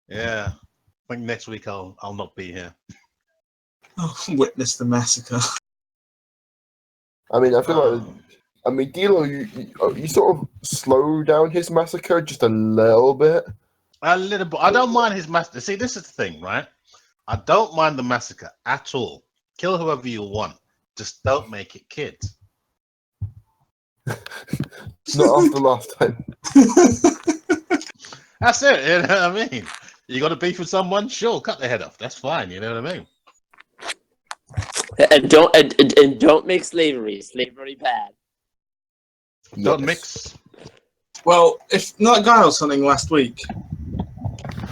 Yeah, I think next week I'll not be here. Witness the massacre. I mean, I feel like. I mean, Dilo, you sort of slow down his massacre just a little bit. A little bit. I don't mind his massacre. See, this is the thing, right? I don't mind the massacre at all. Kill whoever you want. Just don't make it kids. Not after last time. That's it. You know what I mean? You got to beef with someone? Sure, cut their head off. That's fine. You know what I mean? And don't make slavery. Slavery bad. Don't mix. Well, if not guy was something last week,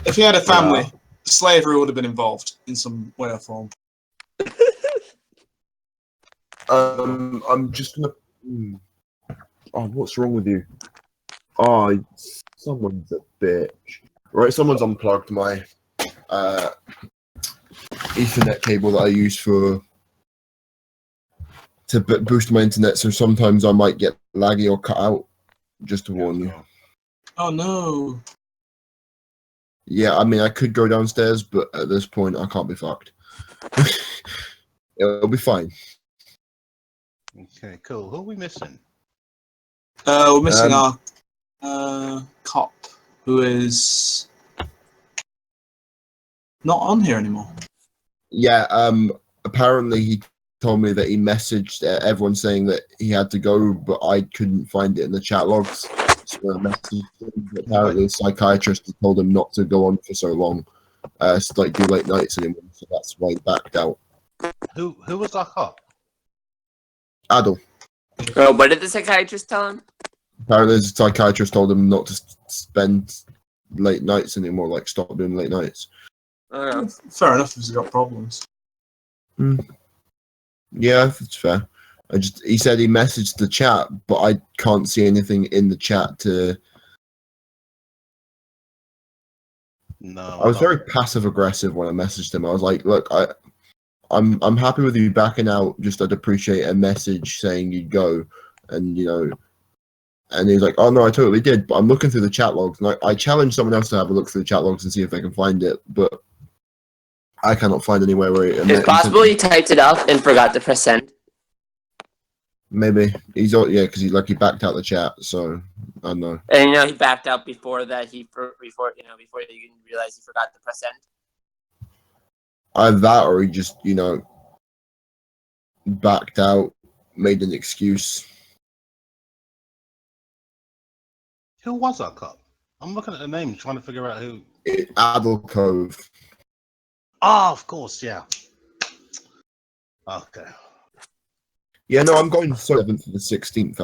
if he had a family, slavery would have been involved in some way or form. I'm just gonna. Oh, what's wrong with you? Oh, someone's a bitch. Right, someone's unplugged my Ethernet cable that I use to boost my internet, so sometimes I might get laggy or cut out. Just to warn you. Oh no. Yeah, I mean, I could go downstairs, but at this point, I can't be fucked. It'll be fine. Okay, cool. Who are we missing? We're missing our cop, who is not on here anymore. Yeah, apparently he told me that he messaged everyone saying that he had to go, but I couldn't find it in the chat logs. So I messaged him. Apparently, the psychiatrist told him not to go on for so long, like do late nights anymore. So that's why he backed out. Who was our cop? Adel. Oh, what did the psychiatrist tell him? Apparently, the psychiatrist told him not to spend late nights anymore, like stop doing late nights. Fair enough if he's got problems. Yeah, it's fair. He said he messaged the chat, but I can't see anything in the chat to. No, I was very passive aggressive when I messaged him. I was like, "Look, I'm happy with you backing out. Just I'd appreciate a message saying you'd go." And and he was like, "Oh no, I totally did." But I'm looking through the chat logs, and I challenged someone else to have a look through the chat logs and see if they can find it, but I cannot find anywhere where It's possible he typed it up and forgot to press send. Maybe because he backed out the chat, so I don't know. And he backed out before that. Before you even realize he forgot to press send. Either that, or he just backed out, made an excuse. Who was our cop? I'm looking at the name, trying to figure out who. Adel Cove. Oh, of course, yeah. Okay. Yeah, no, I'm going 7th to the 16th.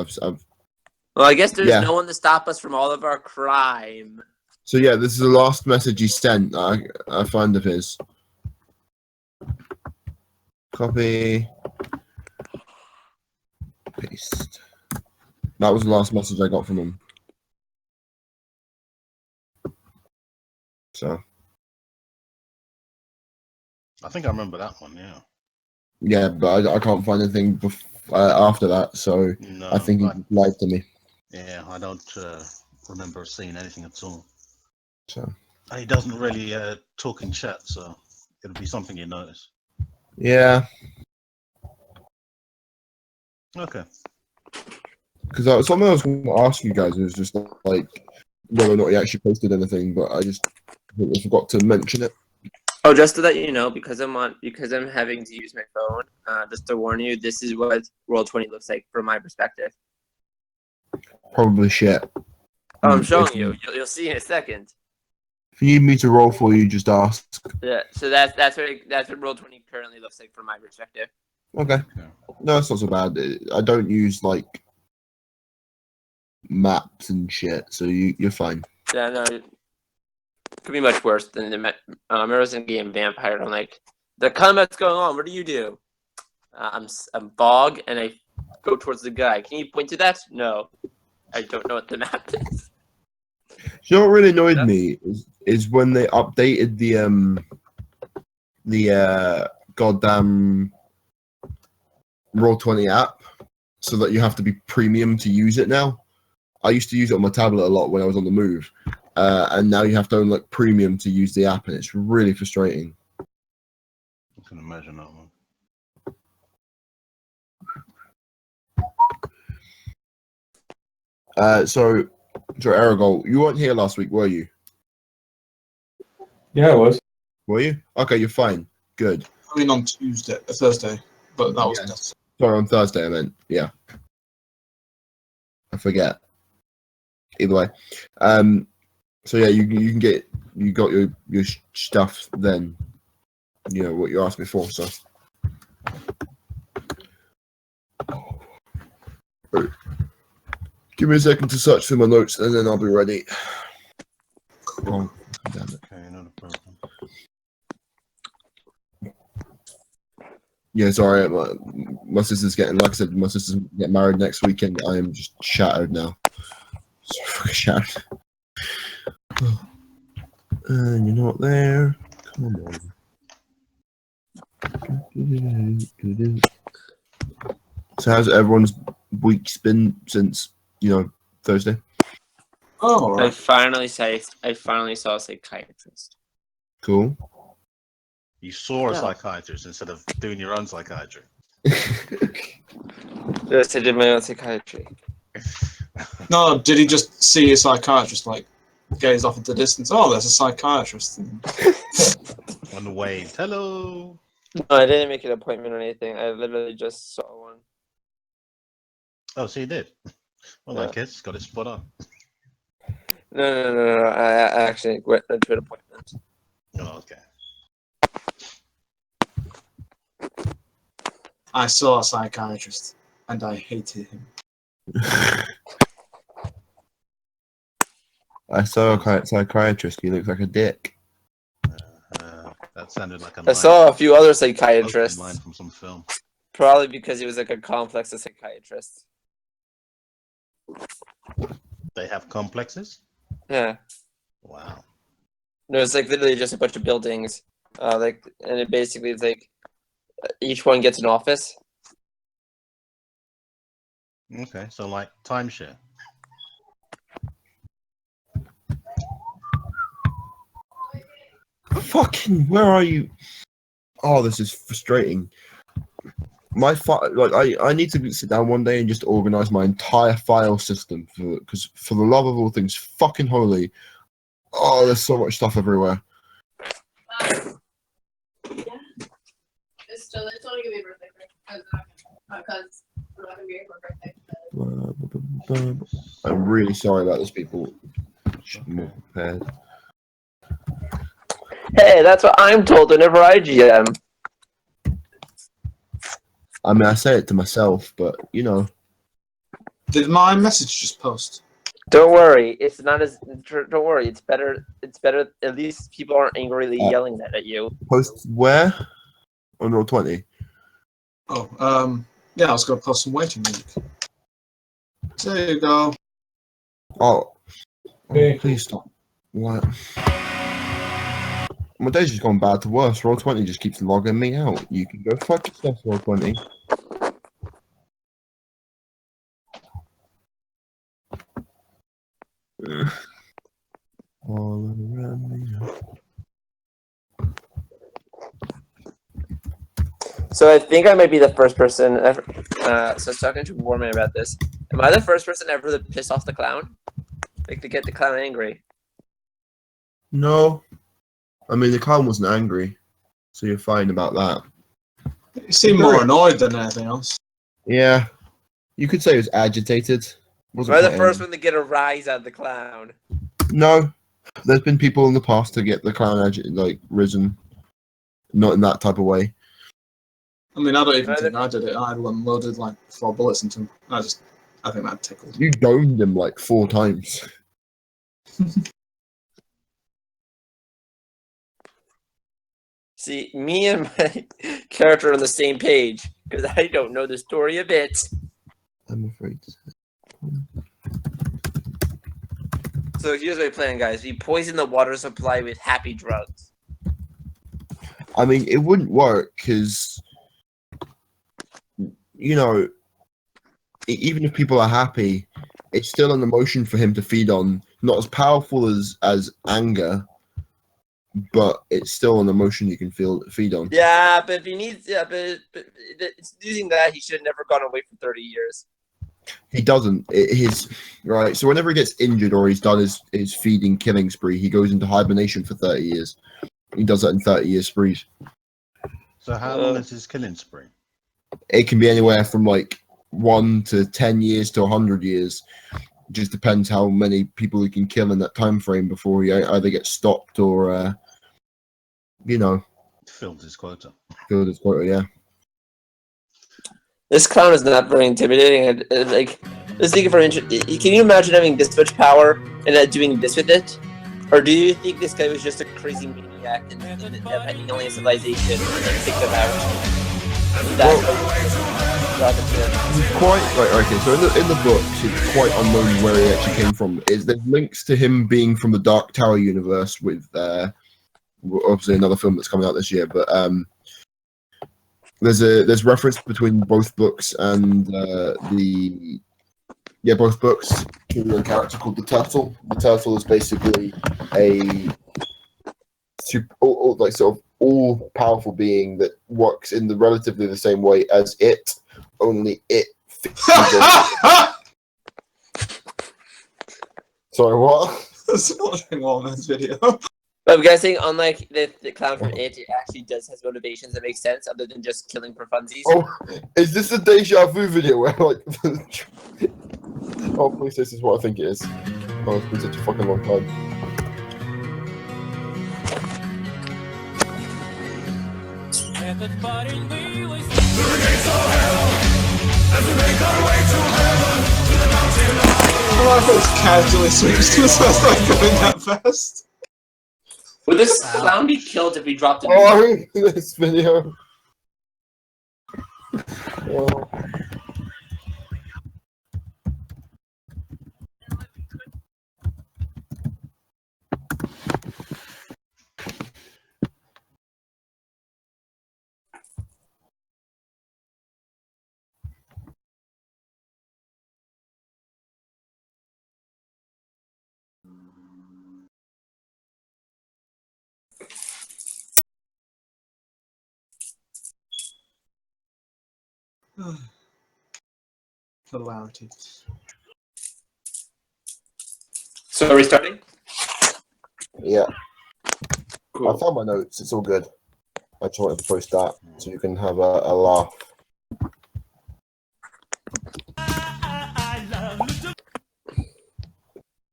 Well, I guess there's no one to stop us from all of our crime. So yeah, this is the last message he sent. I found of his. Copy. Paste. That was the last message I got from him. So. I think I remember that one, yeah. Yeah, but I can't find anything after that, so No, I think he lied to me. Yeah, I don't remember seeing anything at all. So he doesn't really talk in chat, so it'll be something you notice. Yeah. Okay. Because something I was going to ask you guys was just like whether or not he actually posted anything, but I forgot to mention it. Oh, just to let you know, because I'm having to use my phone. Just to warn you, this is what Roll20 looks like from my perspective. Probably shit. Oh, I'm showing you. You'll see in a second. If you need me to roll for you, just ask. Yeah. So that's what Roll20 currently looks like from my perspective. Okay. No, it's not so bad. I don't use like maps and shit, so you're fine. Yeah, no. It could be much worse than the I was in game Vampire. I'm like, the combat's going on. What do you do? I'm Bog, and I go towards the guy. Can you point to that? No, I don't know what the map is. You know what really annoyed me is when they updated the goddamn Roll20 app so that you have to be premium to use it now. I used to use it on my tablet a lot when I was on the move, and now you have to own like premium to use the app, and it's really frustrating. I can imagine that one. So Aragol, you weren't here last week, were you? Yeah, I was. Were you? Okay, you're fine. Good. I mean, on Thursday, but that was Yeah. just... Sorry, on Thursday I meant. Yeah. I forget. Either way. So yeah, you got your stuff then. You know what you asked me for, so. Give me a second to search through my notes, and then I'll be ready. Oh, damn it. Okay, not a problem. Yeah, sorry. My sister's getting, like I said, my sister's getting married next weekend. I am just shattered now. So fucking shattered. And you're not there. Come on. So how's everyone's week's been since, Thursday? Oh, all I right. finally saw a psychiatrist. Cool. You saw a Yeah. psychiatrist instead of doing your own psychiatry. Yes, I did my own psychiatry. No, did he just see a psychiatrist, like, gaze off into the distance? Oh, there's a psychiatrist. On the wave. Hello. No, I didn't make an appointment or anything. I literally just saw one. Oh, so you did. Well, Yeah. that kid's got it spot on. No. I actually went to an appointment. Oh, okay. I saw a psychiatrist, and I hated him. I saw a psychiatrist. He looks like a dick. That sounded like a I line, saw a few other line psychiatrists, from some film. probably because he was like a complex of psychiatrists. They have complexes? Yeah. Wow. No, it's like literally just a bunch of buildings. And it basically is like each one gets an office. Okay, so like timeshare. Fucking, where are you? Oh, this is frustrating. I need to sit down one day and just organize my entire file system because for the love of all things fucking holy, oh, there's so much stuff everywhere. Yeah. It's only gonna be a birthday because we're not gonna be here for a birthday. I'm really sorry about this, people. Should be more prepared. Hey, that's what I'm told whenever I GM. I mean, I say it to myself, but Did my message just post? Don't worry, it's not as. Don't worry, it's better. It's better. At least people aren't angrily yelling that at you. post where on Roll20. Oh, yeah, I was gonna post some waiting music. There you go. Oh, Hey. please stop. What? My day's just gone bad to worse. Roll20 just keeps logging me out. You can go fuck yourself, Roll20. All around me. So I think I might be the first person ever. So I was talking to Warman about this. Am I the first person ever to piss off the clown? Like to get the clown angry? No. I mean, the clown wasn't angry, so you're fine about that. You seem more annoyed than anything else. Yeah. You could say he was agitated. Am I the quite first angry. one to get a rise out of the clown? No. There's been people in the past to get the clown risen. Not in that type of way. I mean, I don't even Neither. think I did it. I unloaded like 4 bullets into him. I think that tickled. You domed him like 4 times. See, me and my character are on the same page because I don't know the story a bit. I'm afraid. So here's my plan, guys. We poison the water supply with happy drugs. I mean, it wouldn't work because, even if people are happy, it's still an emotion for him to feed on not as powerful as anger, but it's still an emotion you can feed on. Yeah, but if he needs, but it's using that, he should have never gone away for 30 years. He doesn't. Right. So whenever he gets injured or he's done his feeding killing spree, he goes into hibernation for 30 years. He does that in 30-year sprees. So how long is his killing spree? It can be anywhere from like 1 to 10 years to 100 years. It just depends how many people he can kill in that time frame before he either gets stopped or, Filled his quota. filled his quota. Yeah. This clown is not very intimidating. Let's think for can you imagine having this much power and not doing this with it? Or do you think this guy was just a crazy maniac and having alien civilization and take them out? It's quite okay. So in the books, it's quite unknown where he actually came from. There's links to him being from the Dark Tower universe with obviously another film that's coming out this year, but there's reference between both books and both books to a character called the Turtle. The Turtle is basically a sort of all-powerful being that works in relatively the same way as it, only it. Sorry, what? There's nothing wrong with this video. But I'm guessing, unlike the clown from it actually does has motivations that make sense other than just killing for funsies. Oh, is this a deja vu video where like? Oh, please, this is what I think it is. Oh, it's been such a fucking long time. I like how it's casually switched to us like going that fast. Would this clown be killed if we dropped it? Oh, this video. Oh. Hilarity. So are we starting? Yeah, Cool. I found my notes. It's all good. I just wanted to post that so you can have a laugh. I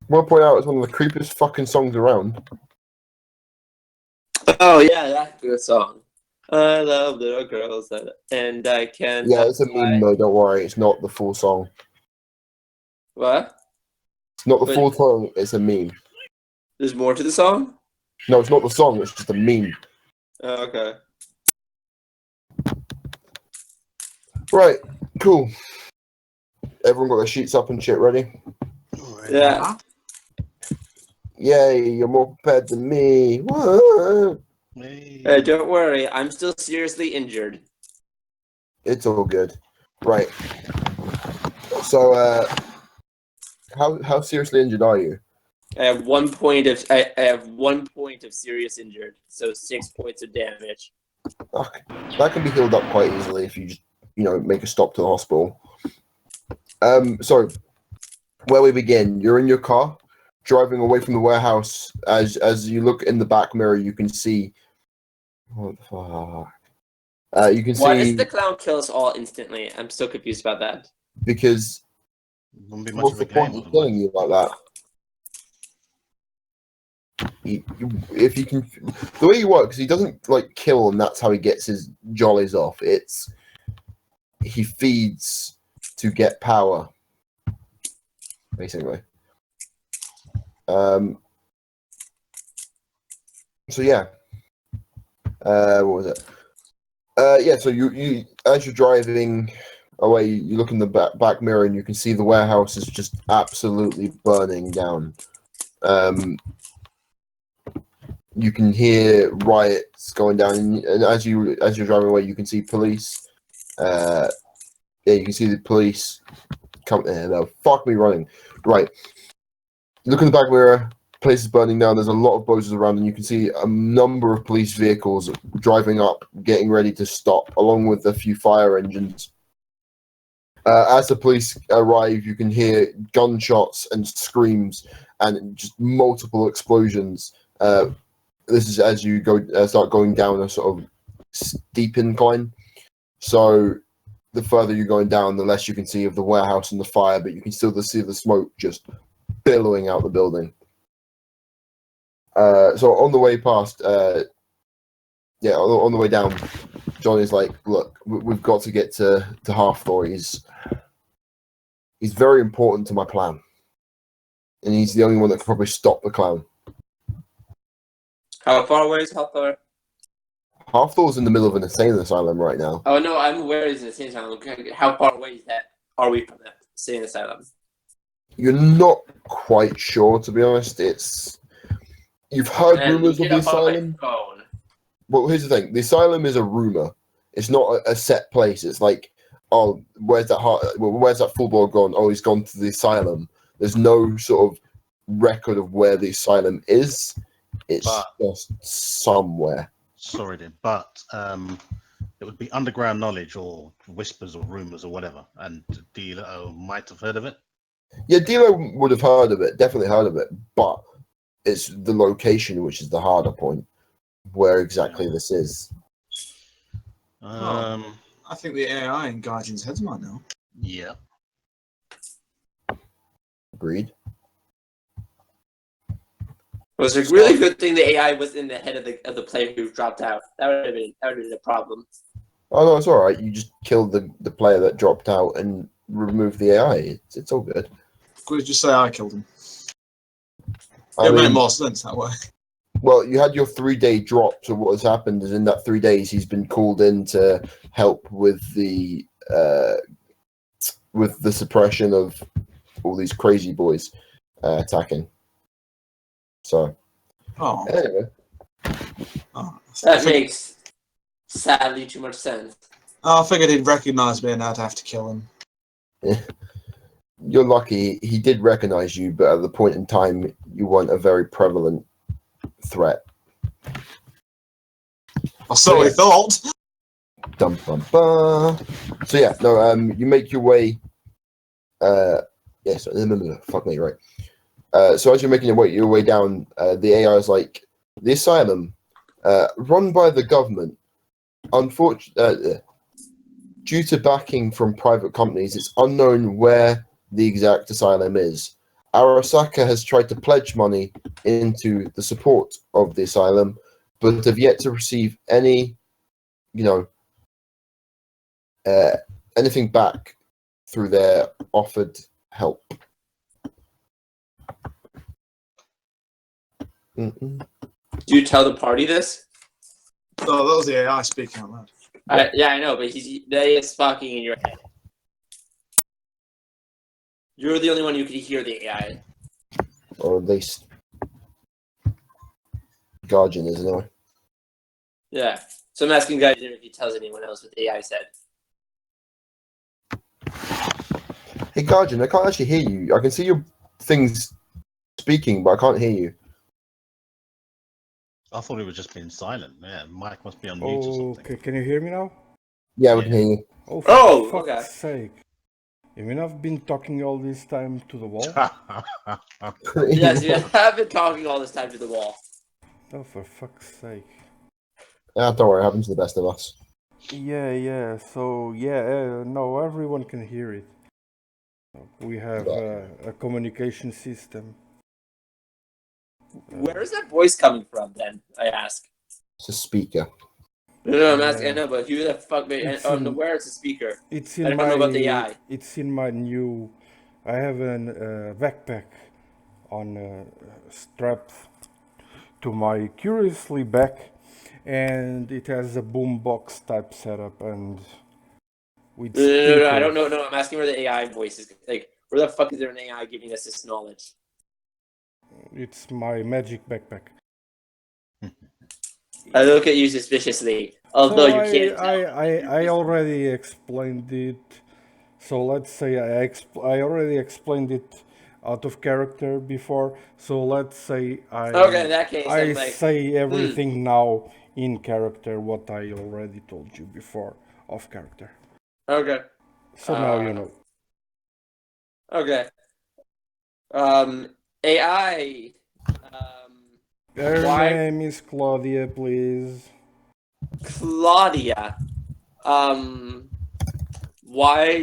want to point out it's one of the creepiest fucking songs around. Oh yeah, that's a good song. I love little girls and I can't. Yeah, it's a meme though. Don't worry, it's not the full song. What? It's not the full song. It's a meme. There's more to the song? No, it's not the song. It's just a meme. Oh, okay. Right. Cool. Everyone got their sheets up and shit ready? Yeah. Yay! You're more prepared than me. Whoa. Hey, don't worry. I'm still seriously injured. It's all good. Right. So, how seriously injured are you? I have 1 point of I have 1 point of serious injured, so 6 points of damage. Okay. That can be healed up quite easily if you just, make a stop to the hospital. So, where we begin, you're in your car, driving away from the warehouse. As you look in the back mirror, you can see. What the fuck? You can see. Why does the clown kill us all instantly? I'm still confused about that. Because Wouldn't be much what's of the a point game. of killing you like that? If you can, the way he works, he doesn't kill, and that's how he gets his jollies off. He feeds to get power, basically. So yeah. What was it? Yeah. So you as you're driving away, you look in the back mirror and you can see the warehouse is just absolutely burning down. You can hear riots going down, and as you're driving away, you can see police. Yeah, you can see the police come. No, fuck me running. Right. Look in the back mirror. Place is burning down. There's a lot of bozos around, and you can see a number of police vehicles driving up, getting ready to stop, along with a few fire engines. As the police arrive, you can hear gunshots and screams and just multiple explosions. This is as you go start going down a sort of steep incline. So the further you're going down, the less you can see of the warehouse and the fire, but you can still see the smoke just billowing out the building. So on the way past, on the way down, Johnny's like, "Look, we've got to get to Half-Thor. He's very important to my plan, and he's the only one that can probably stop the clown." How far away is Half-Thor? Half-Thor's in the middle of an insane asylum right now. Oh no, I'm aware he's in the insane asylum. How far away are we from that insane asylum? You're not quite sure, to be honest. You've heard rumors of the asylum. Well, here's the thing: the asylum is a rumor. It's not a set place. It's like, oh, where's that football gone? Oh, he's gone to the asylum. There's no sort of record of where the asylum is. It's just somewhere. Sorry, but it would be underground knowledge or whispers or rumors or whatever, and Dilo might have heard of it. Yeah, Dilo would have heard of it, definitely heard of it, but it's the location which is the harder point. Where exactly this is? I think the AI in Garjin's head's might know. Yeah. Agreed. It was a really good thing the AI was in the head of the player who dropped out. That would have been a problem. Oh no, it's all right. You just killed the player that dropped out and removed the AI. It's all good. Could just say I killed him. I It mean, made more sense that way. Well, you had your 3-day drop, so what has happened is in that 3 days he's been called in to help with the suppression of all these crazy boys attacking. So, anyway. That makes sadly too much sense. I figured he'd recognise me and I'd have to kill him. You're lucky he did recognize you, but at the point in time you weren't a very prevalent threat. Or so he thought. Dum bum ba. So yeah, no, you make your way. Fuck me, right. So as you're making your way down, the AI is like, the asylum, run by the government. Unfortunately, due to backing from private companies, it's unknown where the exact asylum is. Arasaka has tried to pledge money into the support of the asylum, but have yet to receive any, anything back through their offered help. Do you tell the party this? Oh, that was the AI speaking out loud. Yeah, I know, but they is talking in your head. You're the only one who can hear the AI. Or at least Garjin is, anyway. Yeah. So I'm asking Garjin if he tells anyone else what the AI said. Hey Garjin, I can't actually hear you. I can see your things speaking, but I can't hear you. I thought he was just being silent. Yeah, Mike must be on mute or something. Okay, can you hear me now? Yeah, we can hear you. Oh, for fuck's sake. You mean I've been talking all this time to the wall? Yes, you have been talking all this time to the wall. Oh, for fuck's sake. Don't worry, it happens to the best of us. Yeah, so, no, everyone can hear it. We have a communication system. Where is that voice coming from, then, I ask? It's a speaker. No, I'm asking, I know, but who the fuck made it? Where is the speaker? It's I in don't my, know about the AI. It's in my new... I have a backpack on strapped to my curiously back, and it has a boombox type setup, and with No, I don't know. No, I'm asking where the AI voice is. Like, where the fuck is there an AI giving us this knowledge? It's my magic backpack. I look at you suspiciously, although you can't tell. I already explained it. So let's say I already explained it out of character before. So let's say Okay, in that case, I I'm like, say everything now in character what I already told you before off character. okay, So now you know. okay. AI. Her Why, name is Claudia, please. Claudia? Why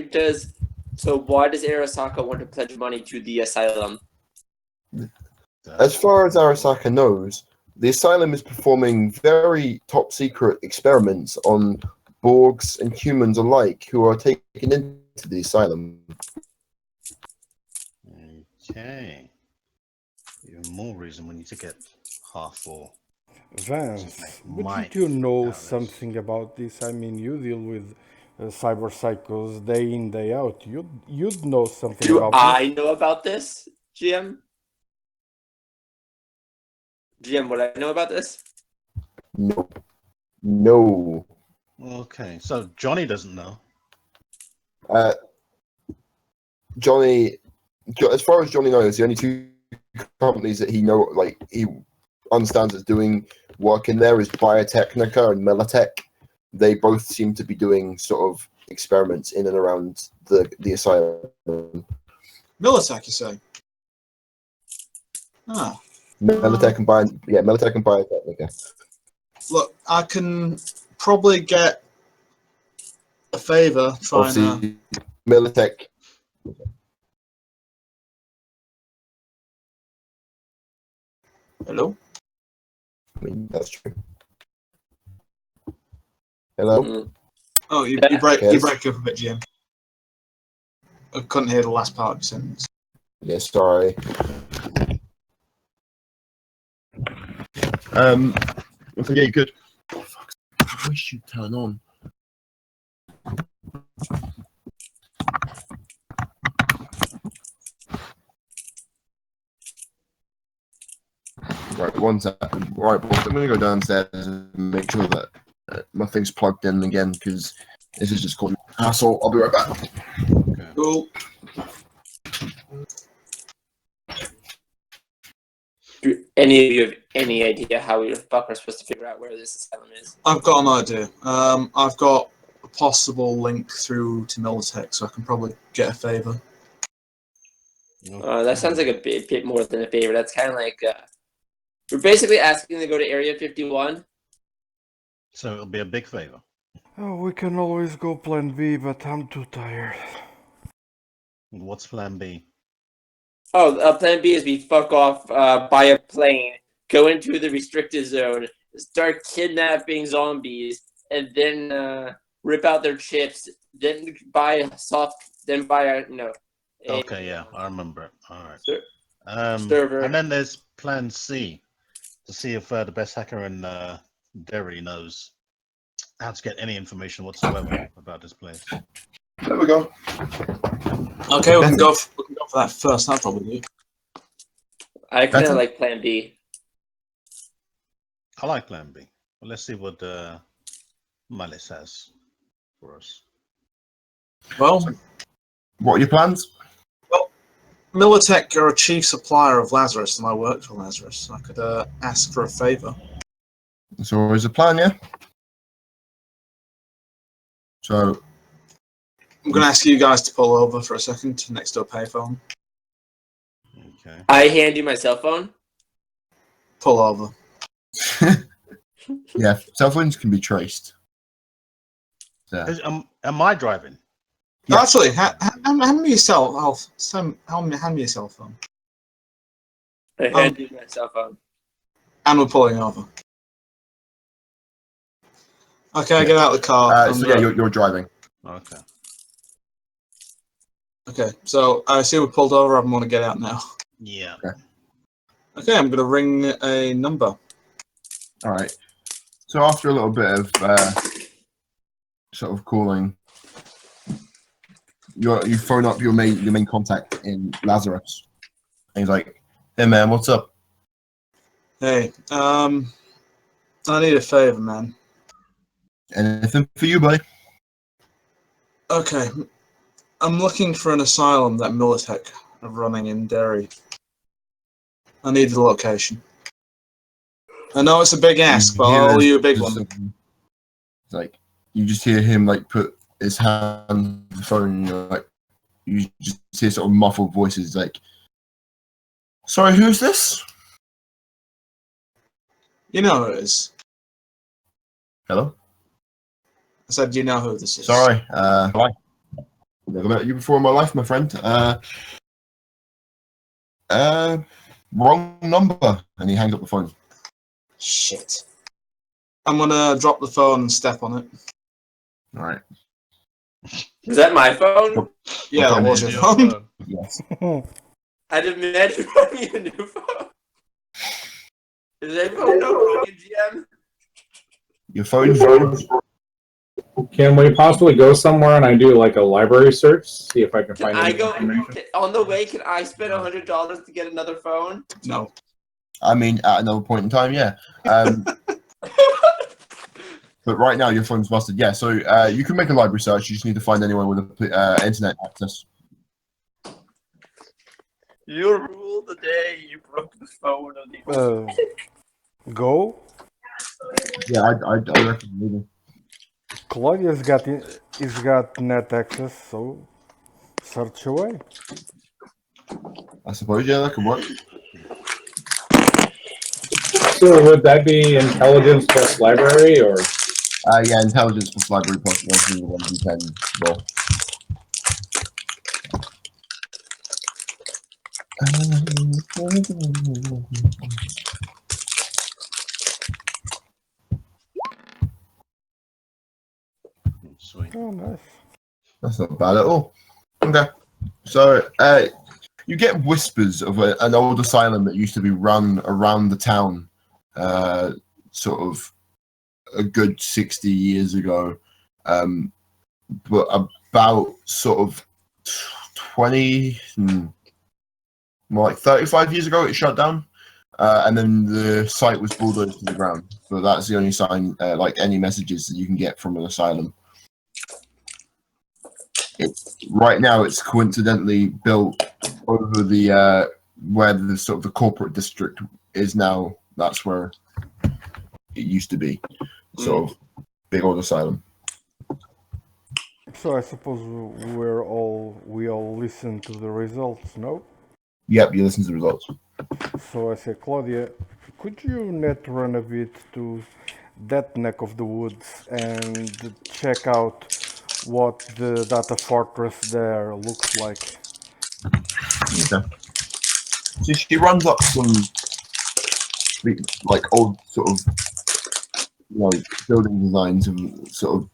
does Arasaka want to pledge money to the asylum? As far as Arasaka knows, the asylum is performing very top secret experiments on Borgs and humans alike who are taken into the asylum. Okay. Even more reason we need to get half-4. Vance, Mike wouldn't you know out of this. something about this? I mean, you deal with cyber psychos day in, day out. You'd know something Do about I this. know about this, GM? GM, would I know about this? No. No. Okay, so Johnny doesn't know. Johnny, as far as Johnny knows, the only two companies that he understands as doing work in there is Biotechnica and Militech. They both seem to be doing sort of experiments in and around the asylum. Militech, you say? Ah. Militech and Biotechnica. Look, I can probably get a favor trying to... Obviously, Militech. Hello? I mean, that's true. Hello? Mm. Oh, you Yes. break up a bit, Jim. I couldn't hear the last part of the sentence. Yeah, sorry. Okay, yeah, good. Oh, fuck. I wish you'd turn on. Right, one sec. Right, boys, I'm going to go downstairs and make sure that my thing's plugged in again, because this is just called hassle. I'll be right back. Okay. Cool. Do any of you have any idea how we fuck are supposed to figure out where this asylum is? I've got an idea. I've got a possible link through to Militech, so I can probably get a favor. That sounds like a bit more than a favor. That's kind of like we're basically asking to go to Area 51. So it'll be a big favor. Oh, we can always go plan B, but I'm too tired. What's plan B? Oh, plan B is we fuck off by a plane, go into the restricted zone, start kidnapping zombies, and then rip out their chips. Then buy Okay, yeah, I remember it. All right. Server. And then there's plan C to see if the best hacker in Derry knows how to get any information whatsoever about this place. There we go. Okay, we can go for that first. That'll probably do. I kind of like plan B. I like plan B. Well, let's see what Malice has for us. Well, What are your plans? Militech are a chief supplier of Lazarus, and I work for Lazarus. I could ask for a favor. That's always a plan, yeah? So, I'm going to ask you guys to pull over for a second next to a payphone. Okay. I hand you my cell phone. Pull over. yeah, cell phones can be traced. So, Am I driving? Yeah. Actually, hand me your cell. Hand me your cell phone. I hand you my cell phone. And we're pulling over. Okay, get out of the car. so yeah, you're driving. Okay. Okay, so I see we're pulled over. I want to get out now. Yeah. Okay, I'm going to ring a number. All right. So after a little bit of sort of calling, you phone up your main contact in Lazarus, and he's like, "Hey man, what's up?" Hey, I need a favor, man. Anything for you, buddy? Okay, I'm looking for an asylum that Militech of running in Derry. I need the location. I know it's a big ask, but I'll owe you a big one. It's like you just hear him like put his hand on the phone, and you're like you just hear sort of muffled voices like, "Sorry, who's this?" You know who it is. Hello. I said, you know who this is. Sorry. Never met you before in my life, my friend. Wrong number. And he hangs up the phone. Shit. I'm gonna drop the phone and step on it. All right. Is that my phone? Yeah, that was your phone. Yes. I demand you buy me a new phone. Is that phone not broken, GM? Your phone. Can we possibly go somewhere and I do like a library search, see if I can Can find I any go information? on the way? Can I spend $100 to get another phone? No. I mean, at another point in time, yeah. But right now, your phone's busted. Yeah, so you can make a library search. You just need to find anyone with a internet access. You ruled the day you broke the phone of the. Go. Yeah, I reckon maybe. Claudia's he's got net access, so search away. I suppose, yeah, that could work. So would that be intelligence plus library, or? Yeah, intelligence plus library plus 1 roll. Sweet. Oh, nice. That's not bad at all. Okay. So, you get whispers of an old asylum that used to be run around the town, sort of a good 60 years ago. But about sort of 20, more like 35 years ago, it shut down. And then the site was bulldozed to the ground. But that's the only sign, like any messages that you can get from an asylum. Right now, it's coincidentally built over the where the sort of the corporate district is now. That's where it used to be, sort of big old asylum. So I suppose we all listen to the results, no? Yep, you listen to the results. So I say, Claudia, could you net run a bit to that neck of the woods and check out what the data fortress there looks like? Okay. So she runs up some like old sort of building designs and sort of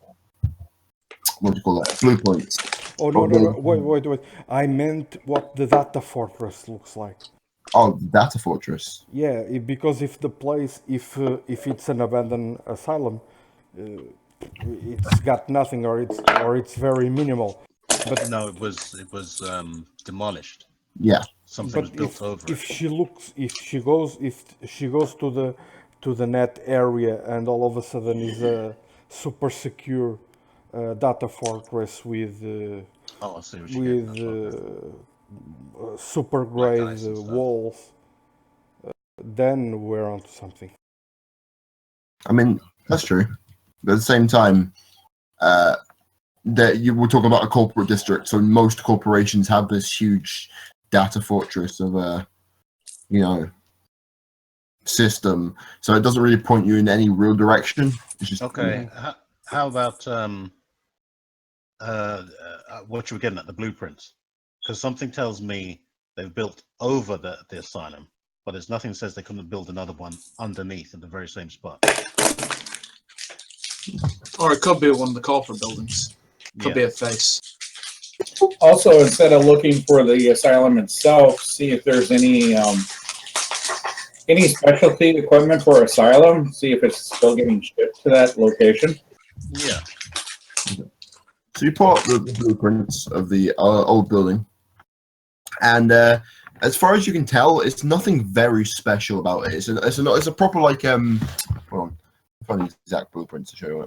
what do you call that? Blueprints. Oh no, wait. I meant what the data fortress looks like. Oh, data fortress. Yeah, because if the place, if it's an abandoned asylum, it's got nothing, or it's very minimal. But No, it was demolished. Yeah. Something was built over if it. she goes to the net area, and all of a sudden is a super secure data fortress with Oh, I see what you with super grade walls, then we're onto something. I mean, that's true. But at the same time, that you were talking about a corporate district, so most corporations have this huge data fortress of a, system. So it doesn't really point you in any real direction. It's just okay. How about what you were getting at, the blueprints? Because something tells me they've built over the asylum, but there's nothing that says they couldn't build another one underneath in the very same spot. Or it could be one of the corporate buildings. Could be a face. Also, instead of looking for the asylum itself, see if there's any specialty equipment for asylum. See if it's still getting shipped to that location. Yeah. So you pull up the blueprints of the old building, and as far as you can tell, it's nothing very special about it. It's a proper like hold on, I'll find the exact blueprints to show you.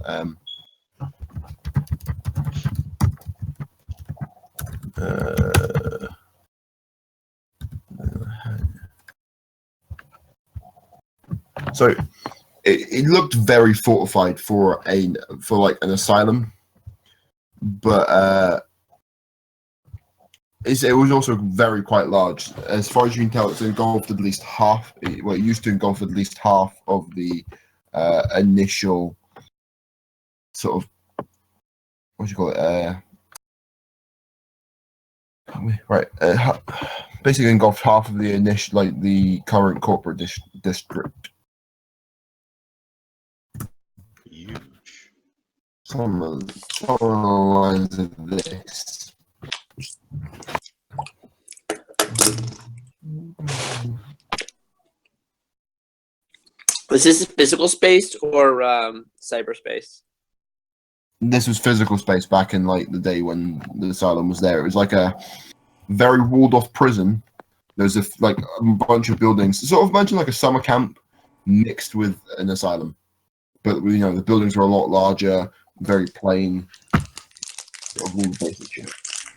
So it looked very fortified for like an asylum, but it was also very quite large. As far as you can tell, it's engulfed at least half. Well, it used to engulf at least half of the initial sort of what do you call it? Basically engulfed half of the initial, like the current corporate district. Huge. Some of the lines of this. Was this physical space or cyberspace? This was physical space back in like the day when the asylum was there. It was like a very walled off prison. There's like a bunch of buildings. Sort of imagine like a summer camp mixed with an asylum. But you know the buildings were a lot larger, very plain. Sort of walled places.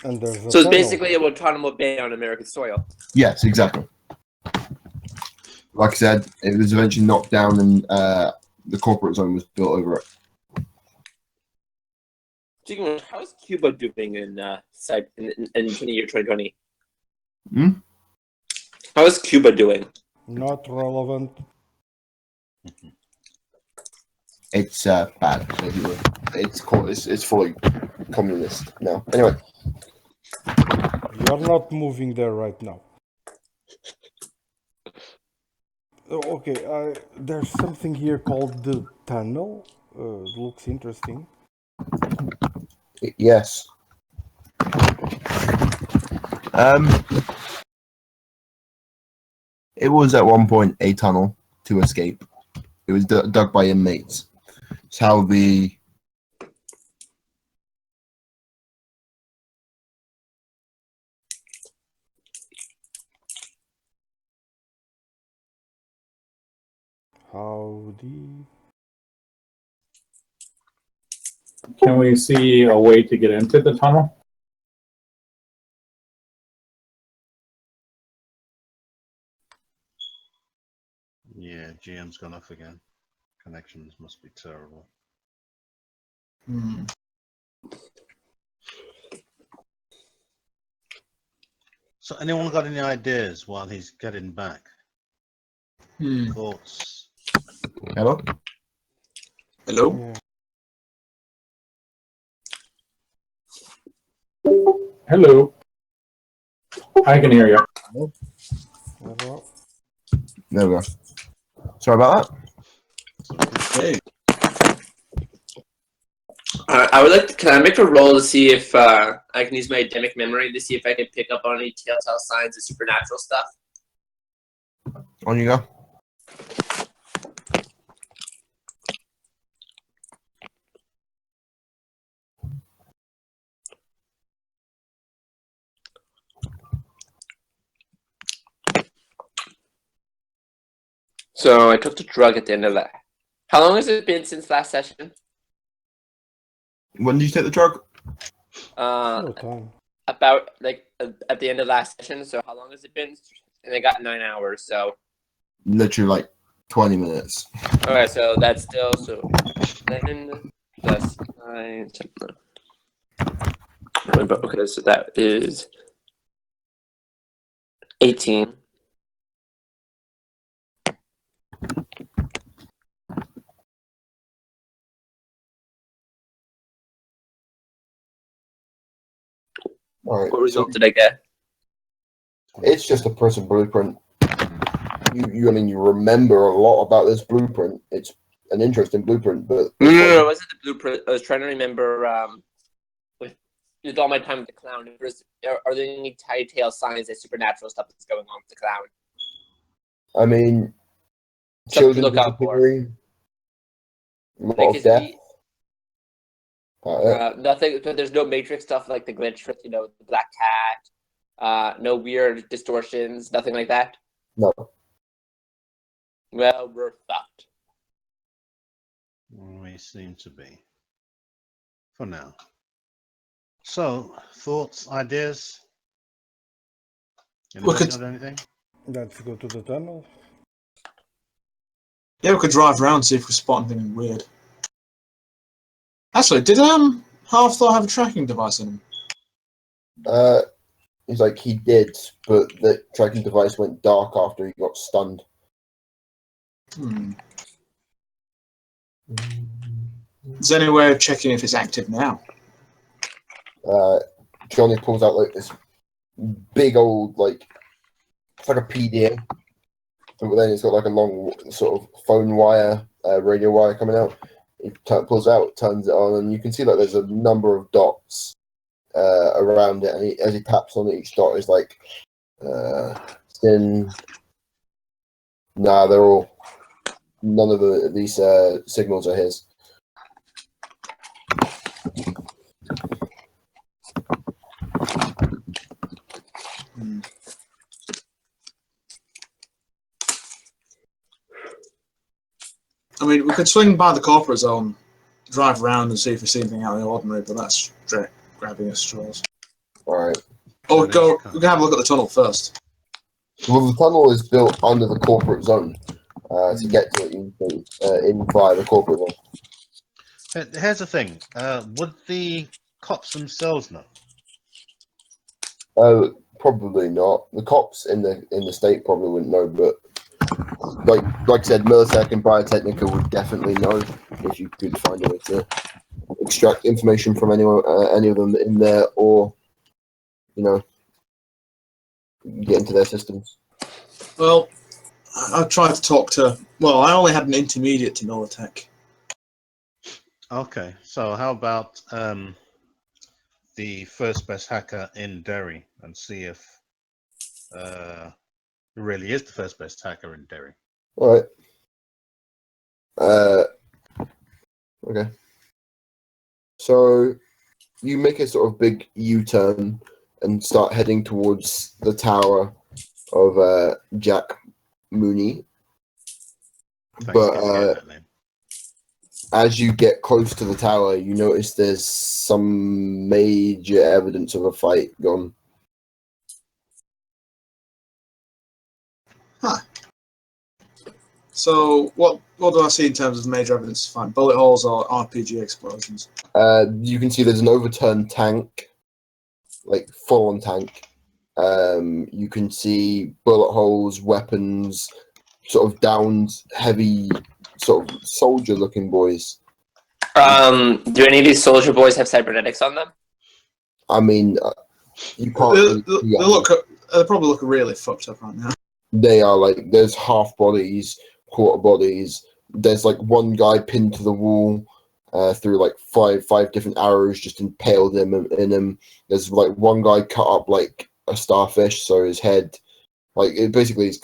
And there's a So it's tunnel. basically a Guantanamo Bay on American soil. Yes, exactly. Like I said, it was eventually knocked down and the corporate zone was built over it. Speaking of, how's Cuba doing in 2020? Hmm? How is Cuba doing? Not relevant. It's bad. Basically. It's fully communist now. Anyway, You're not moving there right now. Okay, there's something here called the tunnel. It looks interesting. yes. It was at one point a tunnel to escape. It was dug by inmates. It's how the How deep? Can we see a way to get into the tunnel? Yeah, GM's gone off again. Connections must be terrible. So anyone got any ideas while he's getting back? Thoughts? hello. Hello? Yeah. Hello. I can hear you. Hello? There we go. Sorry about Hey. I would like to, can I make a roll to see if I can use my endemic memory to see if I can pick up on any telltale signs of supernatural stuff? that. On you go. So I took the drug at the end of that. How long has it been since last session? When did you take the drug? No time. About like at the end of last session. So how long has it been? And I got 9 hours. So Literally like 20 minutes. okay, so that's still 11 plus 9. 10. Okay, so that is 18. All right. What result did I get? It's just a prison blueprint. I mean, you remember a lot about this blueprint. It's an interesting blueprint, but No, it wasn't the blueprint. I was trying to remember with all my time with the clown. Are there any telltale signs that supernatural stuff is going on with the clown? I mean, Something to children look out for. disappearing, a lot Like of his death. nothing, but there's no Matrix stuff like the glitch, the black cat, no weird distortions, nothing like that. No. Well, we're fucked. We seem to be. For now. So, thoughts, ideas? Look Anybody at- got anything? Let's go to the tunnel. Yeah, we could drive around and see if we spot anything weird. Actually, did Half-Thor have a tracking device in him? He's like, he did, but the tracking device went dark after he got stunned. Is there any way of checking if it's active now? Johnny pulls out like this big old, like, it's like a PDA, but then it's got like a long sort of phone wire, radio wire coming out. He pulls out, turns it on, and you can see that there's a number of dots around it, and as he taps on each dot, it's like, none of these signals are his. I mean, we could swing by the corporate zone, drive around and see if we see anything out of the ordinary, but that's straight grabbing at straws. Alright. Or we can have a look at the tunnel first. Well, the tunnel is built under the corporate zone to get to it in via the corporate zone. Here's the thing. Would the cops themselves know? Probably not. The cops in the state probably wouldn't know, but like I said, Militech and Biotechnica would definitely know if you could find a way to extract information from any of them in there, or get into their systems. Well, I tried to talk to. Well, I only had an intermediate to Militech. Okay, so how about the first best hacker in Derry and see if it really is the first best hacker in Derry. All right. Okay. So you make a sort of big U-turn and start heading towards the tower of Jack Mooney. But as you get close to the tower, you notice there's some major evidence of a fight gone. Huh. So what do I see in terms of major evidence to find? Bullet holes or RPG explosions? You can see there's an overturned tank, like full-on tank. You can see bullet holes, weapons, sort of downed, heavy, sort of soldier-looking boys. Do any of these soldier boys have cybernetics on them? I mean, you can't. They probably look really fucked up right now. They are like, there's half bodies, quarter bodies. There's like one guy pinned to the wall through like five different arrows just impaled him in him. There's like one guy cut up like a starfish, so his head, like it basically is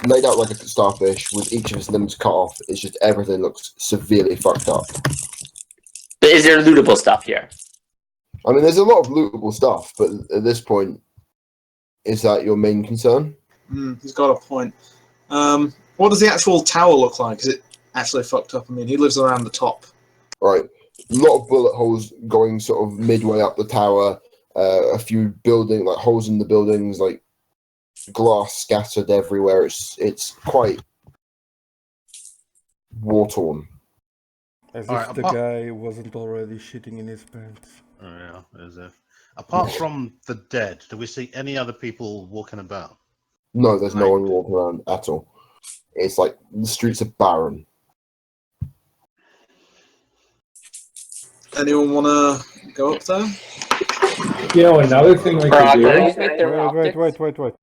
laid out like a starfish with each of his limbs cut off. It's just everything looks severely fucked up. But is there lootable stuff here? I mean, there's a lot of lootable stuff, but at this point, is that your main concern? He's got a point. What does the actual tower look like? Is it actually fucked up? I mean, he lives around the top. Right. A lot of bullet holes going sort of midway up the tower. A few holes in the buildings, like glass scattered everywhere. It's quite war-torn. As if the guy wasn't already shitting in his pants. Oh, yeah, as if. Apart from the dead, do we see any other people walking about? No, there's no one walking around at all. It's like the streets are barren. Anyone want to go up there? Another thing we could do Wait.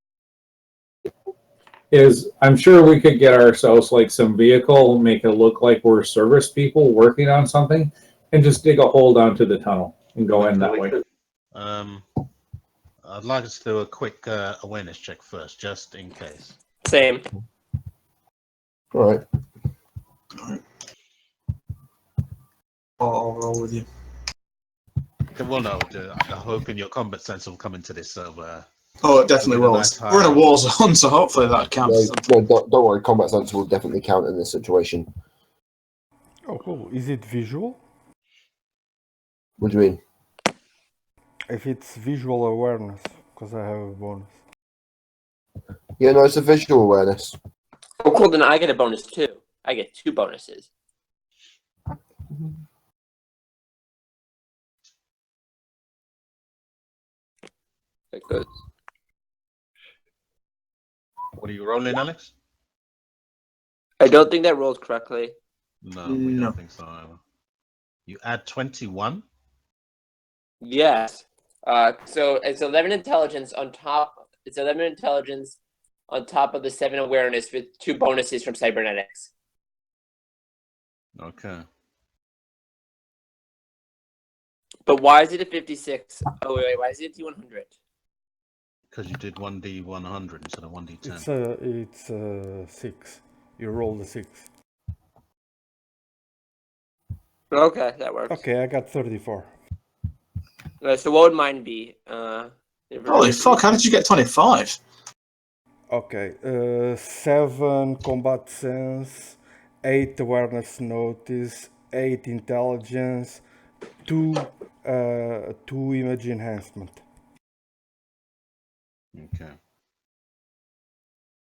is, I'm sure we could get ourselves like some vehicle, make it look like we're service people working on something, and just dig a hole down to the tunnel and go in that way. I'd like us to do a quick awareness check first, just in case. Same. All right. I'll roll with you. Okay, well, no, I'm hoping your combat sense will come into this server. Oh, it definitely will. We're in a war zone, so hopefully that counts. No, don't worry. Combat sense will definitely count in this situation. Oh, cool. Is it visual? What do you mean? If it's visual awareness, because I have a bonus. Yeah, no, it's a visual awareness. Oh, cool. Then I get a bonus too. I get 2 bonuses. Okay, good. What are you rolling, Alex? I don't think that rolled correctly. No, we No. don't think so either. You add 21? Yes. So it's 11 intelligence on top. It's 11 intelligence on top of the 7 awareness with 2 bonuses from cybernetics. Okay. But why is it a 56? Oh wait, why is it a D100? Because you did 1d100 instead of 1d10. It's 6. You roll the 6. Okay, that works. Okay, I got 34. So what would mine be? Holy fuck! How did you get 25? Okay, 7 combat sense, 8 awareness notice, 8 intelligence, 2 image enhancement. Okay.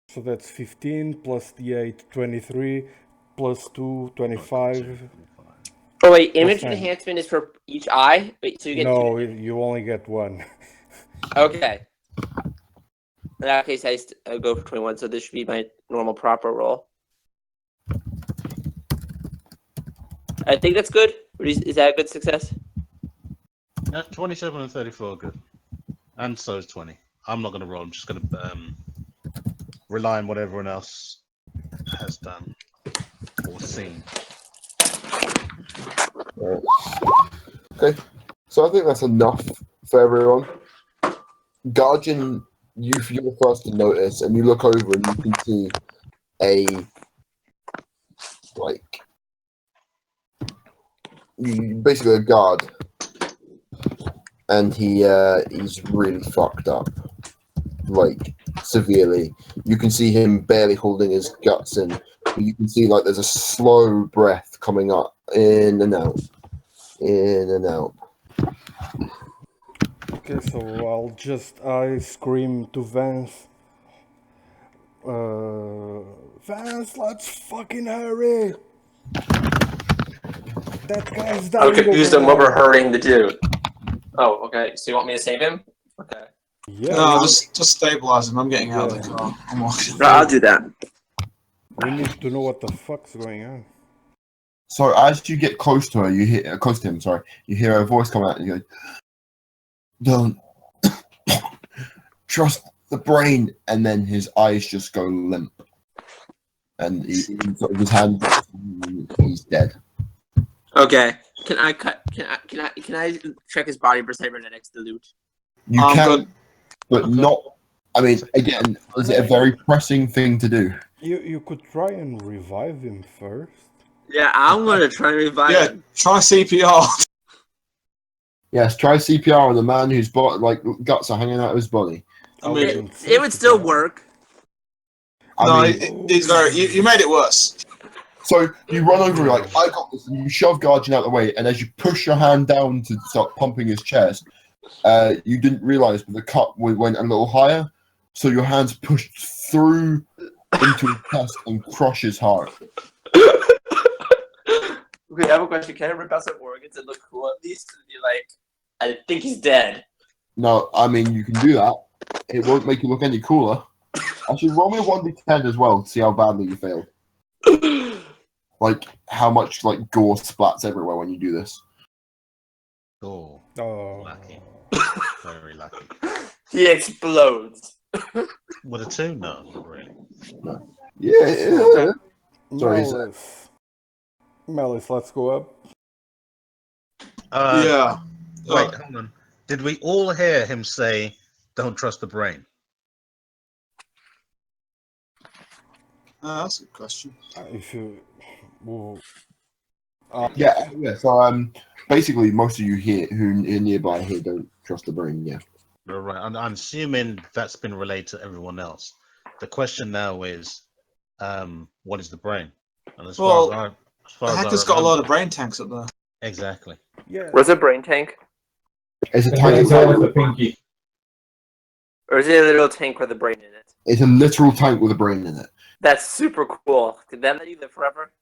So that's 15 plus the 8, 23 plus 2, 25. Oh wait, image Plus 9. enhancement is for each eye. Wait, so you get No, 2. you only get 1. Okay. In that case, I go for 21. So this should be my normal proper roll. I think that's good. Is that a good success? Yeah, 27 and 34 are good. And so is 20. I'm not going to roll. I'm just going to rely on what everyone else has done or seen. Right. Okay, so I think that's enough for everyone. Garjin, you're the first to notice, and you look over and you can see basically a guard, and he's really fucked up, like severely. You can see him barely holding his guts in. You can see like there's a slow breath coming up, in and out, in and out. Okay, so I scream to Vance. Vance, let's fucking hurry! That guy's dying. I'm confused on what we're hurrying to do. Oh, okay. So you want me to save him? Okay. Yeah, No, just stabilize him. I'm getting out of the Yeah. car. I'm walking. No, I'll do that. we need to know what the fuck's going on. So as you get close to her, you hear close to him. Sorry, you hear a voice come out, and you go, "Don't trust the brain." And then his eyes just go limp, and his hand, he's dead. Okay. Can I check his body for cybernetics to loot? You I'm can, good. but not. I mean, again, is it a very pressing thing to do? You could try and revive him first. Yeah, I'm gonna try and revive Yeah, him. try CPR. Yes, try CPR on the man whose guts are hanging out of his body. I mean, It would still work. I mean, it's very. You made it worse. so you run over, you're like, I got this, and you shove Garjin out of the way, and as you push your hand down to start pumping his chest, you didn't realize, but the cut went a little higher, so your hands pushed through into his chest and crush his heart. Okay, I have a question. Can I rip out some organs and look cool at least? And be like, I think he's dead. No, I mean, you can do that. It won't make you look any cooler. Actually, roll me a 1d10 as well to see how badly you failed. Like, how much, like, gore splats everywhere when you do this. Oh, Oh. lucky. Very lucky. He explodes. With a 2? No, not really. Yeah. Sorry, Malice, let's go up. Yeah. Wait, hold on. Did we all hear him say, "Don't trust the brain"? That's a good question. If you, well, Yeah. So, basically, most of you here who are nearby here don't trust the brain. Yeah. Right. I'm assuming that's been relayed to everyone else. The question now is, what is the brain? And as Well, far The as hacker's I got a lot remember- of brain tanks up there. Exactly. yeah. Where's a brain tank? It's a It's tiny. all with the pinky. Or is it a little tank with a brain in it? It's a literal tank with a brain in it. That's super cool. Did that let you live forever?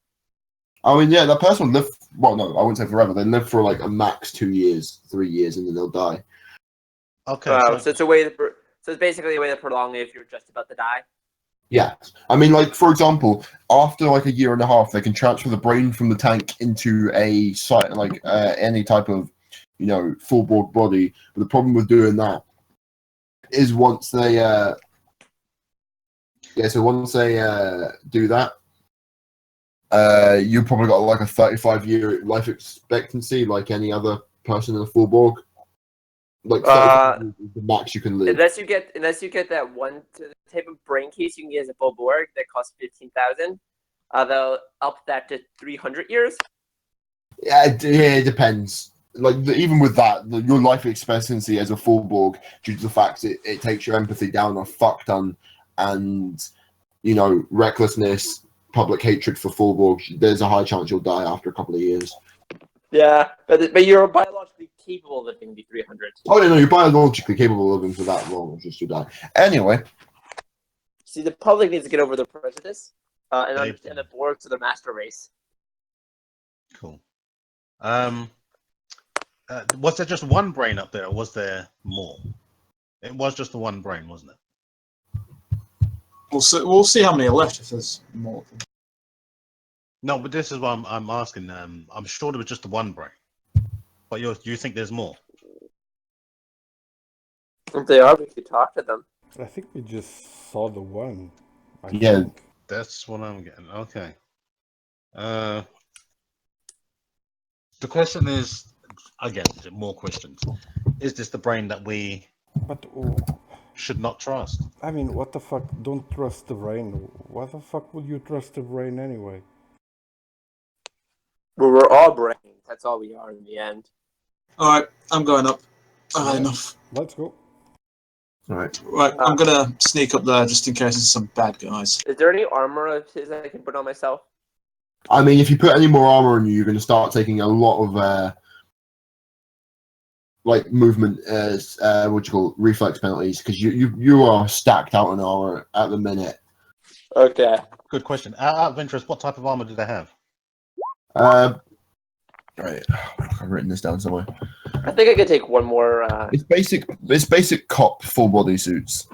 I mean, yeah, that person would live. Well, no, I wouldn't say forever. They live for like a max 2 years, 3 years, and then they'll die. Okay, Wow. So it's a way to. So it's basically a way to prolong it if you're just about to die. Yeah, I mean, like for example, after like a year and a half, they can transfer the brain from the tank into a site like any type of, full board body. But the problem with doing that is once they do that, you probably got like a 35-year life expectancy, like any other person in a full Borg. Like 35 years is the max you can live. Unless you get that one type of brain case you can get as a full Borg that costs 15,000. They'll up that to 300 years. Yeah, it depends. Like even with that, your life expectancy as a full Borg, due to the fact it takes your empathy down a fuck ton, and recklessness, public hatred for full Borg, there's a high chance you'll die after a couple of years. Yeah, but you're biologically capable of living to be 300. Oh no, you're biologically capable of living for that long, just to die. Anyway. See, the public needs to get over their prejudice and understand the Borgs are the master race. Cool. Was there just one brain up there, or was there more? It was just the one brain, wasn't it? We'll see how many are left if there's more. No, but this is what I'm asking. I'm sure there was just the one brain, but you think there's more? If they are, we could talk to them. I think we just saw the one. I Yeah. think. That's what I'm getting. Okay. The question is, again, more questions. Is this the brain that we But should not trust? I mean, what the fuck? Don't trust the brain. What the fuck would you trust the brain anyway? Well, we're all brains. That's all we are in the end. Alright, I'm going up. Enough. Let's go. Alright. Right, I'm gonna sneak up there just in case there's some bad guys. Is there any armor of his that I can put on myself? I mean, if you put any more armor on you, you're going to start taking a lot of movement reflex penalties, because you are stacked out on armor at the minute. Okay. Good question. Out of interest, what type of armor do they have? Right, I've written this down somewhere. I think I could take one more. It's basic cop full body suits.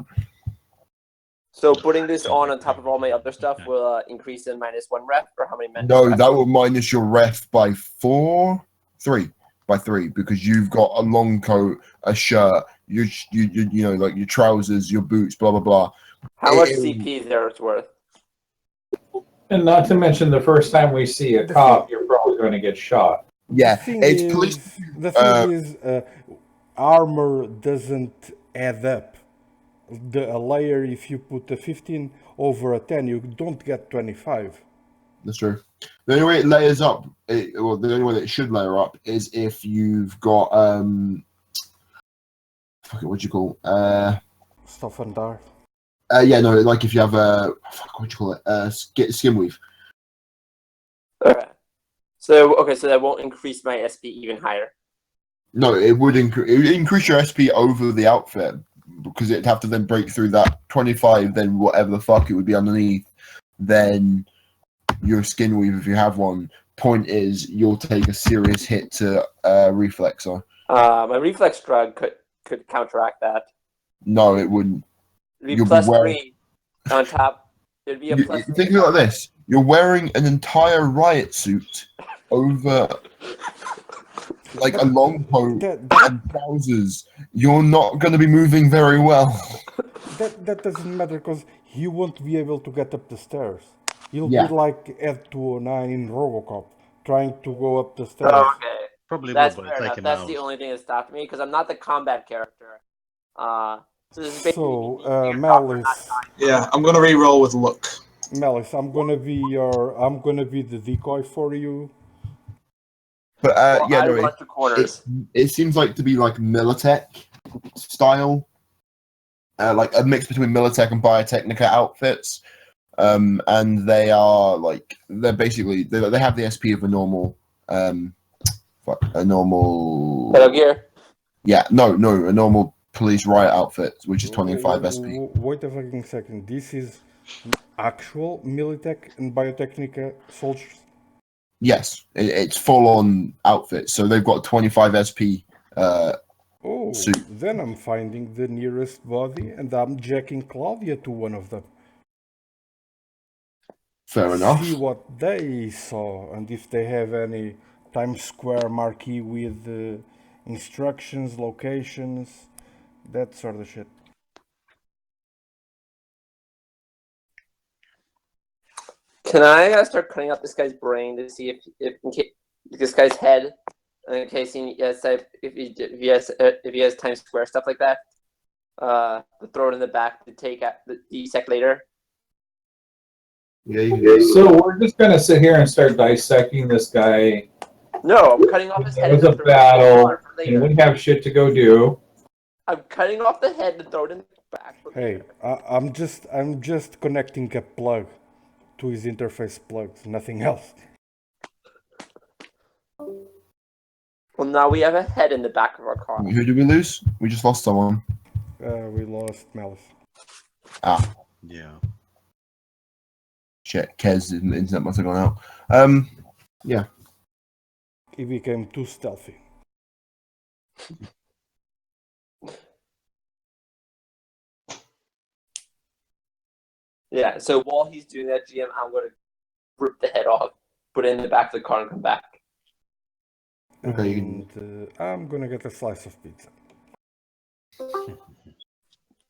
So putting this on top of all my other stuff will increase in -1 ref, or how many men? No, that will minus your ref by 3, because you've got a long coat, a shirt, you like your trousers, your boots, blah blah blah. How much CP is there worth? And not to mention, the first time we see a cop, you're probably going to get shot. Yeah, it's police. The thing is, armor doesn't add up. A layer, if you put a 15 over a 10, you don't get 25. That's true. The only way it layers up, the only way that it should layer up is if you've got what do you call Stuff and dart. yeah, no, like if you have what do you call it, skin weave. Okay. So that won't increase my SP even higher. No, it would increase your SP over the outfit, because it'd have to then break through that 25, then whatever the fuck it would be underneath, then your skin weave if you have one. Point is, you'll take a serious hit to reflexor. My reflex drug could counteract that. No, it wouldn't. It'd be +3 on top. It'd be a plus. Think of it like this: you're wearing an entire riot suit over like a long coat and trousers. You're not going to be moving very well. That doesn't matter, because he won't be able to get up the stairs. He'll Yeah. be like Ed 209 in RoboCop, trying to go up the stairs. Oh, okay. Probably That's will, but fair it's enough. taking That's hours. the only thing that stopped me, because I'm not the combat character. So this is basically So, Malice, Yeah, I'm gonna re-roll with luck. I'm gonna be the decoy for you. But yeah, I no, run to corners. it seems like to be like Militech style, like a mix between Militech and Biotechnica outfits. And they are like they have the SP of a normal Metal Gear. Yeah, no, a normal police riot outfit, which is 25 SP. Wait a fucking second. This is Actual Militech and Biotechnica soldiers? Yes, it's full on outfit. So they've got 25 SP. Oh, Suit. then I'm finding the nearest body and I'm jacking Claudia to one of them. Fair enough. See what they saw and if they have any Times Square marquee with instructions, locations, that sort of shit. Can I start cutting up this guy's brain to see if in case this guy's head, in case he has if he has Times Square stuff like that, to throw it in the back to take at the dissect later. Yeah, you can do it. So we're just gonna sit here and start dissecting this guy. No, I'm cutting off his head. It was and a throw it in the battle, car for and later. we have shit to go do. I'm cutting off the head to throw it in the back. For Hey, later. I'm just connecting a plug to his interface plugs, nothing else. Well, now we have a head in the back of our car. Who did we lose? We just lost someone. We lost Malice. Ah, Yeah. shit. Kez, the internet must have gone out. Yeah. He became too stealthy. Yeah, so while he's doing that, GM, I'm going to rip the head off, put it in the back of the car, and come back. Okay, you And I'm gonna get a slice of pizza.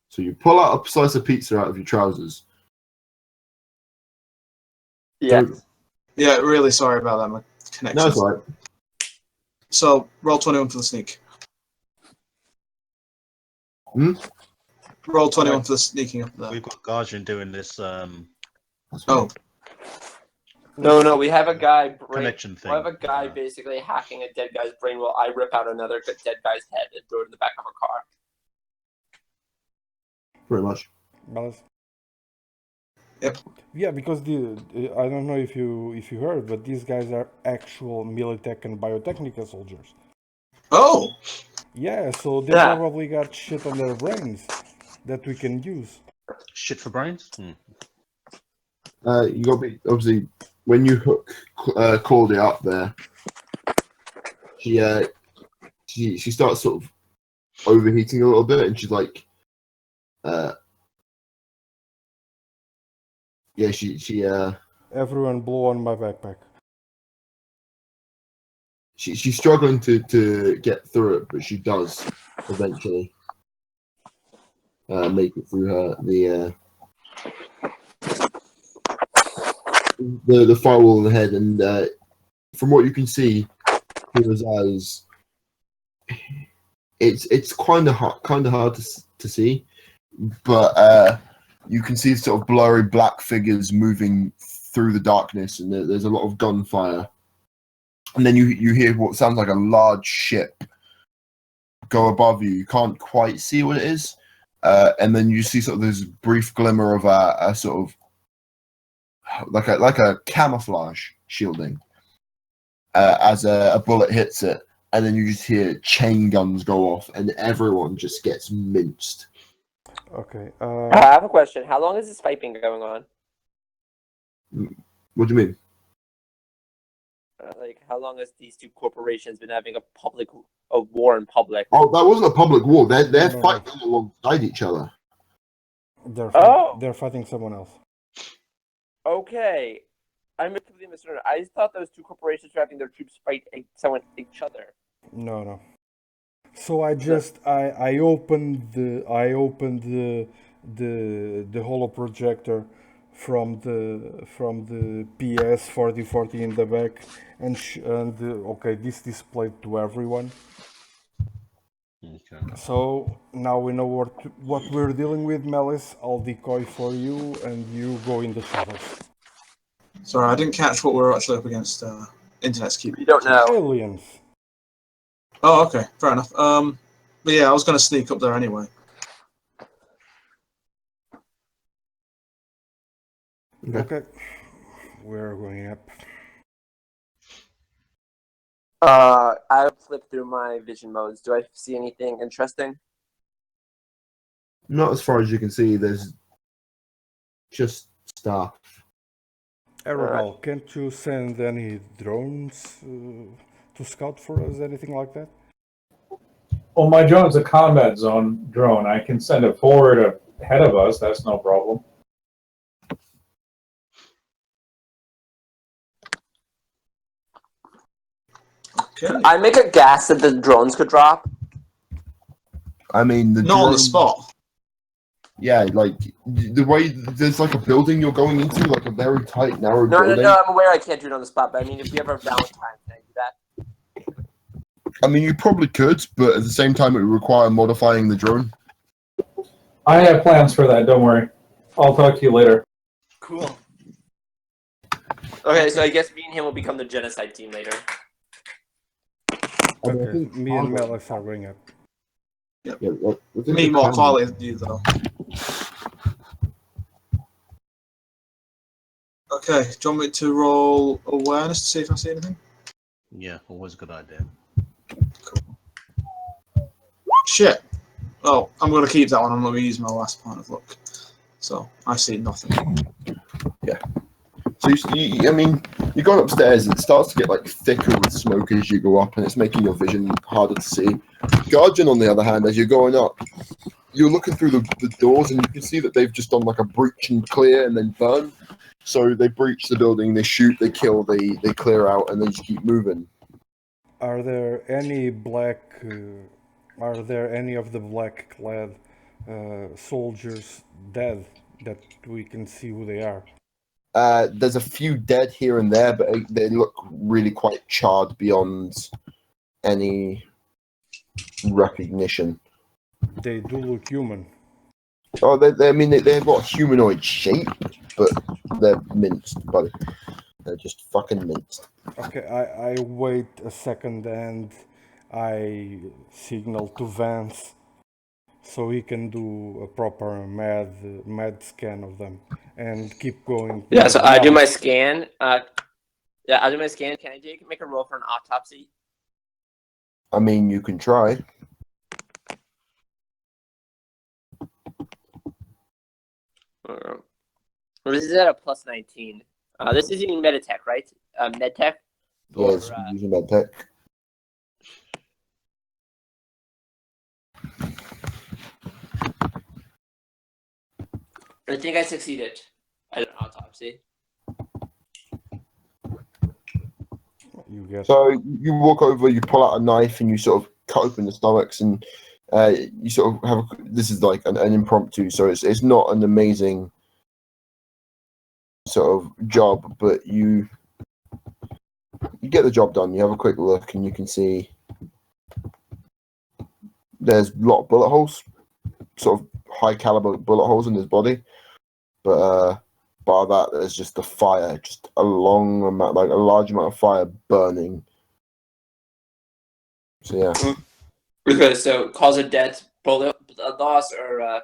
So you pull out a slice of pizza out of your trousers. Yeah. Yeah, really sorry about that, my connection. No, it's all right. So, roll 21 for the sneak. Roll 21 for the sneaking up there. We've got Garjin doing this That's Oh, No, we have a guy. connection thing. We have a guy basically hacking a dead guy's brain while I rip out another dead guy's head and throw it in the back of a car. pretty much. Malice? Yep. Yeah, because I don't know if you heard, but these guys are actual Militech and Biotechnica soldiers. oh, Yeah, so they Yeah. probably got shit on their brains that we can use. Shit for brains? You got to be obviously when you hook Claudia up there. She starts sort of overheating a little bit, and she's like, yeah, she Everyone blew on my backpack. she's struggling to get through it, but she does eventually make it through the firewall in the head, and from what you can see through his eyes, it's kind of hard to see, but you can see sort of blurry black figures moving through the darkness, and there's a lot of gunfire. And then you hear what sounds like a large ship go above you. You can't quite see what it is. And then you see sort of this brief glimmer of a sort of like a camouflage shielding as a bullet hits it. And then you just hear chain guns go off, and everyone just gets minced. Okay. I have a question. How long is this fighting going on? What do you mean? Like, how long has these two corporations been having a war in public? Oh, that wasn't a public war. They're No. fighting alongside each other. They're fighting someone else. Okay. I'm completely misunderstood. I just thought those two corporations were having their troops fight each other. No. So I opened the holo projector from the PS 4040 in the back, and okay, this displayed to everyone. Okay. So now we know what we're dealing with, Malice. I'll decoy for you, and you go in the shadows. sorry, I didn't catch what we were actually up against. Internet's keep. You don't know. Aliens. Oh, okay, fair enough. But yeah, I was going to sneak up there anyway. Okay, we're going up. I flipped through my vision modes. Do I see anything interesting? Not as far as you can see. There's just stuff. Arabelle, can't you send any drones to scout for us? Anything like that? Well, my drone's a combat zone drone. I can send it forward ahead of us. That's no problem. Okay. I make a guess that the drones could drop. I mean, the Not on the drone- spot. Yeah, like the way there's like a building you're going into, like a very tight, narrow No, building. I'm aware I can't do it on the spot, but I mean, if we ever have downtime, can I do that? I mean, you probably could, but at the same time, it would require modifying the drone. I have plans for that. Don't worry. I'll talk to you later. Cool. Okay, so I guess me and him will become the genocide team later. I mean, I Okay, think me and Marvel- Malice are going up. Yeah, like, I think Me the more plan- quality than you, though. Okay, do you want me to roll awareness to see if I see anything? Yeah, always a good idea. Shit. Oh, I'm going to keep that one. I'm not going to use my last point of luck. So, I see nothing. So I mean, you're going upstairs, and it starts to get like thicker with smoke as you go up, and it's making your vision harder to see. Garjin, on the other hand, as you're going up, you're looking through the doors, and you can see that they've just done like a breach and clear, and then burn. So they breach the building, they shoot, they kill, they clear out, and they just keep moving. Are there any black? Are there any of the black-clad soldiers dead that we can see who they are? There's a few dead here and there, but they look really quite charred beyond any recognition. They do look human. Oh, I mean, they've got a humanoid shape, but they're minced, buddy. They're just fucking minced. Okay, I wait a second and I signal to Vance so he can do a proper med scan of them and keep going. Yeah, so I do my Malice. scan. Yeah, I'll do my scan. Can I make a roll for an autopsy? I mean, you can try. Or this is at a plus 19. This is using Meditech, right? Medtech? Yes, Or, using med tech. I think I succeeded at an autopsy. You get So you walk over, you pull out a knife, and you sort of cut open the stomachs, and you sort of have. This is like an impromptu, so it's not an amazing sort of job, but you get the job done. You have a quick look, and you can see there's a lot of bullet holes, sort of high caliber bullet holes in his body, but bar that, there's just the fire, just a long amount, like a large amount of fire burning. So yeah, Okay, so cause of death, bullet loss, or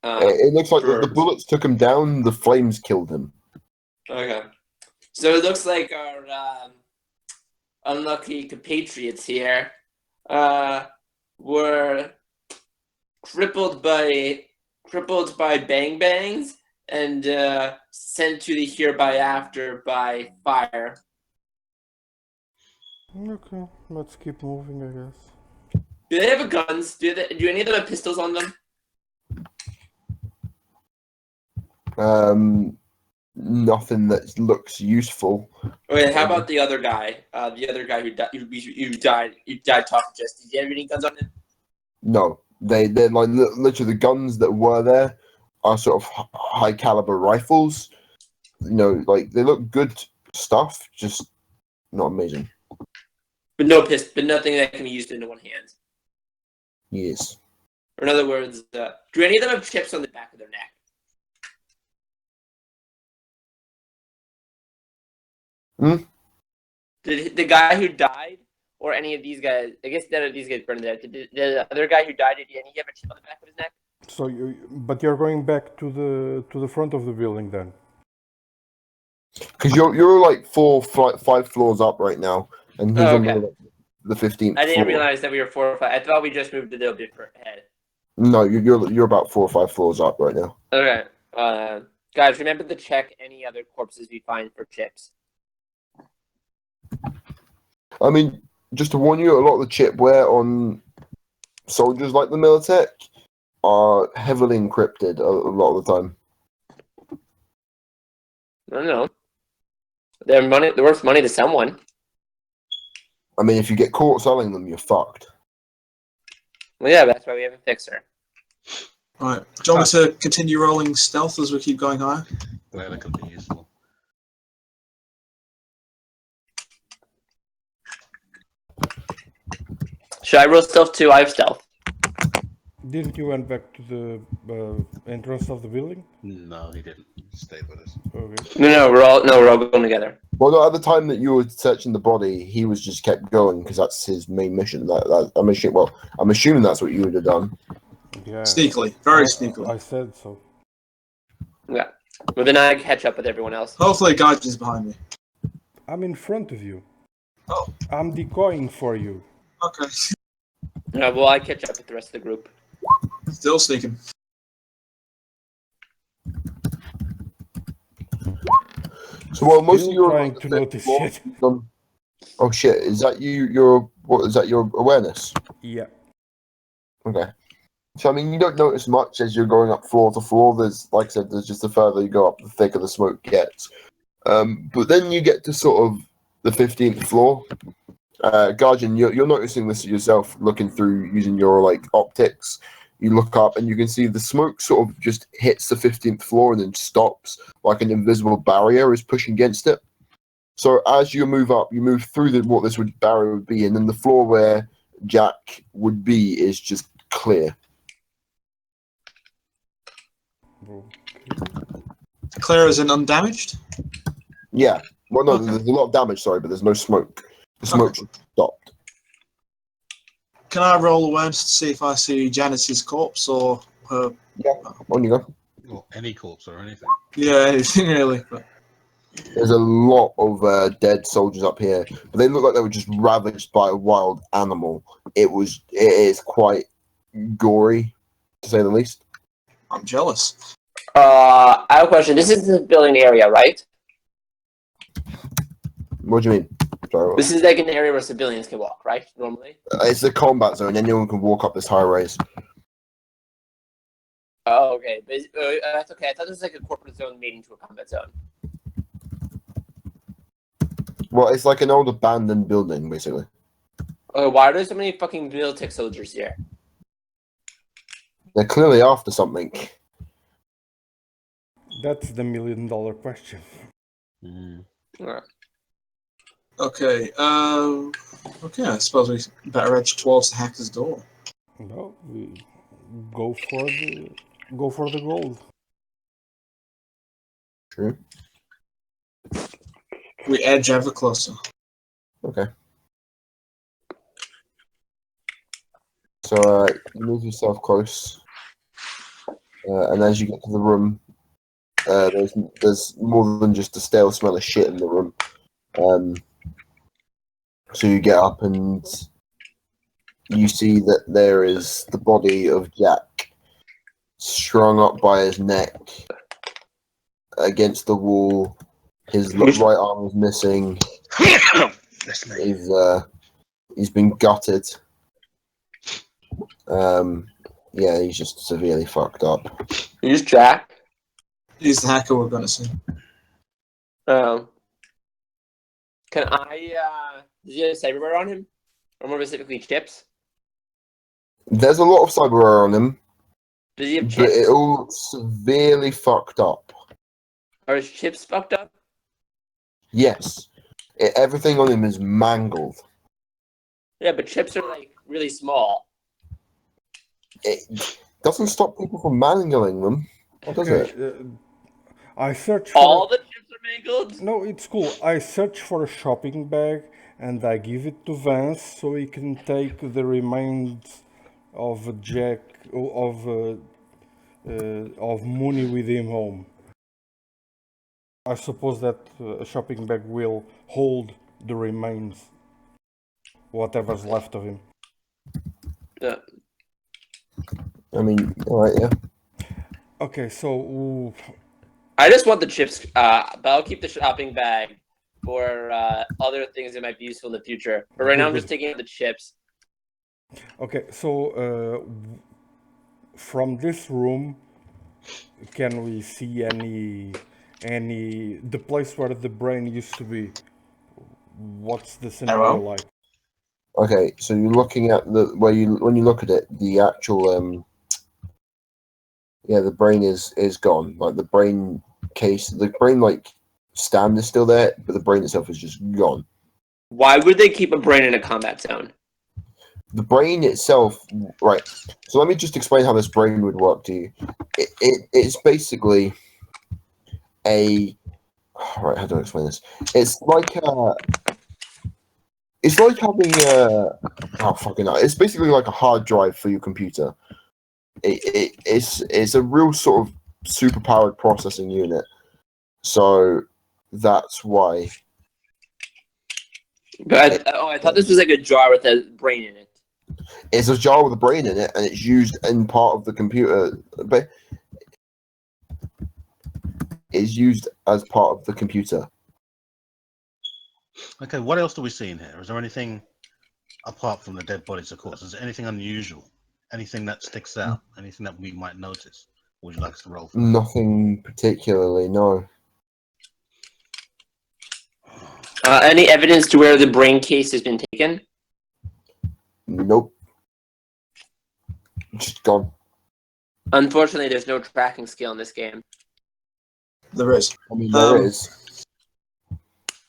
it looks like the burns. bullets took him down. The flames killed him. Okay. So it looks like our unlucky compatriots here were crippled by bang bangs and sent to the hereby after by fire. okay. Let's keep moving, I guess. Do they have guns? Do any of them have pistols on them? Nothing that looks useful. Okay, how about the other guy? The other guy who died. You died talking just. Did you have any guns on him? No, they're like literally the guns that were there are sort of high caliber rifles. You know, like they look good stuff, just not amazing. But no but nothing that can be used in one hand. Yes. Or in other words, do any of them have chips on the back of their neck? Did the guy who died, or any of these guys? I guess none of these guys burned to death. Did the other guy who died? Did he have a chip on the back of his neck? So but you're going back to the front of the building then. Because you're like 5 floors up right now, and he's on the 15th. I didn't floor. realize that we were 4 or 5. I thought we just moved a little bit ahead. No, you're about 4 or 5 floors up right now. Okay. Guys, remember to check any other corpses we find for chips. I mean, just to warn you, a lot of the chipware on soldiers like the Militech are heavily encrypted a lot of the time. I don't know. They're worth money to someone. I mean, if you get caught selling them, you're fucked. Well, yeah, that's why we have a fixer. Right. Do you want me to continue rolling stealth as we keep going higher? Yeah, that could be useful. Should I roll stealth too? I have stealth. Didn't you went back to the entrance of the building? No, he didn't. He stayed with us. Okay. No, we're all going together. Well, no, at the time that you were searching the body, he was just kept going because that's his main mission. I'm assuming that's what you would have done. Yeah. Sneakily. Very sneakily. I said so. Yeah. Well, then I catch up with everyone else. Hopefully Garjin's behind me. I'm in front of you. Oh. I'm decoying for you. Okay. Well, I catch up with the rest of the group. Still sneaking. So while most of Still you are trying to notice shit. Oh shit! Is that Is that your awareness? Yeah. Okay. So I mean, you don't notice much as you're going up floor to floor. There's, like I said, there's just the further you go up, the thicker the smoke gets. But then you get to sort of the 15th floor. Garjin, you're noticing this yourself, looking through using your like optics. You look up and you can see the smoke sort of just hits the 15th floor and then stops, like an invisible barrier is pushing against it. So as you move up, you move through what this barrier would be, and then the floor where Jack would be is just clear. Clear as in undamaged? Yeah. Well, no, Okay. there's a lot of damage, sorry, but there's no smoke. The smoke Okay. stopped. Can I roll awareness to see if I see Janice's corpse or her? Yeah, on you go. Or any corpse or anything. Yeah, anything really. But There's a lot of dead soldiers up here, but they look like they were just ravaged by a wild animal. It is quite gory, to say the least. I'm jealous. I have a question. This is the building area, right? What do you mean? Sorry, This is like an area where civilians can walk, right? Normally. it's the combat zone. Anyone can walk up this high rise. Oh, okay. But that's okay. I thought this was like a corporate zone made into a combat zone. Well, it's like an old abandoned building, basically. Why are there so many fucking Militech soldiers here? They're clearly after something. That's the $1 million question. Mm. Alright. Okay. Okay. I suppose we better edge towards the hacker's door. No, we go for the gold. True. We edge ever closer. Okay. So you move yourself close, and as you get to the room, there's more than just a stale smell of shit in the room. So you get up and you see that there is the body of Jack strung up by his neck against the wall. His right arm is missing. He's been gutted. Yeah, he's just severely fucked up. Who's Jack? He's the hacker we're going to see. Can I, does he have cyberware on him? Or more specifically, chips? There's a lot of cyberware on him, Does he have but chips? it all looks severely fucked up. Are his chips fucked up? Yes, everything on him is mangled. Yeah, but chips are like really small. It doesn't stop people from mangling them, does it? I search for... All the chips are mangled? No, it's cool. I search for a shopping bag and I give it to Vance so he can take the remains of Jack of Mooney with him home. I suppose that a shopping bag will hold the remains, whatever's left of him. Yeah. I mean, alright, yeah. Okay, so I just want the chips, but I'll keep the shopping bag for other things that might be useful in the future. But right now, I'm just taking out the chips. Okay, so from this room, can we see any the place where the brain used to be? What's the scenario Hello? like? Okay, so you're looking at when you look at it, the actual the brain is gone. Like the brain case, the brain like stand is still there, but the brain itself is just gone. Why would they keep a brain in a combat zone? The brain itself, right? So let me just explain how this brain would work to you. It's basically a right. How do I explain this? It's like having It's basically like a hard drive for your computer. It's a real sort of super powered processing unit. So that's why. But I thought this was like a jar with a brain in it. It's a jar with a brain in it, and it's used in part of the computer. But it's used as part of the computer. Okay, what else do we see in here? Is there anything apart from the dead bodies? Of course, is there anything unusual? Anything that sticks out? Anything that we might notice? Would you like us to roll for? Nothing particularly, no. Any evidence to where the brain case has been taken? Nope. Just gone. Unfortunately, there's no tracking skill in this game. There is. I mean, there is.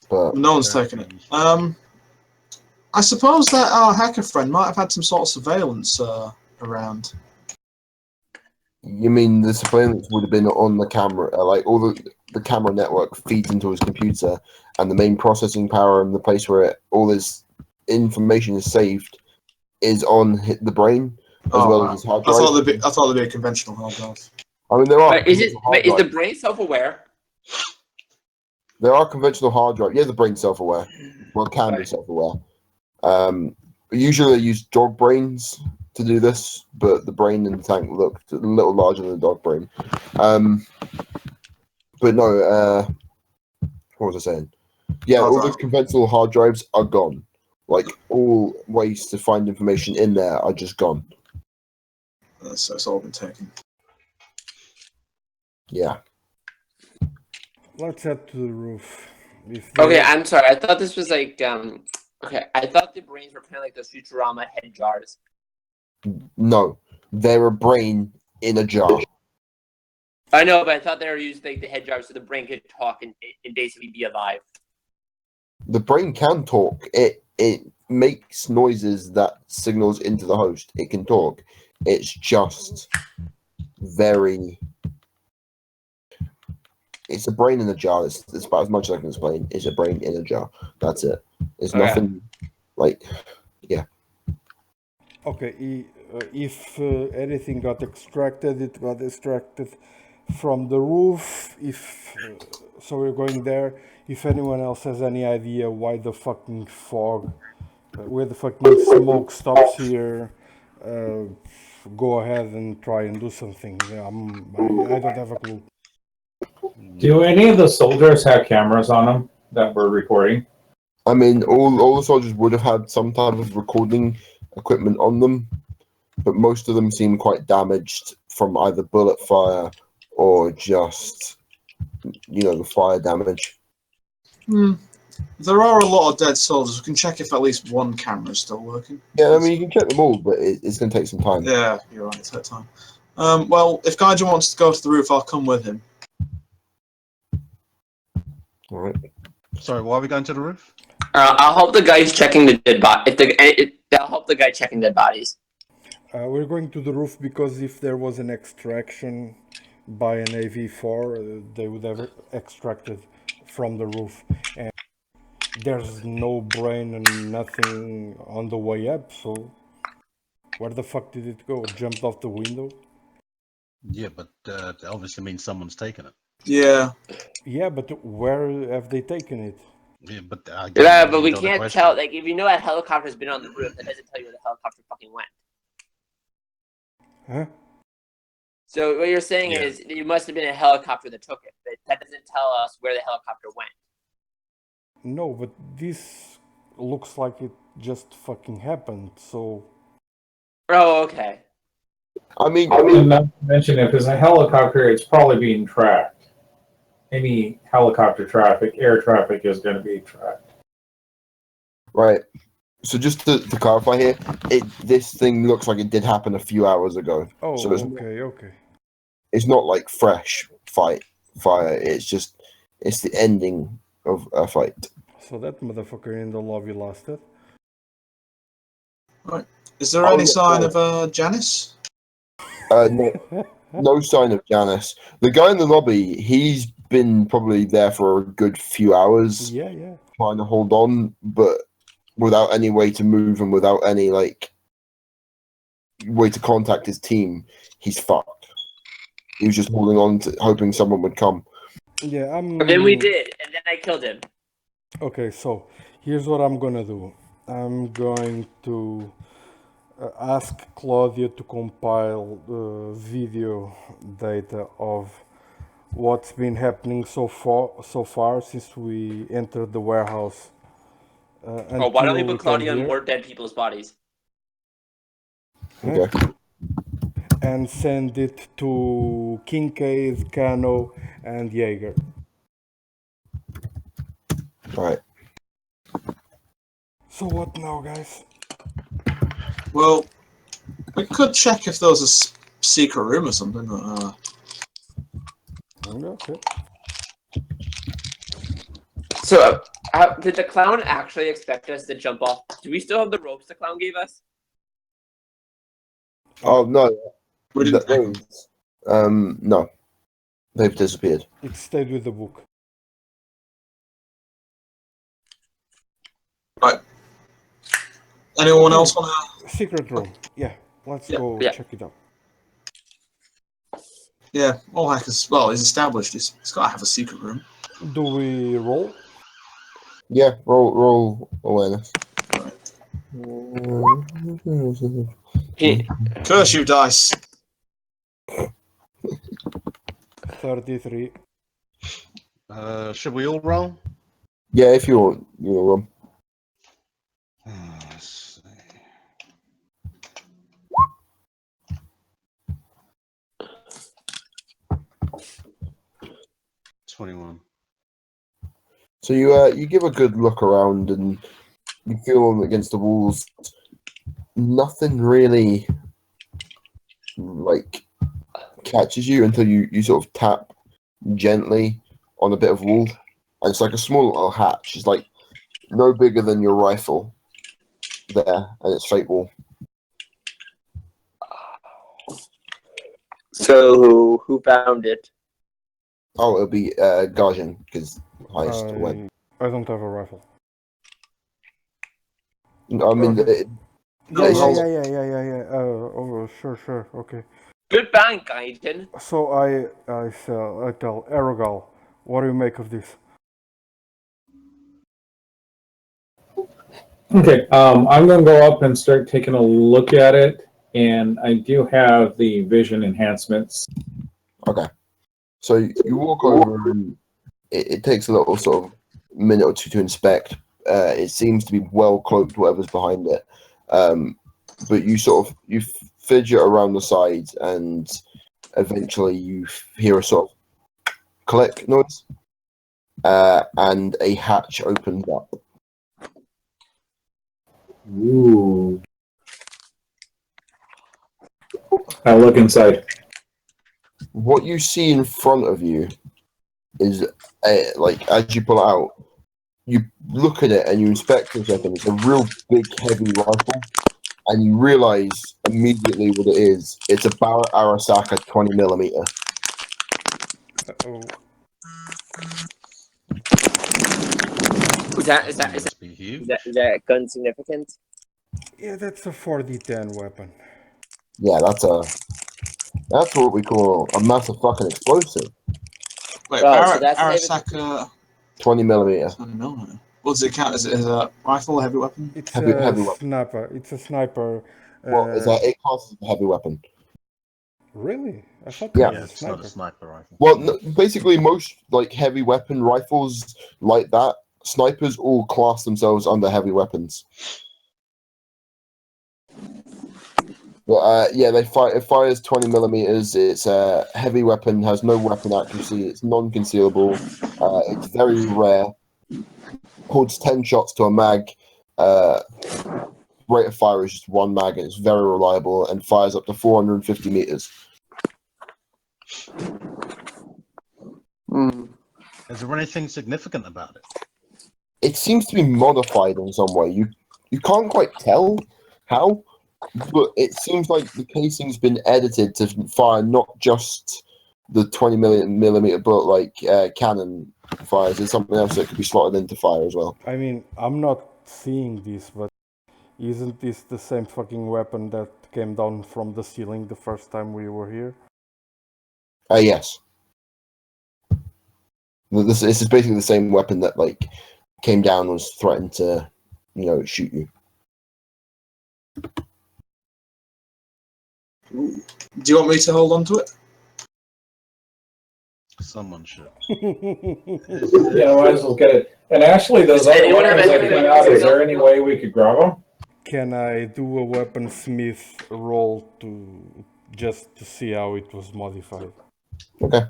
But No one's taken it. I suppose that our hacker friend might have had some sort of surveillance around. you mean the surveillance would have been on the camera? Like all the camera network feeds into his computer, and the main processing power and the place where all this information is saved is on the brain as well as his hard drive. I thought there'd be a conventional hard drive. I mean, there are. But is the brain self-aware? There are conventional hard drives. Yeah, the brain's self-aware. Well, it can be self-aware. Usually they use dog brains to do this, but the brain in the tank looked a little larger than the dog brain. But no, what was I saying? Yeah, all the conventional hard drives are gone. Like, all ways to find information in there are just gone. So it's all been taken. Yeah. Let's head to the roof. Okay, I'm sorry. I thought this was like okay, I thought the brains were kind of like those Futurama head jars. No, they're a brain in a jar. I know, but I thought they were using like the head jars so the brain could talk and basically be alive. The brain can talk. It makes noises that signals into the host. It can talk. It's just very. It's a brain in a jar. It's about as much as I can explain. It's a brain in a jar. That's it. It's nothing like, yeah. Okay, if anything got extracted, it got extracted from the roof. So we're going there. If anyone else has any idea why the fucking fog, where the fucking smoke stops here, go ahead and try and do something. Yeah, I don't have a clue. Do any of the soldiers have cameras on them that were recording? I mean, all the soldiers would have had some type of recording equipment on them, but most of them seem quite damaged from either bullet fire or just, the fire damage. There are a lot of dead soldiers. We can check if at least one camera is still working. Yeah, I mean, you can check them all, but it's going to take some time. Yeah, you're right. It's that time. Well, if Garjin wants to go to the roof, I'll come with him. All right. Sorry, why are we going to the roof? I'll help the guys checking the dead body. I'll help the guy checking dead bodies. We're going to the roof because if there was an extraction by an AV4, they would have extracted from the roof. And there's no brain and nothing on the way up, so where the fuck did it go? It jumped off the window? Yeah, but that obviously means someone's taken it. Yeah. Yeah, but where have they taken it? Yeah, but But we can't tell. Like, if you know that helicopter's been on the roof, that doesn't tell you where the helicopter fucking went. Huh? So what you're saying Yeah. is you must have been a helicopter that took it. But that doesn't tell us where the helicopter went. No, but this looks like it just fucking happened. So Oh, okay. I mean, And not to mention, if it's a helicopter, it's probably being tracked. Any helicopter traffic, air traffic is going to be tracked. right. So just to clarify here, this thing looks like it did happen a few hours ago. oh, So okay. it's not like fresh fire. It's the ending of a fight. So that motherfucker in the lobby lasted. Is there Oh, any yeah, sign oh. of Janice? No sign of Janice. The guy in the lobby, he's been probably there for a good few hours Yeah. trying to hold on, but without any way to move and without any like way to contact his team, he's fucked. He was just holding on to hoping someone would come. Yeah, And then we did, and then I killed him. Okay, so here's what I'm gonna do. I'm going to ask Claudia to compile video data of what's been happening so far since we entered the warehouse. Why don't we until put Claudia on here, more dead people's bodies? Okay. and send it to Kincaid, Cano, and Jaeger. All right. So what now, guys? Well, we could check if there was a secret room or something. Okay. So, did the clown actually expect us to jump off? Do we still have the ropes the clown gave us? Oh no. We didn't take them. No. They've disappeared. It stayed with the book. Right. Anyone else want to? Secret room. Yeah, let's go yeah. check it out. Yeah, all hackers. Well, it's established. It's got to have a secret room. Do we roll? Yeah, roll awareness. Right. Curse you, dice. 33. Should we all roll? Yeah, if you want, roll. Let's see. $21. So you give a good look around and you feel them against the walls. Nothing really like catches you until you sort of tap gently on a bit of wall, and it's like a small little hatch. It's like no bigger than your rifle there, and it's fake wall. So, who found it? Oh, it'll be Garjin because highest went. I don't have a rifle. I mean, Okay. No, Yeah. Oh, sure. Okay. Good bank, Garjin. So I tell Erogal, what do you make of this? Okay, I'm going to go up and start taking a look at it, and I do have the vision enhancements. Okay. So you walk over and it takes a little sort of minute or two to inspect. It seems to be well cloaked, whatever's behind it. But you fidget around the sides and eventually you hear a sort of click noise and a hatch opens up. Ooh. I look inside. What you see in front of you is, like, as you pull it out, you look at it and you inspect for a second. It's a real big, heavy rifle, and you realize immediately what it is. It's a Barrett Arasaka 20mm. Oh, Is Must be huge. that gun significant? yeah, that's a 4010 weapon. Yeah, that's what we call a massive fucking explosive. Wait, Oh, so that's Arasaka 20mm. 20mm. What does it count? Is it as a rifle, a heavy weapon? It's Heavy a weapon. sniper. It's a sniper. Well, it classes as a heavy weapon. Really? I thought Yeah. it Yeah, was a it's not sniper. a sniper rifle. Well, basically, most like heavy weapon rifles like that, snipers all class themselves under heavy weapons. But yeah, it fires 20 millimeters. It's a heavy weapon, has no weapon accuracy. It's non-concealable. It's very rare. Holds 10 shots to a mag. Rate of fire is just one mag, and it's very reliable and fires up to 450 meters. Is there anything significant about it? It seems to be modified in some way. You can't quite tell how, but it seems like the casing's been edited to fire not just the 20 millimeter bullet like cannon fires. There's something else that could be slotted into fire as well. I mean, I'm not seeing this, but isn't this the same fucking weapon that came down from the ceiling the first time we were here? Yes. This is basically the same weapon that like came down and was threatened to, shoot you. Ooh. Do you want me to hold on to it? Someone should. Yeah, might as well get it. And actually, those Does other anyone have weapons that anything came to out, say? is there any way we could grab them? Can I do a weaponsmith roll just to see how it was modified? Okay.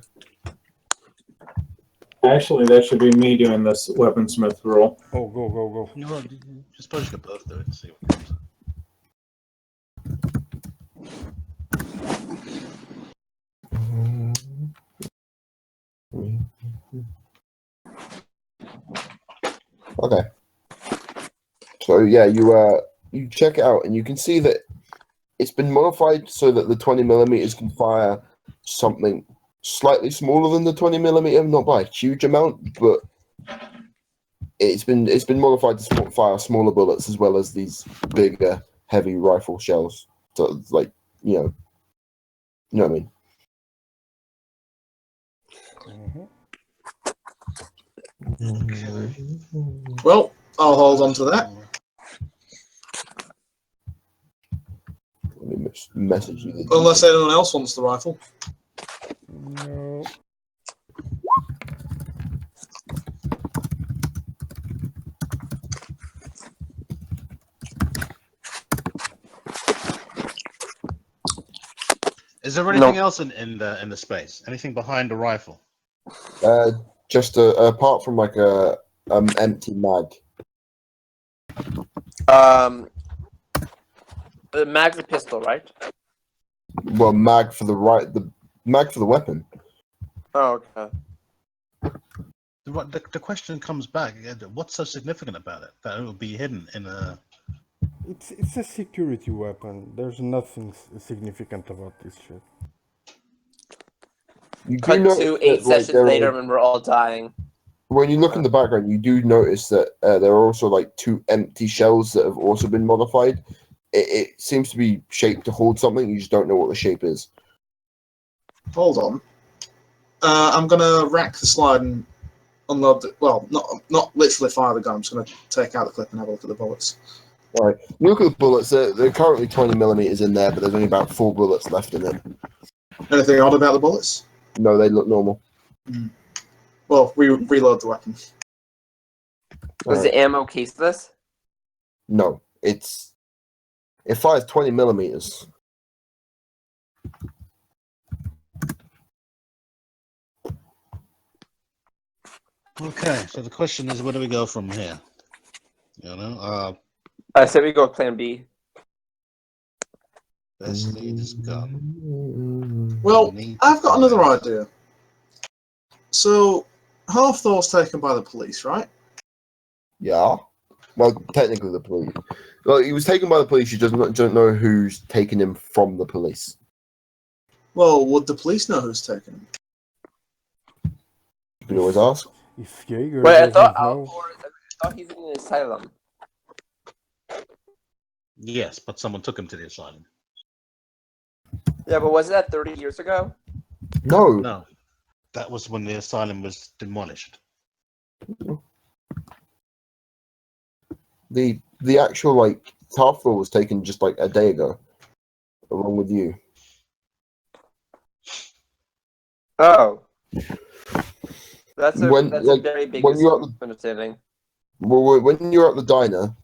Actually, that should be me doing this weaponsmith roll. Oh, go. You know what? I suppose you could both do it and see what comes up. Okay. So yeah, you check it out and you can see that it's been modified so that the 20 millimeters can fire something slightly smaller than the 20 millimeter, not by a huge amount, but it's been modified to fire smaller bullets as well as these bigger, heavy rifle shells. So like you know what I mean. Well, I'll hold on to that. Let me message you. Unless anyone else wants the rifle. No. Is there anything else in the space? Anything behind the rifle? Just apart from like a empty mag. The mag's a pistol, right? Well, mag for the mag for the weapon. Oh, okay. The question comes back. What's so significant about it that it will be hidden in a? It's a security weapon. There's nothing significant about this shit. You do Cut notice to that, 8 like, sessions there later are- when we're all dying. when you look in the background, you do notice that there are also like two empty shells that have also been modified. It seems to be shaped to hold something. You just don't know what the shape is. Hold on. I'm gonna rack the slide and unload the, well, not literally fire the gun. I'm just gonna take out the clip and have a look at the bullets. All right. You look at the bullets. They're currently 20 millimeters in there, but there's only about 4 bullets left in it. Anything odd about the bullets? No, they look normal. Well, reload the weapon. Was the ammo caseless? No, it fires 20 millimeters. Okay, so the question is, where do we go from here? You know, I said we go with plan B. best lead is gun. Well, We need to I've got another find- idea. So, Halfthor's taken by the police, right? Yeah. Well, technically the police. Well, he was taken by the police. You don't know who's taken him from the police. Well, would the police know who's taken him? You can always ask. If Jaeger Wait, I doesn't thought know, I thought he's in an asylum. Yes, but someone took him to the asylum. Yeah, but was that 30 years ago? No. No, that was when the asylum was demolished. The actual like Halfthor was taken just like a day ago, along with you. Oh. That's a When, that's like, a very big when you're at understanding. Well, when you're at the diner,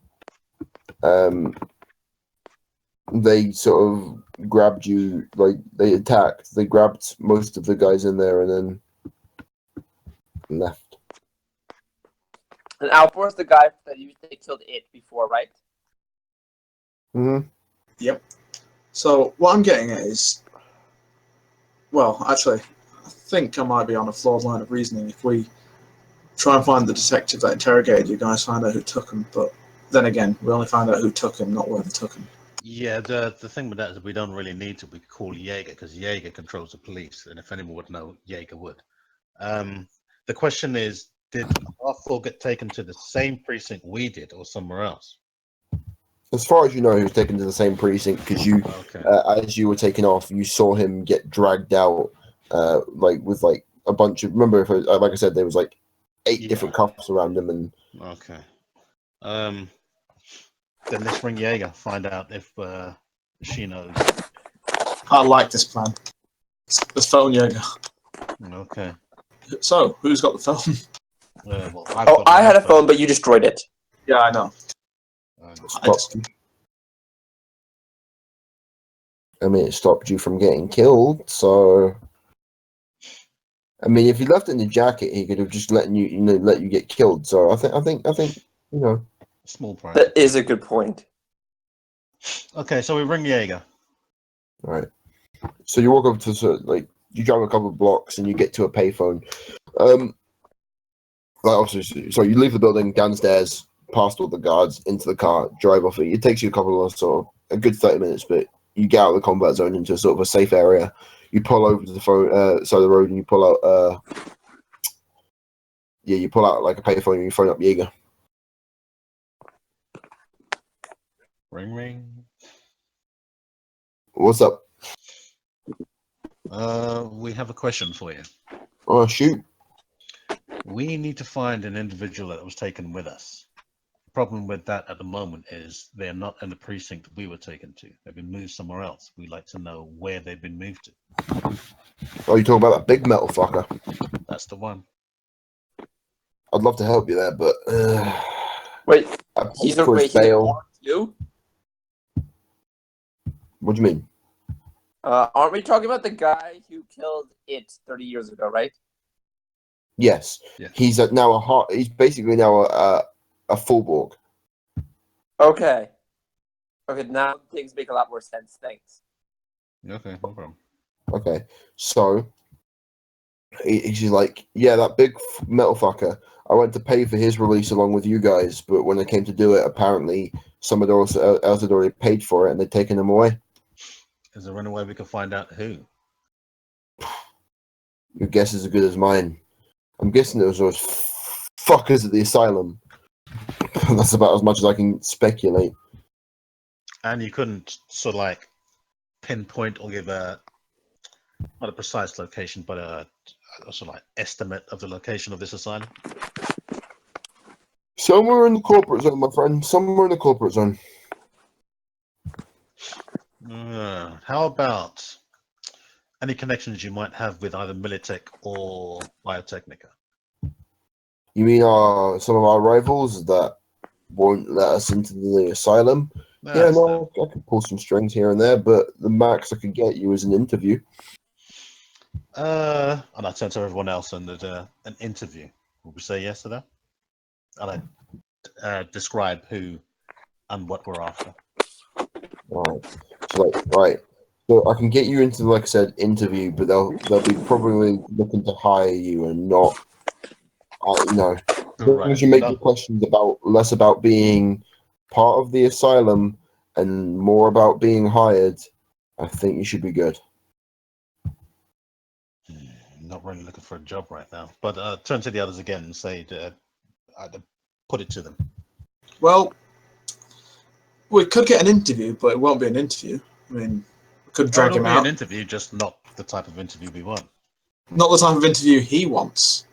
they sort of grabbed you, like they attacked. They grabbed most of the guys in there and then left. And Albor's the guy that they killed it before, right? Mm-hmm. Yep. So what I'm getting at is, well, actually, I think I might be on a flawed line of reasoning. If we try and find the detective that interrogated you guys, find out who took him, but then again, we only find out who took him, not where they took him. Yeah, the thing with that is we don't really need to. We could call Jaeger because Jaeger controls the police, and if anyone would know, Jaeger would. The question is, did our four get taken to the same precinct we did, or somewhere else? As far as you know, he was taken to the same precinct because you, Okay. as you were taken off, you saw him get dragged out, like with like a bunch of. Remember, if like I said, there was like 8 Yeah. different cuffs around him, and Okay. Then let's ring Jaeger. Find out if she knows. I like this plan. Let's phone Jaeger. Okay. So, who's got the phone? Well, I had a phone, but you destroyed it. Yeah, I know. I just, I mean, it stopped you from getting killed. So, I mean, if you left it in the jacket, he could have just let you get killed. So, I think, you know. Small price. That is a good point. Okay, so we ring Jaeger. All right. So you walk up to like you drive a couple of blocks and you get to a payphone. Like obviously, so you leave the building downstairs, past all the guards, into the car, drive off it. It takes you a couple of sort of a good 30 minutes, but you get out of the combat zone into sort of a safe area. You pull over to the side of the road and you pull out. You pull out like a payphone and you phone up Jaeger. Ring, ring. What's up? We have a question for you. Oh shoot! We need to find an individual that was taken with us. The problem with that at the moment is they're not in the precinct we were taken to. They've been moved somewhere else. We'd like to know where they've been moved to. Oh, you talking about that big metal fucker? That's the one. I'd love to help you there, but Wait, I paid he's for his bail. too? What do you mean? Aren't we talking about the guy who killed it 30 years ago, right? Yes, Yeah. He's he's basically now a fullborg. Okay. Okay, now things make a lot more sense. Thanks. Okay, no problem. Okay, so he's like, yeah, that big metal fucker. I went to pay for his release along with you guys, but when I came to do it, apparently someone else had already paid for it and they'd taken him away. Is there any way we can find out who? Your guess is as good as mine. I'm guessing it was those fuckers at the asylum. That's about as much as I can speculate. And you couldn't sort of like pinpoint or give not a precise location, but a sort of like estimate of the location of this asylum? Somewhere in the corporate zone, my friend. Somewhere in the corporate zone. How about any connections you might have with either Militech or Biotechnica? You mean some of our rivals that won't let us into the asylum? Yeah, no, I could pull some strings here and there, but the max I could get you is an interview. And I turn to everyone else and an interview. Would we say yes to that? And I describe who and what we're after. Right. So I can get you into, like I said, interview, but they'll be probably looking to hire you and not, as long as you make the questions less about being part of the asylum and more about being hired, I think you should be good. Not really looking for a job right now, but turn to the others again and say, I'd put it to them. well, we could get an interview, but it won't be an interview. I mean, we could drag him out. An interview, just not the type of interview we want. Not the type of interview he wants.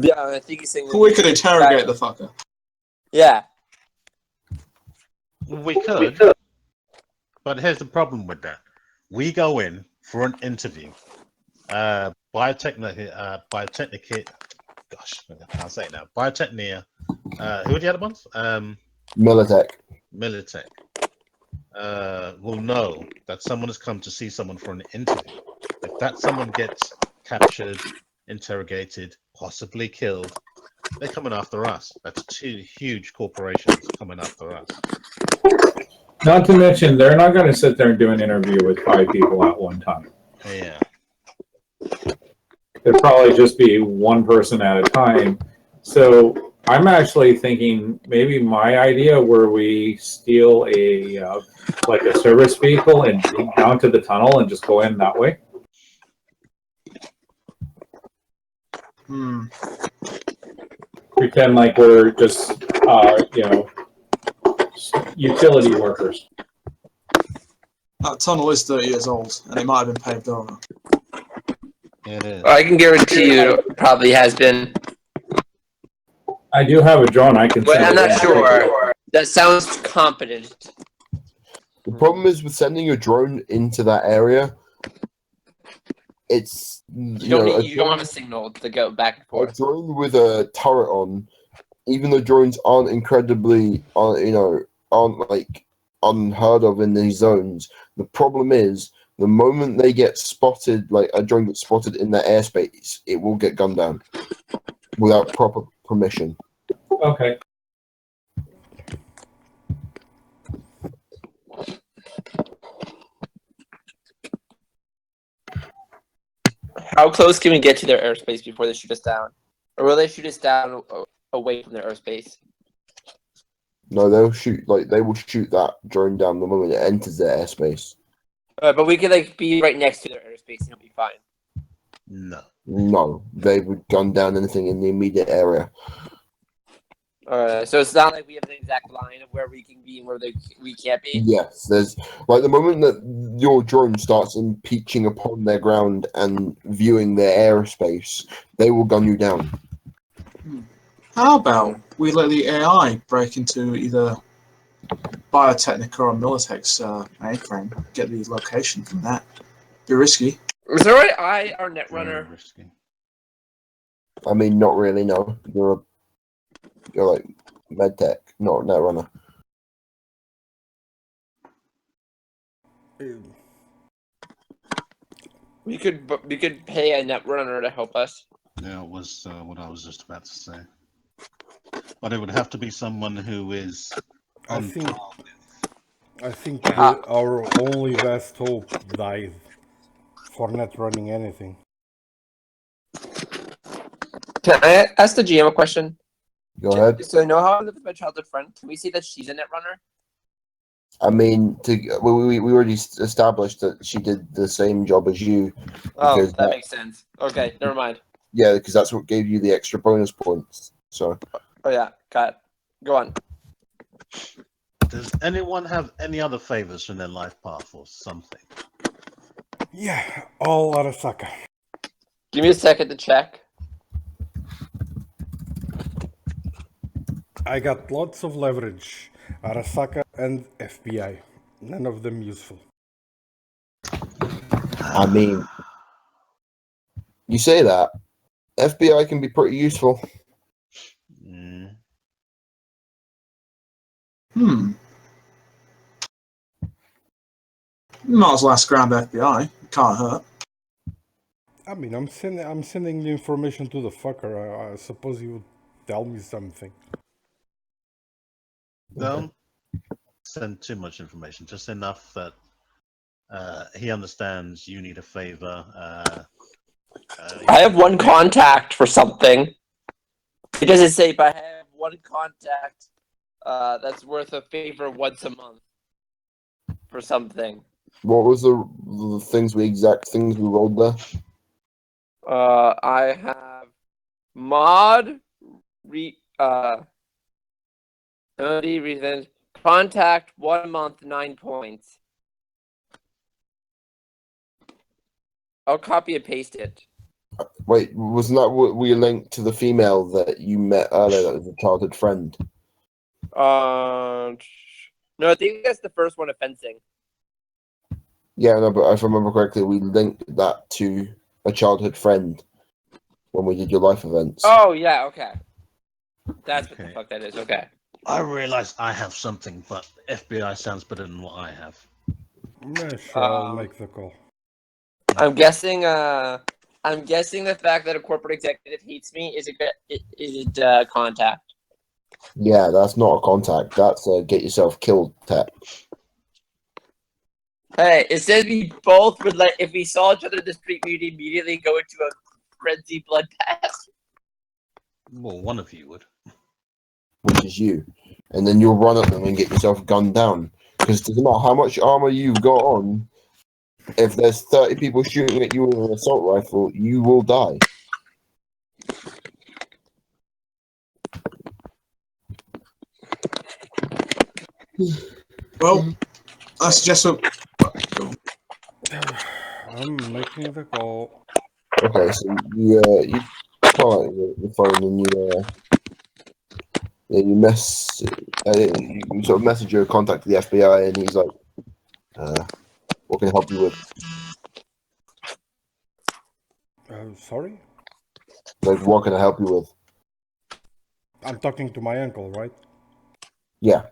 Yeah, I think he's saying We could interrogate the fucker. Yeah. We could, but here's the problem with that. We go in for an interview. Biotechnic. Gosh, I can't say it now. Biotechnia. Who are the other ones? Militech. Militech. Will know that someone has come to see someone for an interview. If that someone gets captured, interrogated, possibly killed, they're coming after us. That's 2 huge corporations coming after us. Not to mention, they're not going to sit there and do an interview with 5 people at one time. Yeah. It'd probably just be one person at a time. So I'm actually thinking maybe my idea where we steal a like a service vehicle and dig down to the tunnel and just go in that way. Pretend like we're just utility workers. That tunnel is 30 years old, and it might have been paved over. It is. I can guarantee you it probably has been. I do have a drone. I can. But send I'm it not in. sure. That sounds competent. The problem is with sending a drone into that area. It's You don't have a signal to go back and a forth. drone with a turret on. Even though drones aren't incredibly, aren't like unheard of in these zones. The problem is the moment they get spotted, like a drone gets spotted in their airspace, it will get gunned down without proper permission. Okay. How close can we get to their airspace before they shoot us down? Or will they shoot us down away from their airspace? No, they will shoot that drone down the moment it enters their airspace. But we could be right next to their airspace and it'll be fine. No, they would gun down anything in the immediate area. So it's not like we have an exact line of where we can be and where we can't be. Yes, there's like the moment that your drone starts impeaching upon their ground and viewing their airspace, they will gun you down. How about we let the AI break into either Biotechnica or Militech's mainframe, get the location from that? Be risky. Is that right? Our netrunner. Risky. I mean, not really. No, you're like medtech, not netrunner. We could pay a netrunner to help us. Yeah, it was what I was just about to say. But it would have to be someone who is. I think our only vast hope died for not running anything. Can I ask the GM a question? Go ahead. So I know how I live with my childhood friend. Can we say that she's a netrunner? I mean, we already established that she did the same job as you. Oh, that makes sense. Okay, never mind. Yeah, because that's what gave you the extra bonus points. So. Oh yeah, got it. Go on. Does anyone have any other favors from their life path or something? Yeah, all Arasaka. Give me a second to check. I got lots of leverage. Arasaka and FBI. None of them useful. I mean, you say that. FBI can be pretty useful. Might as well ask around FBI. Can't hurt. I mean, I'm sending the information to the fucker. I suppose he would tell me something. Don't send too much information. Just enough that he understands you need a favor. I have one contact for something. It doesn't say, but I have one contact that's worth a favor once a month for something. What was the exact things we rolled there? I have mod reasons contact 1 month 9 points. I'll copy and paste it. Wait, wasn't that what we linked to the female that you met earlier that was a childhood friend? No, I think that's the first one of fencing. Yeah, no, but if I remember correctly, we linked that to a childhood friend when we did your life events. Oh yeah, okay. That's what the Okay. fuck that is. Okay. I realize I have something, but FBI sounds better than what I have. Yeah, sure, I'll make the call. I'm guessing. I'm guessing the fact that a corporate executive hates me is a contact. Yeah, that's not a contact. That's a get yourself killed tap. Hey, it says we both would like if we saw each other in the street, we'd immediately go into a frenzy bloodbath. Well, one of you would. Which is you. And then you'll run at them and get yourself gunned down. Because it doesn't matter how much armor you've got on, if there's 30 people shooting at you with an assault rifle, you will die. Well, I suggest we. I'm making the call. Okay, so you call out your phone and you you sort of message your contact to the FBI and he's like, what can I help you with? Sorry? Like, what can I help you with? I'm talking to my uncle, right? Yeah.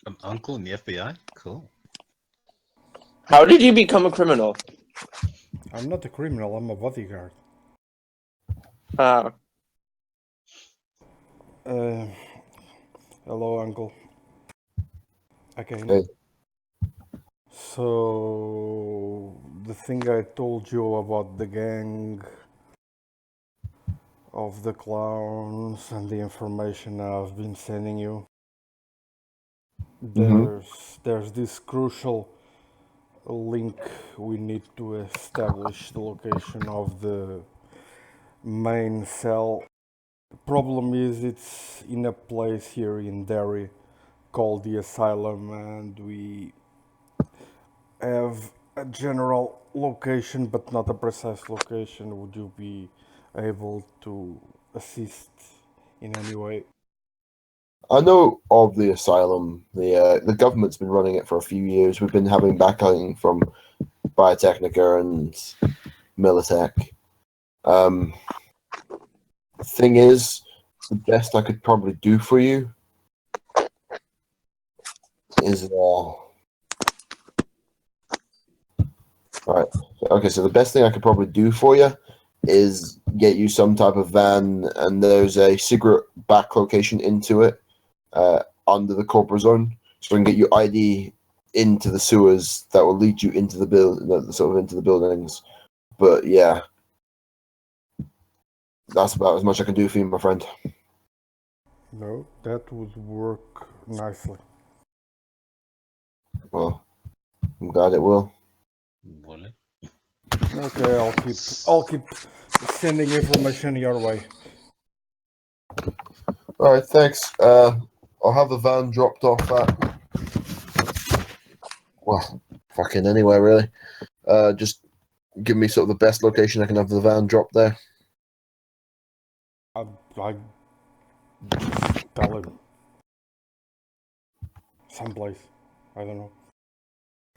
An uncle in the FBI? Cool. How did you become a criminal? I'm not a criminal, I'm a bodyguard. Hello, uncle. Again. Hey. So, the thing I told you about the gang of the clowns and the information I've been sending you. There's this crucial link we need to establish the location of the main cell. The problem is it's in a place here in Derry called the Asylum, and we have a general location but not a precise location. Would you be able to assist in any way? I know of the asylum. The government's been running it for a few years. We've been having backing from Biotechnica and Militech. The thing is, the best I could probably do for you is right. Okay, so the best thing I could probably do for you is get you some type of van, and there's a secret back location into it. Under the corporate zone, so we can get your ID into the sewers that will lead you into the into the buildings. But yeah, that's about as much I can do for you, my friend. No, that would work nicely. Well, I'm glad it will. Will it? Okay, I'll keep sending information your way. All right, thanks. I'll have the van dropped off at fucking anywhere really. Just give me sort of the best location I can have the van dropped there. I just tell him someplace. I don't know.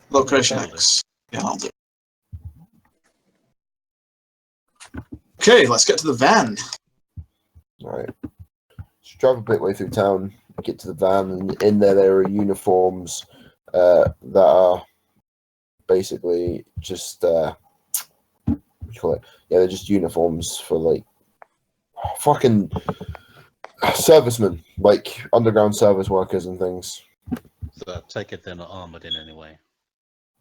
Location X. Yeah, I'll do. Okay, let's get to the van. All right. Just drive a bit way through town, get to the van, and in there are uniforms that are basically just what do you call it? Yeah, they're just uniforms for like fucking servicemen, like underground service workers and things. So I take it they're not armored in any way.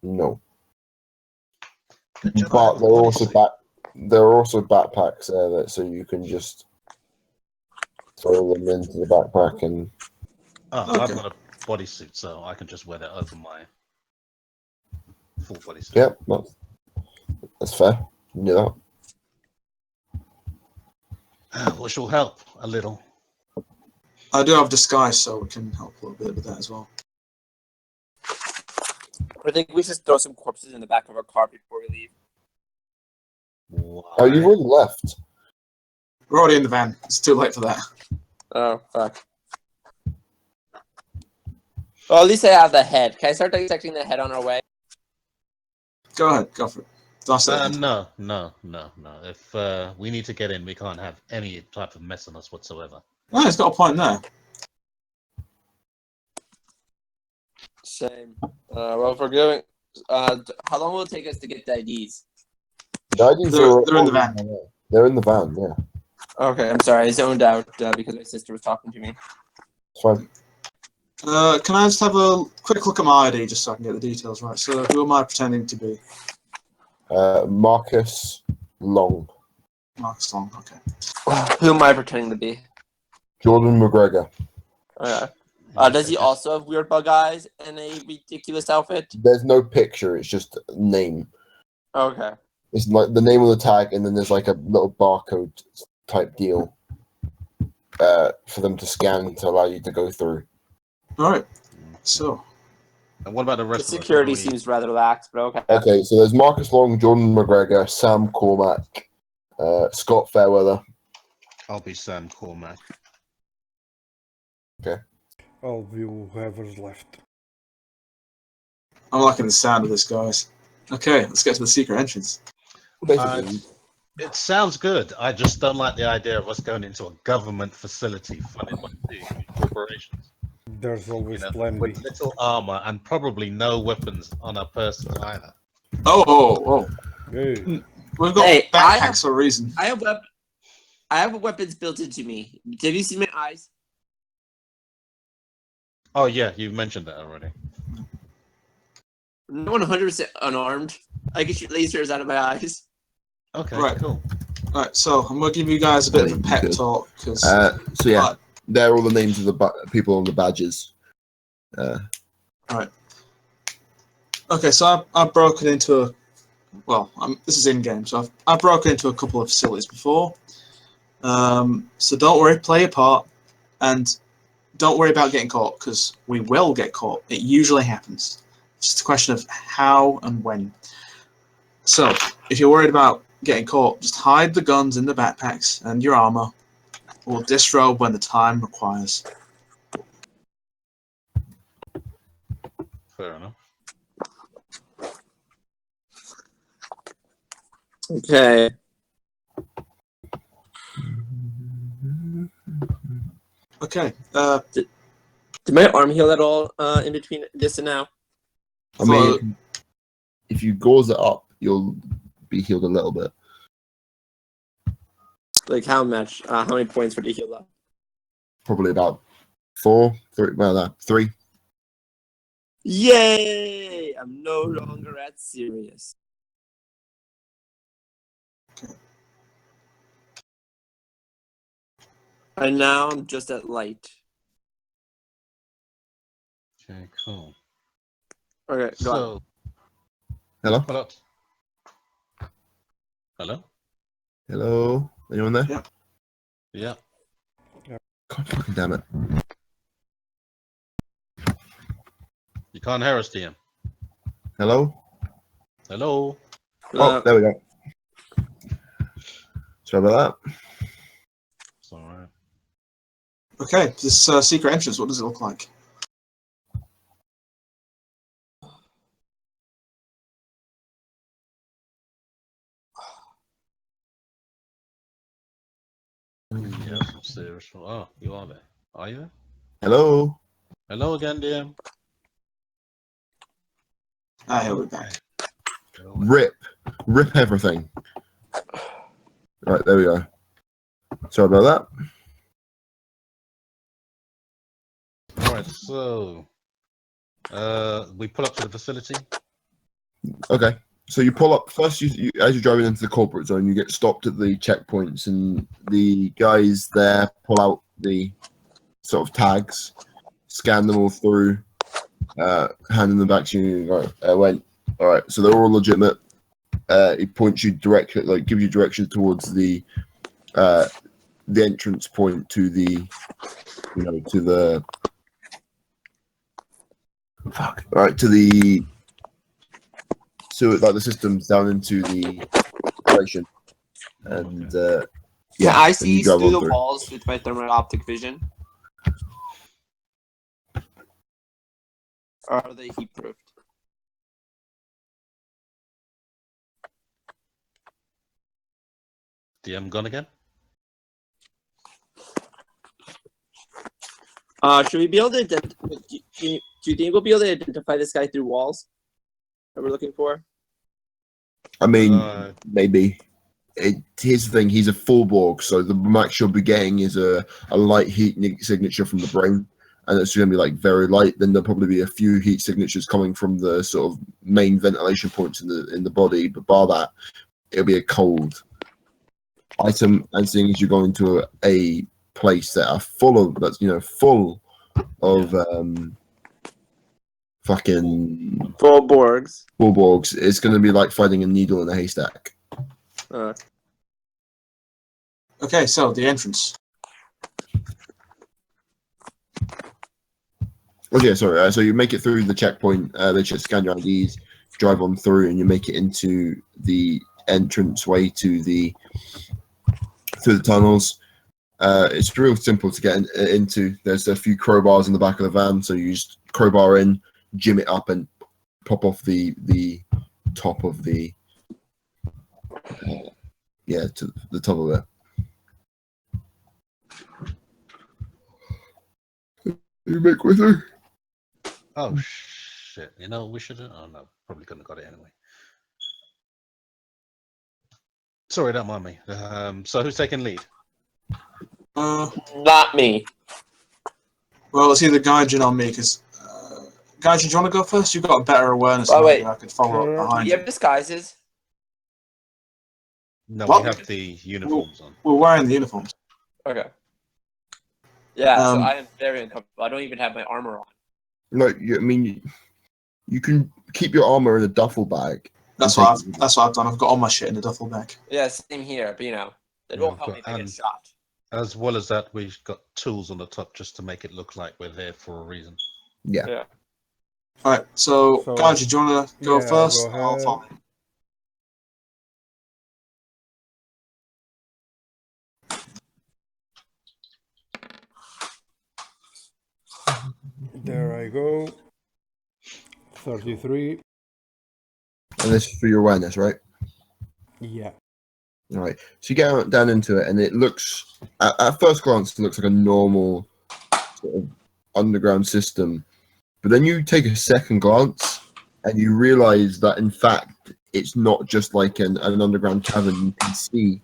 No, The Jedi but have a there are bodysuit. also backpacks there that so you can just throw them into the backpack and. Oh, Okay. I've got a bodysuit, so I can just wear that over my full bodysuit. Yep, that's fair. You can do that. Which will help a little. I do have disguise, so it can help a little bit with that as well. I think we should throw some corpses in the back of our car before we leave. Why? Oh, you've already left. We're already in the van. It's too late for that. Oh, fuck. Well, at least I have the head. Can I start dissecting the head on our way? Go ahead, go for it. That's it. No. If we need to get in, we can't have any type of mess on us whatsoever. No, it's got a point there. Same. Well, if we're going, how long will it take us to get the IDs? The IDs They're in the van. They're in the van, yeah. Okay, I'm sorry. I zoned out because my sister was talking to me. It's fine. Can I just have a quick look at my ID just so I can get the details right? So, who am I pretending to be? Marcus Long. Marcus Long, okay. Who am I pretending to be? Jordan McGregor. Okay. Does he also have weird bug eyes and a ridiculous outfit? There's no picture, it's just a name. Okay. It's like the name of the tag, and then there's like a little barcode type deal for them to scan to allow you to go through. Alright, so. And what about the The rest of us? security seems rather lax, but okay. Okay, so there's Marcus Long, Jordan McGregor, Sam Cormack, Scott Fairweather. I'll be Sam Cormack. I'll view whoever's left. I'm liking the sound of this, guys. Okay, let's get to the secret entrance. Basically, It sounds good. I just don't like the idea of us going into a government facility funded by big corporations. There's always You know, plan B. with little armor and probably no weapons on our persons either. Oh. Hey, We've got Hey, backpacks for a reason. I have weapons built into me. Have you seen my eyes? Oh yeah, you mentioned that already. I'm 100% unarmed. I can shoot lasers out of my eyes. Okay, Right. cool. Alright, so I'm going to give you guys a bit of a pep talk. Cause, so yeah, they're all the names of the people on the badges. Okay, so I've broken into a... Well, this is in-game, so I've broken into a couple of facilities before. So don't worry, play your part. And don't worry about getting caught, because we will get caught. It usually happens. It's just a question of how and when. So, if you're worried about getting caught, just hide the guns in the backpacks and your armor. We'll disrobe when the time requires. Fair enough. Okay. Okay, Did my arm heal at all in between this and now? I mean, if you gauze it up, you'll be healed a little bit. Like how much? How many points would he heal up? Probably about 4, 3. Well, no, 3. Yay! I'm no longer at serious. And now I'm just at light. Okay, cool. Okay, go on. So, Hello? Hello? Hello? Anyone there? Yeah. Yeah. God fucking damn it. You can't hear us, DM. Hello? Hello? Oh, there we go. Sorry about that. It's alright. okay, this secret entrance, what does it look like? Yeah, some serious. Oh, you are there. Are you there? Hello? Hello again, DM. He'll be back. Rip everything. Right, there we go. Sorry about Alright, so we pull up to the facility. that. Okay. So you pull up first. You as you're driving into the corporate zone, you get stopped at the checkpoints, and the guys there pull out the sort of tags, scan them all through, handing them back to you. Right, all right. So they're all legitimate. He points you directly, like gives you directions towards the entrance point to the, to the to the. So like the systems down into the station, and Yeah, I see you drive through on the through. walls with my thermal optic vision. Or are they heat proofed? DM gone again? Should we be able to identify? Do you think we'll be able to identify this guy through walls that we're looking for? I mean, Uh, maybe. Here's the thing: he's a full Borg, so the max you'll be getting is a light heat signature from the brain, and it's going to be like very light. Then there'll probably be a few heat signatures coming from the sort of main ventilation points in the body. But bar that, it'll be a cold item. And seeing as you're going to a place that are full of fucking Full Borgs. full Borgs, it's going to be like finding a needle in a haystack. Okay, so the entrance. Okay, sorry. So you make it through the checkpoint. They just scan your IDs, drive on through, and you make it into the entranceway to through the tunnels. It's real simple to get into. There's a few crowbars in the back of the van, so you just crowbar in, jim it up, and pop off the top of the to the top of it. You make with her. oh shit! You know we should have. Oh no, probably couldn't have got it anyway. Sorry, don't mind me. So who's taking lead? Not me. Well, it's either Garjin or me, because Garjin, do you want to go first? You've got a better awareness. Oh, than wait. I could follow up Do behind you you. have disguises? No, What? we have the uniforms on. We're wearing the uniforms. Okay. Yeah, so Um, I am very uncomfortable. I don't even have my armor on. No, I mean, you can keep your armor in a duffel bag. That's what I've done. I've got all my shit in the duffel bag. Yeah, same here, but it won't help me if I get shot. As well as that, we've got tools on the top just to make it look like we're there for a reason. Yeah. All right, so So- Garjin, do you want to go Yeah, first? go I'll ahead. follow. There I go. 33. And this is for your awareness, right? Yeah. All right. So you get down into it, and it looks, at first glance, it looks like a normal sort of underground system. But then you take a second glance, and you realize that, in fact, it's not just like an underground cavern. You can see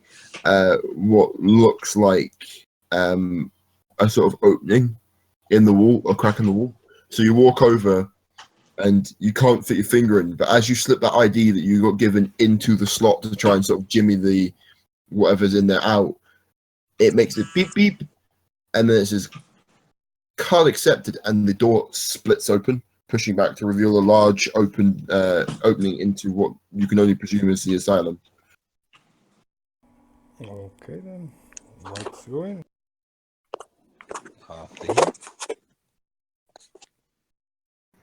what looks like a sort of opening in the wall, a crack in the wall. So you walk over, and you can't fit your finger in. But as you slip that ID that you got given into the slot to try and sort of jimmy the whatever's in there out, it makes it beep beep, and then it says card accepted, and the door splits open, pushing back to reveal a large opening into what you can only presume is the asylum. Okay then. Let's go in. After you.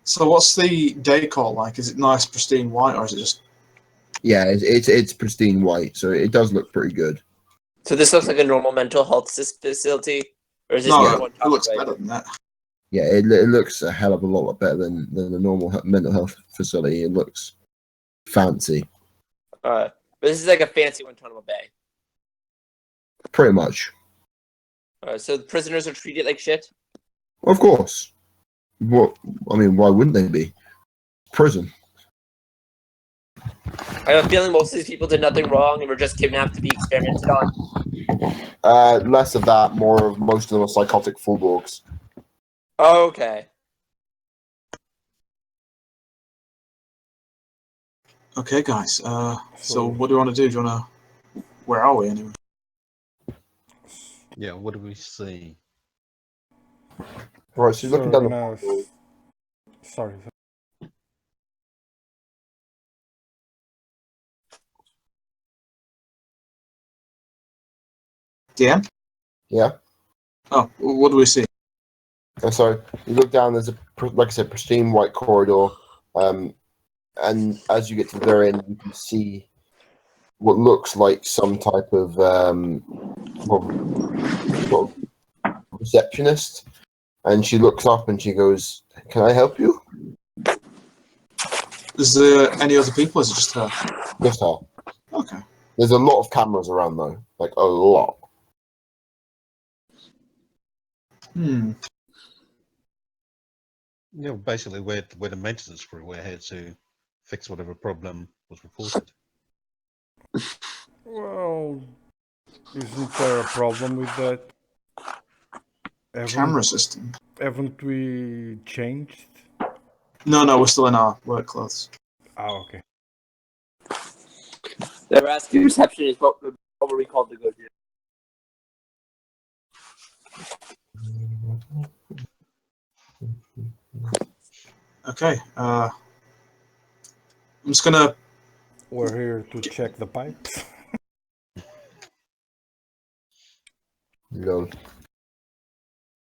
So what's the decor like? Is it nice, pristine white, or is it just... Yeah, it's pristine white, so it does look pretty good. So this looks like a normal mental health facility? Or is this No, just one it looks top better than that. Yeah, it looks a hell of a lot better than a normal mental health facility. It looks fancy. But this is like a fancy Guantanamo Bay. Pretty much. So the prisoners are treated like shit? Of course. What? I mean, why wouldn't they be? Prison. I have a feeling most of these people did nothing wrong and were just kidnapped to be experimented on. Less of that, more of most of them are psychotic full dogs. Oh, okay. Okay, guys. So what do you want to do? Do you want to... Where are we, anyway? Yeah, what do we see? Right, so you're looking down the now. hallway. Sorry. DM? Yeah. Oh, what do we see? So you look down. There's like I said, pristine white corridor, and as you get to the very end, you can see what looks like some type of sort of receptionist, and she looks up and she goes, "Can I help you?" Is there any other people? Or is it just her? Just her. Okay. There's a lot of cameras around though, like a lot. Hmm. Yeah, basically, we're the maintenance crew. We're here to fix whatever problem was reported. Well, isn't there a problem with that? Camera system. Haven't we changed? No, we're still in our work clothes. Oh, okay. The rescue reception is what we call the go-to. Okay. I'm just gonna. We're here to check the pipes. Lol.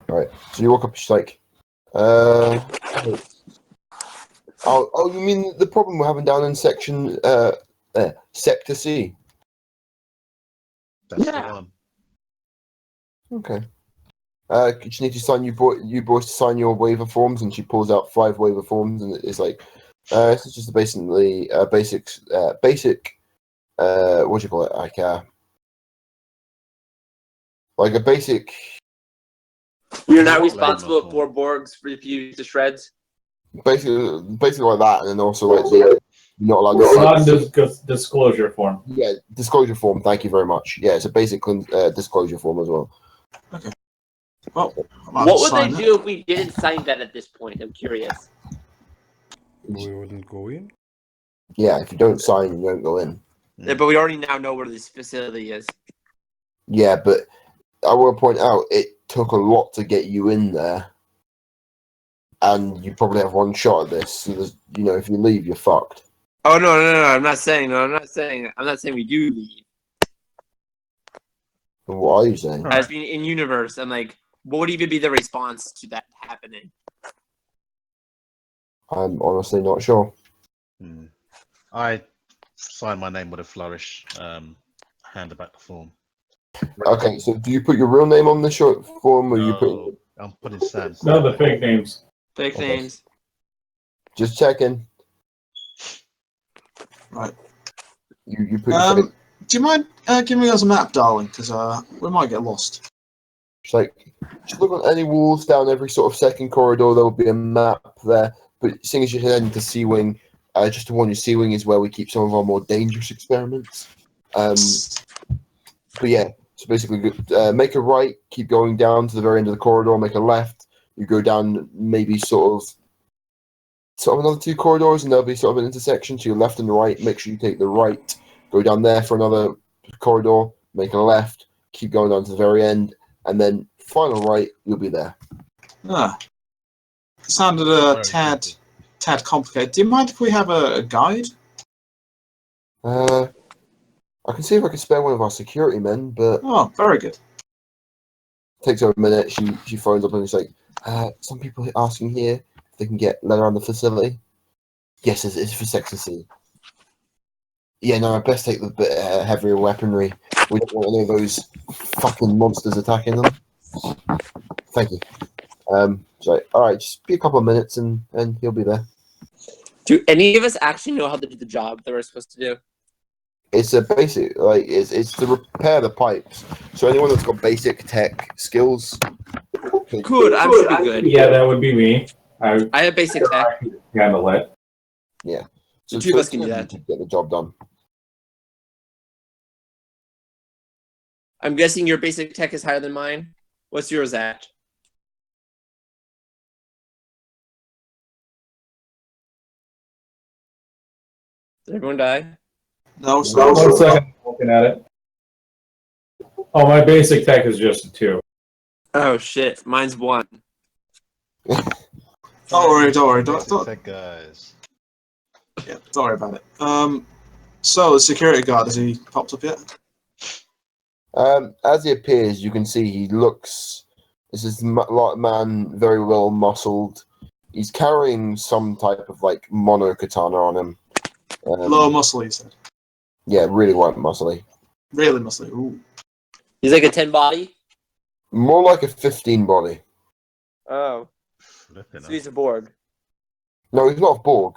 Alright, so you walk up, she's like, oh, you mean the problem we're having down in section, Sector C? That's Yeah. the one. Okay. You just need to sign you boys to sign your waiver forms, and she pulls out 5 waiver forms, and it's like, this is just basically basic, what do you call it? Like a basic. You're not What responsible label for Borg's refuse to shreds. Basically like that, and then also like the you're not allowed to. Non-disclosure form. Yeah, disclosure form. Thank you very much. Yeah, it's a basic disclosure form as well. Well, What would they do if we didn't sign that at this point? I'm curious. We wouldn't go in. Yeah, if you don't sign, you don't go in. Yeah, but we already now know where this facility is. Yeah, but I will point out it took a lot to get you in there, and you probably have one shot at this. So if you leave, you're fucked. Oh no! I'm not saying. I'm not saying we do leave. What are you saying? As being in universe, I'm like, what would even be the response to that happening? I'm honestly not sure. I sign my name with a flourish. Hand back the form. Okay, so do you put your real name on the short form, or you put? No, I'm putting Sam's. No, the fake names. Fake Okay. names. Just checking. Right. You put. Your fake, Do you mind giving us a map, darling? Because we might get lost. It's like, just look on any walls down every sort of second corridor. There will be a map there. But seeing as you're heading to C Wing, just to warn you, C Wing is where we keep some of our more dangerous experiments. But yeah, so basically, make a right, keep going down to the very end of the corridor, make a left. You go down maybe sort of another 2 corridors, and there'll be sort of an intersection to your left and the right. Make sure you take the right, go down there for another corridor, make a left, keep going down to the very end, and then final right, you'll be there. Sounded a tad complicated. Do you mind if we have a guide? I can see if I can spare one of our security men, but Oh, very good. takes her a minute. She phones up and it's like, some people are asking here if they can get let around the facility. Yes, it's for Section C. Yeah, no, I'd best take the bit heavier weaponry. We don't want any of those fucking monsters attacking them. Thank you. So, all right, just be a couple of minutes and he'll be there. Do any of us actually know how to do the job that we're supposed to do? It's a basic, like, it's to repair the pipes. So anyone that's got basic tech skills. Good, I'm should be good. Yeah, that would be me. I have basic tech. handle it. Yeah. So The two of us can do that. to get the job done. I'm guessing your basic tech is higher than mine. What's yours at? Did everyone die? No, 1 second, I'm looking at it. Oh, my basic tech is just a 2. Oh shit, mine's 1. Don't worry. Tech guys. Yeah, don't worry about it. So the security guard, has he popped up yet? As he appears, you can see he looks. This is man, very well muscled. He's carrying some type of like mono katana on him. Low muscle, you said. Yeah, really white muscly. Really muscly. Ooh. He's like a 10 body? More like a 15 body. Oh. Flipping So he's a Borg. No, he's not a Borg.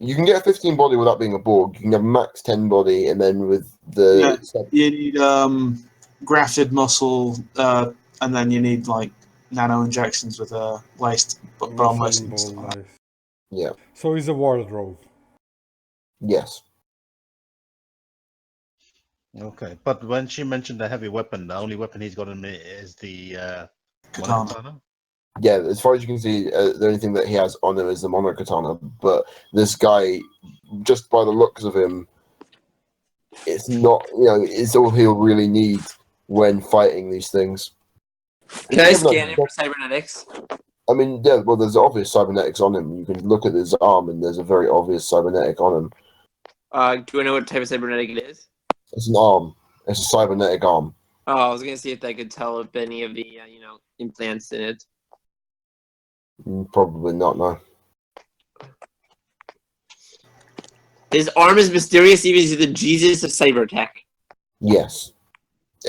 You can get 15 body without being a Borg. You can have max 10 body, and then with the you need grafted muscle, and then you need like nano injections with laced bone laced and stuff like that. Nice. yeah, So he's a wardrobe. yes. Okay, but when she mentioned the heavy weapon, the only weapon he's got in it is the Katana. katana. Yeah, as far as you can see, the only thing that he has on him is the monokatana. But this guy, just by the looks of him, it's not, it's all he'll really need when fighting these things. Can I scan it for cybernetics? I mean, yeah, well, there's obvious cybernetics on him. You can look at his arm, and there's a very obvious cybernetic on him. Do I know what type of cybernetic it is? It's an arm. It's a cybernetic arm. Oh, I was gonna see if I could tell if any of the implants in it. Probably not, no. His arm is mysterious, even he's the Jesus of cybertech. Yes.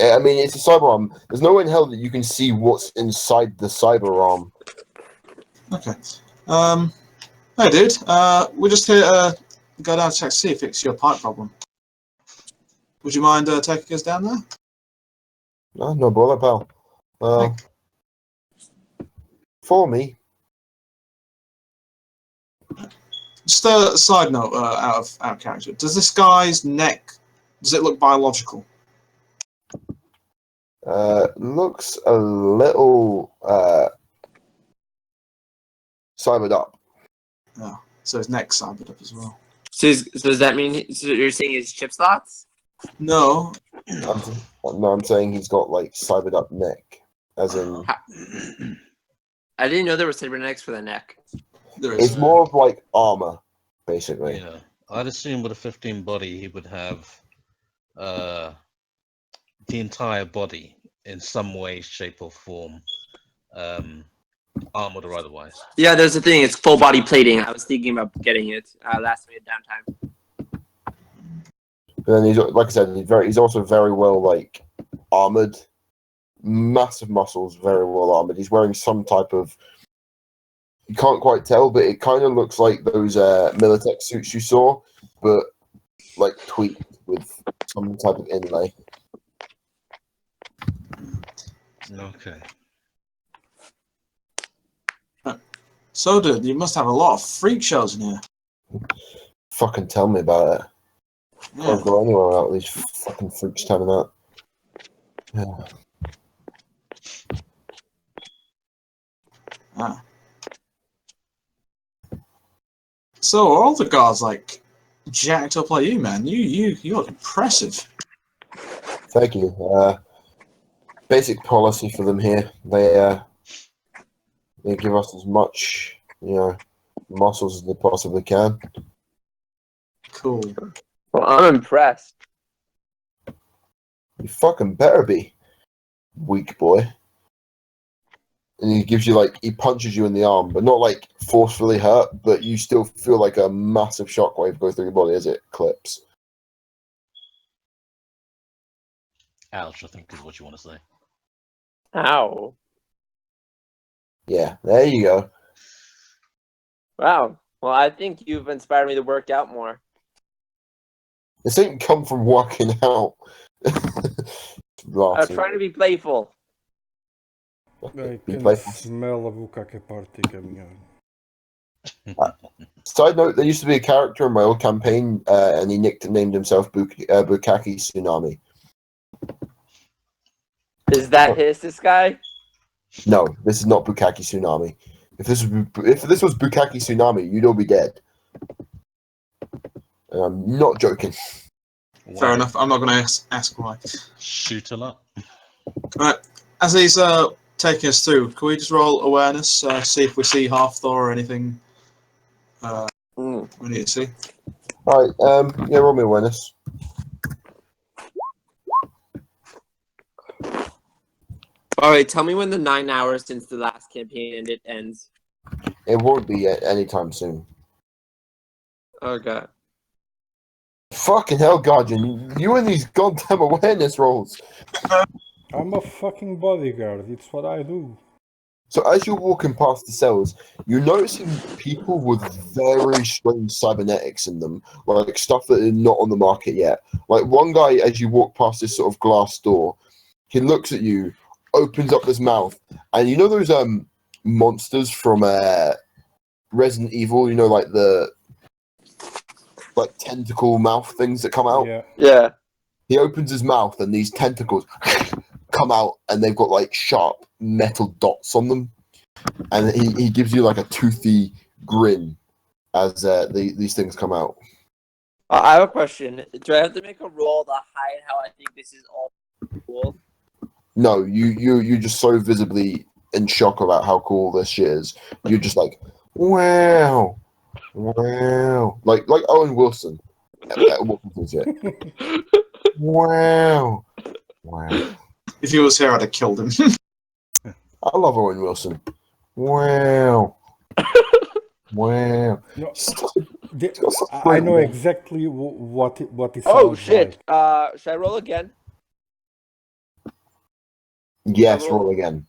I mean, it's a cyber arm. There's no way in hell that you can see what's inside the cyber arm. Okay. Hey, dude. We're just here to go down to check to see if it's your pipe problem. Would you mind taking us down there? No bother, pal. For me. Just a side note, out of character. Does this guy's neck, does it look biological? Looks a little cybered up. Yeah. So his neck's cybered up as well. So does that mean you're saying his chip slots? No. I'm saying he's got like cybered up neck, as in. I didn't know there were cybernetics for the neck. There is. It's more of like armor, basically. Yeah, I'd assume with a 15 body, he would have the entire body in some way, shape, or form, armored or otherwise. Yeah, there's a thing. It's full body plating. I was thinking about getting it last minute downtime. But then he's, like I said, he's also very well like armored, massive muscles, very well armored. He's wearing some type of, you can't quite tell, but it kind of looks like those Militech suits you saw, but like tweaked with some type of inlay. Okay. So, dude, you must have a lot of freak shows in here. Fucking tell me about it. Yeah. Can't go anywhere without these fucking freaks turning up. Yeah. Ah. So are all the guards like jacked up like you, man? You look impressive. Thank you. Basic policy for them here. They give us as much, muscles as they possibly can. Cool. Well, I'm impressed. You fucking better be, weak boy. And he gives you he punches you in the arm, but not like forcefully hurt, but you still feel like a massive shockwave go through your body as it clips. Ouch, I think is what you want to say. Ow. Yeah, there you go. Wow. Well, I think you've inspired me to work out more. This ain't come from working out. I'm trying to be playful. I Be can playful. smell a bukkake party coming on. Side note, there used to be a character in my old campaign, and he nicknamed himself Bukaki Tsunami. Is that this guy? No, this is not Bukaki Tsunami. If this was Bukaki Tsunami, you'd all be dead. And I'm not joking. Fair enough. I'm not going to ask why. Shoot a lot. Right. As he's taking us through, can we just roll awareness, see if we see Half-Thor or anything we need to see? Alright, roll me awareness. Alright, tell me when the 9 hours since the last campaign ended ends. It won't be anytime soon. Okay. Fucking hell, Garjin, you and these goddamn awareness rolls. I'm a fucking bodyguard. It's what I do. So as you're walking past the cells, you're noticing people with very strange cybernetics in them, like stuff that is not on the market yet. Like one guy, as you walk past this sort of glass door, he looks at you, opens up his mouth, and you know those monsters from Resident Evil, you know, like the tentacle mouth things that come out? Yeah. Yeah. He opens his mouth and these tentacles come out and they've got like sharp metal dots on them. And he gives you like a toothy grin as these things come out. I have a question. Do I have to make a roll to hide how I think this is all cool? No, you're just so visibly in shock about how cool this shit is. You're just like, wow. Wow. Like Owen Wilson. Walking through shit. Wow. Wow. If he was here, I'd have killed him. I love Owen Wilson. Wow. Wow. No, It's got such I great know work. exactly what it Oh sounds shit! like. Should I roll again? Yes, roll again.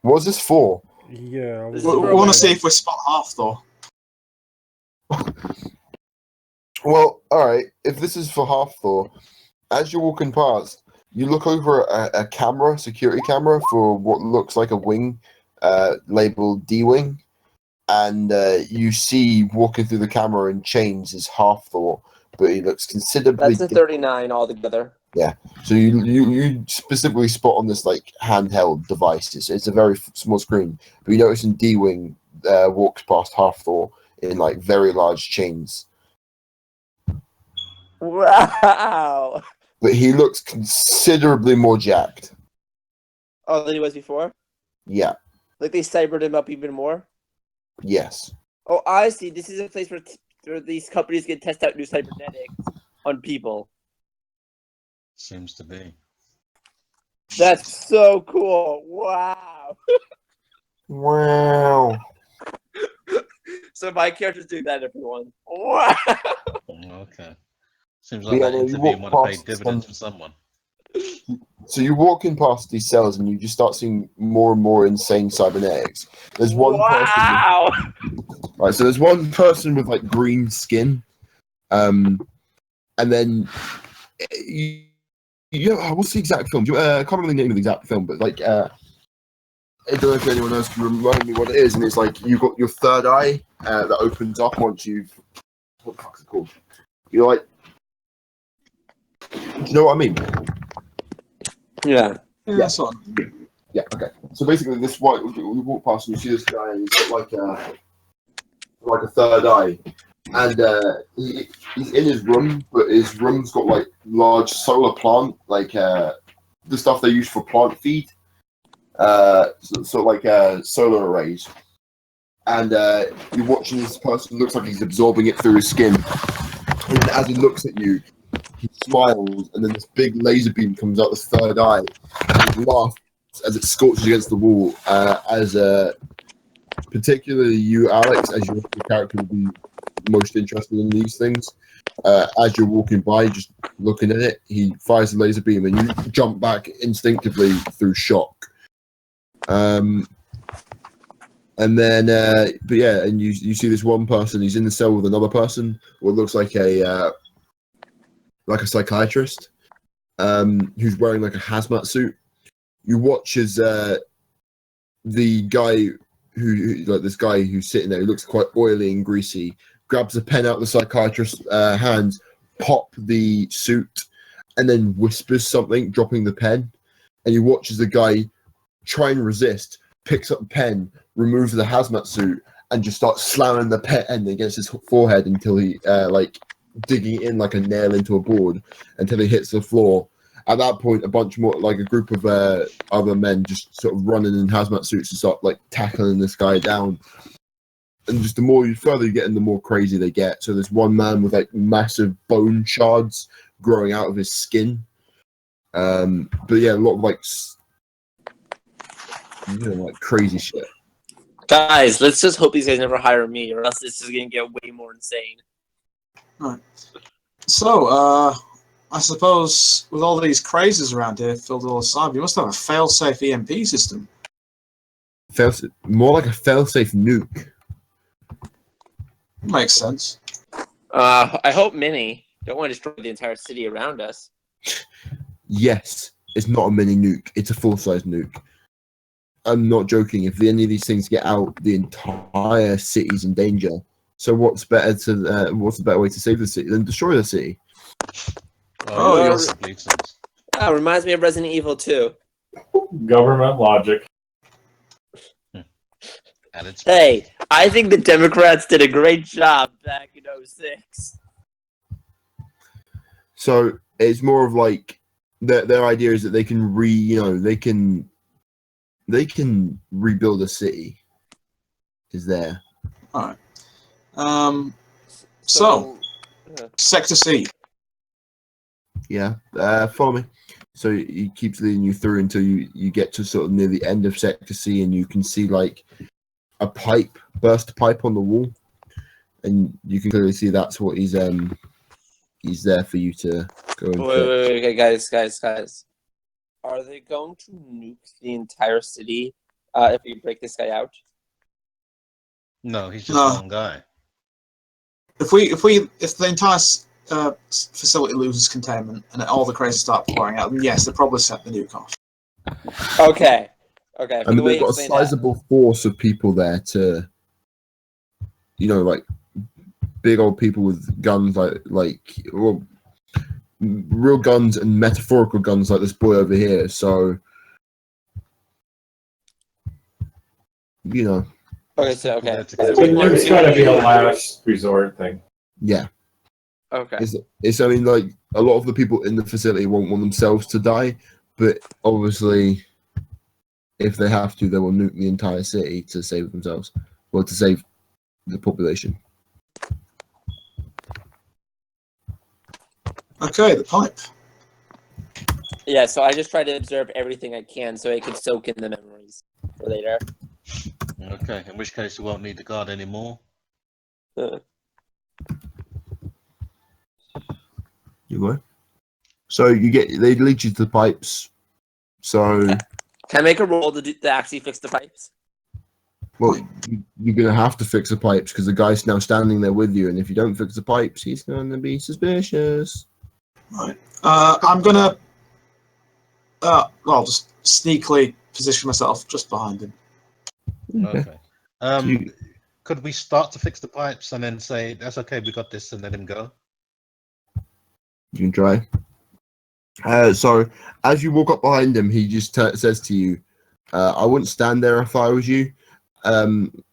What was this for? Yeah. This We is want to see if we spot half, though. Well, alright, if this is for half Thor, as you're walking past, you look over a camera, security camera, for what looks like a wing labeled D-Wing, and you see walking through the camera in chains is half Thor, but he looks considerably That's a 39 altogether. So you specifically spot on this like handheld device. It's a very small screen, but you notice in D-Wing walks past half Thor in like very large chains. Wow. But he looks considerably more jacked. Oh, than he was before? Yeah. Like they cybered him up even more? Yes. Oh, I see. This is a place where these companies can test out new cybernetics on people. Seems to be. That's so cool. Wow. Wow. So my character's doing that, everyone. Wow. Okay. Seems like Yeah, that no, you interview walk might have paid past dividends some- for someone. So you're walking past these cells and you just start seeing more and more insane cybernetics. There's one person. Wow. Right, so there's one person with like green skin, and then what's the exact film? I can't remember the name of the exact film, but like I don't know if anyone else can remind me what it is. And it's like you've got your third eye that opens up once you've what the fuck's it called? You're like, do you know what I mean? Yeah. Yeah, that's on. Yeah. Okay. So basically, this white we walk past and you see this guy and he's got like a third eye, and he's in his room, but his room's got like large solar plant, like the stuff they use for plant feed, so like solar arrays. And you're watching this person, looks like he's absorbing it through his skin, and as he looks at you, he smiles, and then this big laser beam comes out the third eye, and he laughs as it scorches against the wall, as particularly you, Alex, as your character would be most interested in these things. As you're walking by, just looking at it, he fires the laser beam, and you jump back instinctively through shock. And then, but yeah, and you see this one person. He's in the cell with another person, what looks like a psychiatrist, who's wearing like a hazmat suit. You watch as the guy this guy who's sitting there, who looks quite oily and greasy, grabs a pen out of the psychiatrist's hands, pop the suit, and then whispers something, dropping the pen. And you watch as the guy try and resist, picks up the pen, removes the hazmat suit, and just starts slamming the pen against his forehead until he digging in like a nail into a board until he hits the floor. At that point, a bunch more, like a group of other men, just sort of running in hazmat suits and start like tackling this guy down. And just further you get in, the more crazy they get. So there's one man with like massive bone shards growing out of his skin. But yeah, a lot of like crazy shit. Guys, let's just hope these guys never hire me, or else this is gonna get way more insane. Right. So, I suppose with all these crazes around here filled with all the cyber, you must have a fail-safe EMP system. more like a fail-safe nuke. Makes sense. I hope Mini don't want to destroy the entire city around us. Yes, it's not a mini nuke. It's a full-size nuke. I'm not joking. If any of these things get out, the entire city's in danger. So what's better what's the better way to save the city than destroy the city? Oh, yeah, yes. that makes sense. Reminds me of Resident Evil 2. Government logic. And it's Hey, I think the Democrats did a great job back in 06. So it's more of like their idea is that they can they can rebuild a city. Is there? All right. So, Sector C. Yeah. Follow me. So he keeps leading you through until you get to sort of near the end of Sector C, and you can see like a burst pipe on the wall, and you can clearly see that's what he's there for you to go and fix. Wait, guys. Are they going to nuke the entire city if we break this guy out? no, he's just No. one guy. If the entire facility loses containment and all the crazy start pouring out, then yes, they probably set the nuke off. Okay. I For mean, the way they've you got a explained that. sizable force of people there to, like big old people with guns, well, real guns and metaphorical guns like this boy over here. So, Okay, so okay. That's But there's got to be a last resort thing. yeah. Okay. I mean, like a lot of the people in the facility won't want themselves to die, but obviously, if they have to, they will nuke the entire city to save themselves, or to save the population. Okay, the pipe. Yeah, so I just try to observe everything I can so I can soak in the memories for later. Okay, in which case you won't need the guard anymore. You go. So they lead you to the pipes. So, Can I make a roll to actually fix the pipes? well, you're gonna have to fix the pipes because the guy's now standing there with you, and if you don't fix the pipes, he's gonna be suspicious. Right. I'm gonna. I'll just sneakily position myself just behind him. Okay. Could we start to fix the pipes and then say that's okay, we got this, and let him go? You can try. So as you walk up behind him, he just says to you, "I wouldn't stand there if I was you." And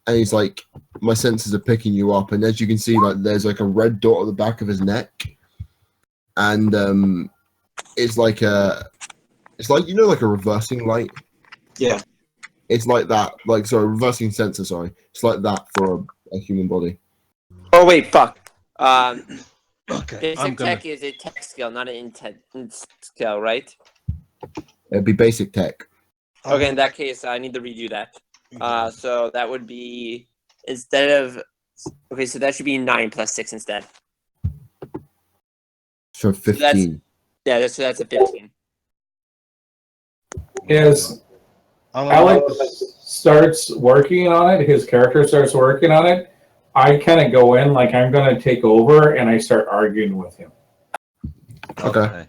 he's like, "My senses are picking you up," and as you can see, like there's like a red dot at the back of his neck, and it's like like a reversing light. Yeah. It's like that, reversing sensor. Sorry, it's like that for a human body. Oh wait, fuck. Okay, I'm Basic gonna. tech is a tech skill, not an intent skill, right? It'd be basic tech. Okay, in that case, I need to redo that. So that would be instead of so that should be 9 plus 6 instead. So 15. That's a 15. As Alex starts working on it, his character starts working on it, I kind of go in like I'm going to take over, and I start arguing with him. Okay.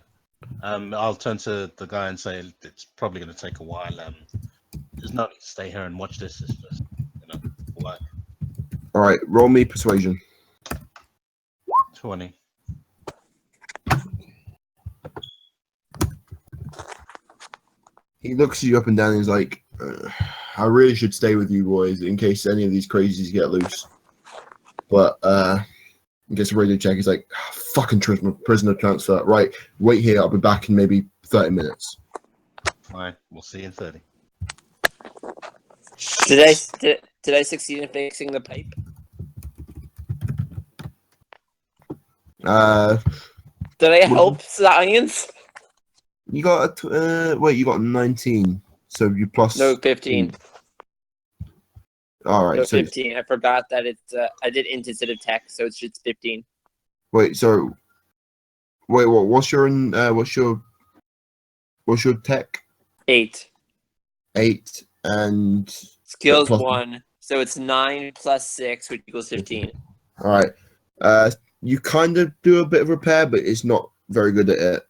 I'll turn to the guy and say it's probably going to take a while. There's no need to stay here and watch this. It's just, work. All right, roll me persuasion. 20. He looks you up and down and he's like, I really should stay with you boys in case any of these crazies get loose. But he gets a radio check. He's like, fucking prisoner transfer. Right, wait here. I'll be back in maybe 30 minutes. Fine, we'll see you in 30. Did I succeed in fixing the pipe? Did I help science? You got you got 19. So you plus No, 15. All right, No, so 15. I forgot that it's I did int instead of tech, so it's just 15. wait, what? What's your tech? 8. 8. and Skills plus- 1. So it's 9 plus 6, which equals 15. all right. You kind of do a bit of repair, but it's not very good at it.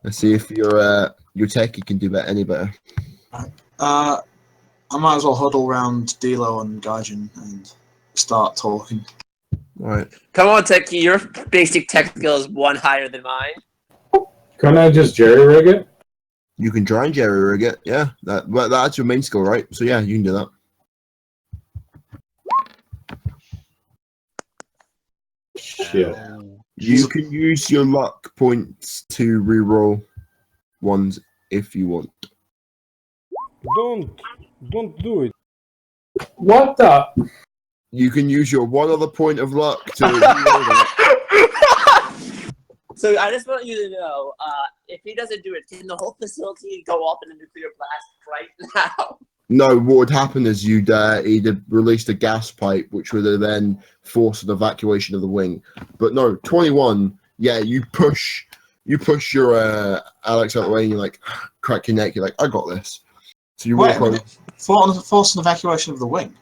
Let's see if your techie can do that any better. I might as well huddle round Dilo and Garjin and start talking. All right. Come on, Techie. Your basic tech skill is 1 higher than mine. Couldn't I just jerry-rig it? You can try and jerry rig it. Yeah, that's your main skill, right? So yeah, you can do that. Shit. You can use your luck points to reroll ones if you want. Don't do it. What the? You can use your one other point of luck to reroll that. So I just want you to know, if he doesn't do it, can the whole facility go off in a nuclear blast right now? No, what would happen is you'd either release a gas pipe, which would have then forced an evacuation of the wing. But no, 21. Yeah, you push your Alex out of the way, and you're like, crack your neck. You're like, I got this. So you Wait a walk over. minute. Force an evacuation of the wing.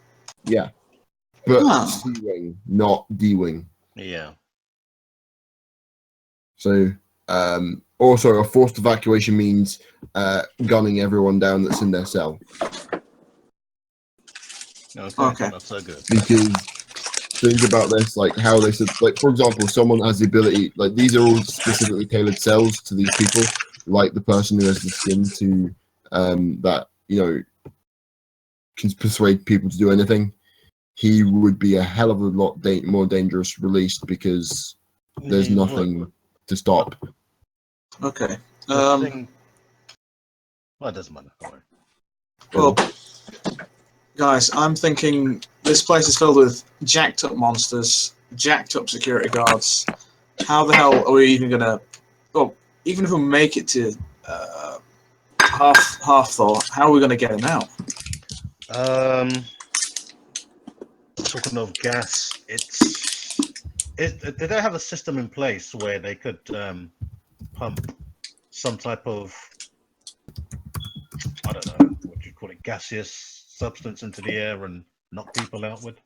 Yeah, but Oh. C wing, not D wing. Yeah. So, also a forced evacuation means gunning everyone down that's in their cell. Okay. Not so good. Because think about this, like how they said, like for example, someone has the ability, like these are all specifically tailored cells to these people, like the person who has the skin to that can persuade people to do anything. He would be a hell of a lot more dangerous released because there's nothing to stop. Okay. Well, it doesn't matter. Don't worry. Well, guys, I'm thinking this place is filled with jacked up monsters, jacked up security guards. How the hell are we even gonna? Well, even if we make it to half Thor, how are we gonna get him out? Talking of gas, did they have a system in place where they could pump some type of, I don't know, what do you call it, gaseous substance into the air and knock people out with?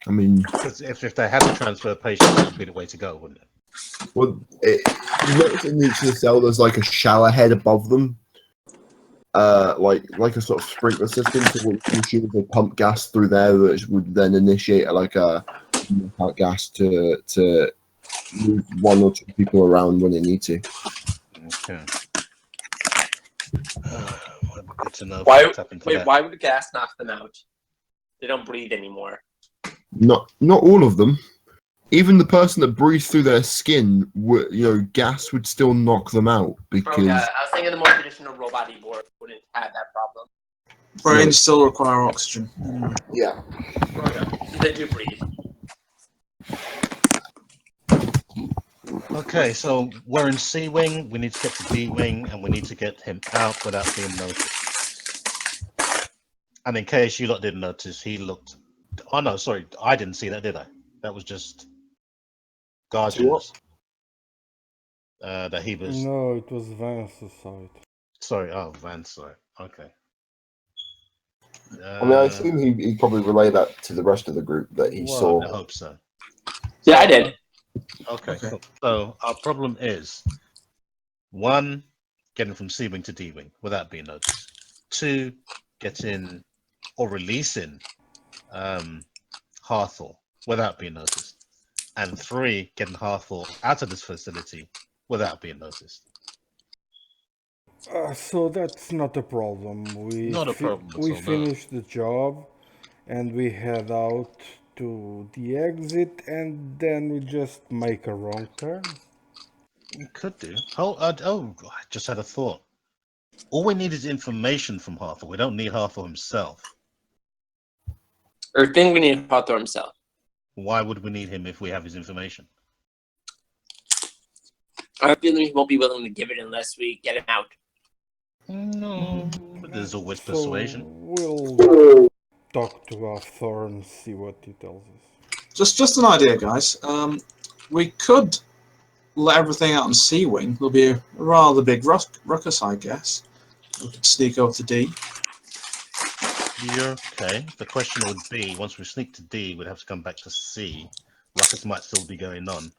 I mean, Because if they had to transfer patients, that would be the way to go, wouldn't it? well, notice in each of the cell there's like a shower head above them, like a sort of sprinkler system. So what you shoot they pump gas through there, which would then initiate a gas to move one or two people around when they need to. Okay. Good to know. Why would the gas knock them out? They don't breathe anymore. Not all of them. Even the person that breathes through their skin, gas would still knock them out because. Oh, yeah, I was thinking the more traditional robot board wouldn't have that problem. Brains still require oxygen. Yeah. They do breathe. Okay, so we're in C wing. We need to get to D wing, and we need to get him out without being noticed. And in case you lot didn't notice, he looked. Oh no, sorry, I didn't see that, did I? That was just Garjin's. That he was. No, it was Vance's side. Sorry, Vance. Sorry. Okay. I mean, I assume he probably relayed that to the rest of the group that he saw. I hope so. Yeah, I did. Okay. Cool. So our problem is 1, getting from C wing to D wing without being noticed. 2, getting or releasing Hathor without being noticed. And 3, getting Hathor out of this facility without being noticed. So that's not a problem. Not a problem at We all, no. finish the job, and we head out to the exit, and then we just make a wrong turn. We could do. I just had a thought. All we need is information from Hathor. We don't need Hathor himself. Or think we need Hathor himself. Why would we need him if we have his information? I have a feeling he won't be willing to give it unless we get him out. No, but there's always persuasion. So we'll talk to Hathor and see what he tells us. Just an idea, guys. We could let everything out on C wing, there'll be a rather big ruckus, I guess. We could sneak over to D. You're okay. The question would be, once we sneak to D, we'd have to come back to C. Ruckus might still be going on.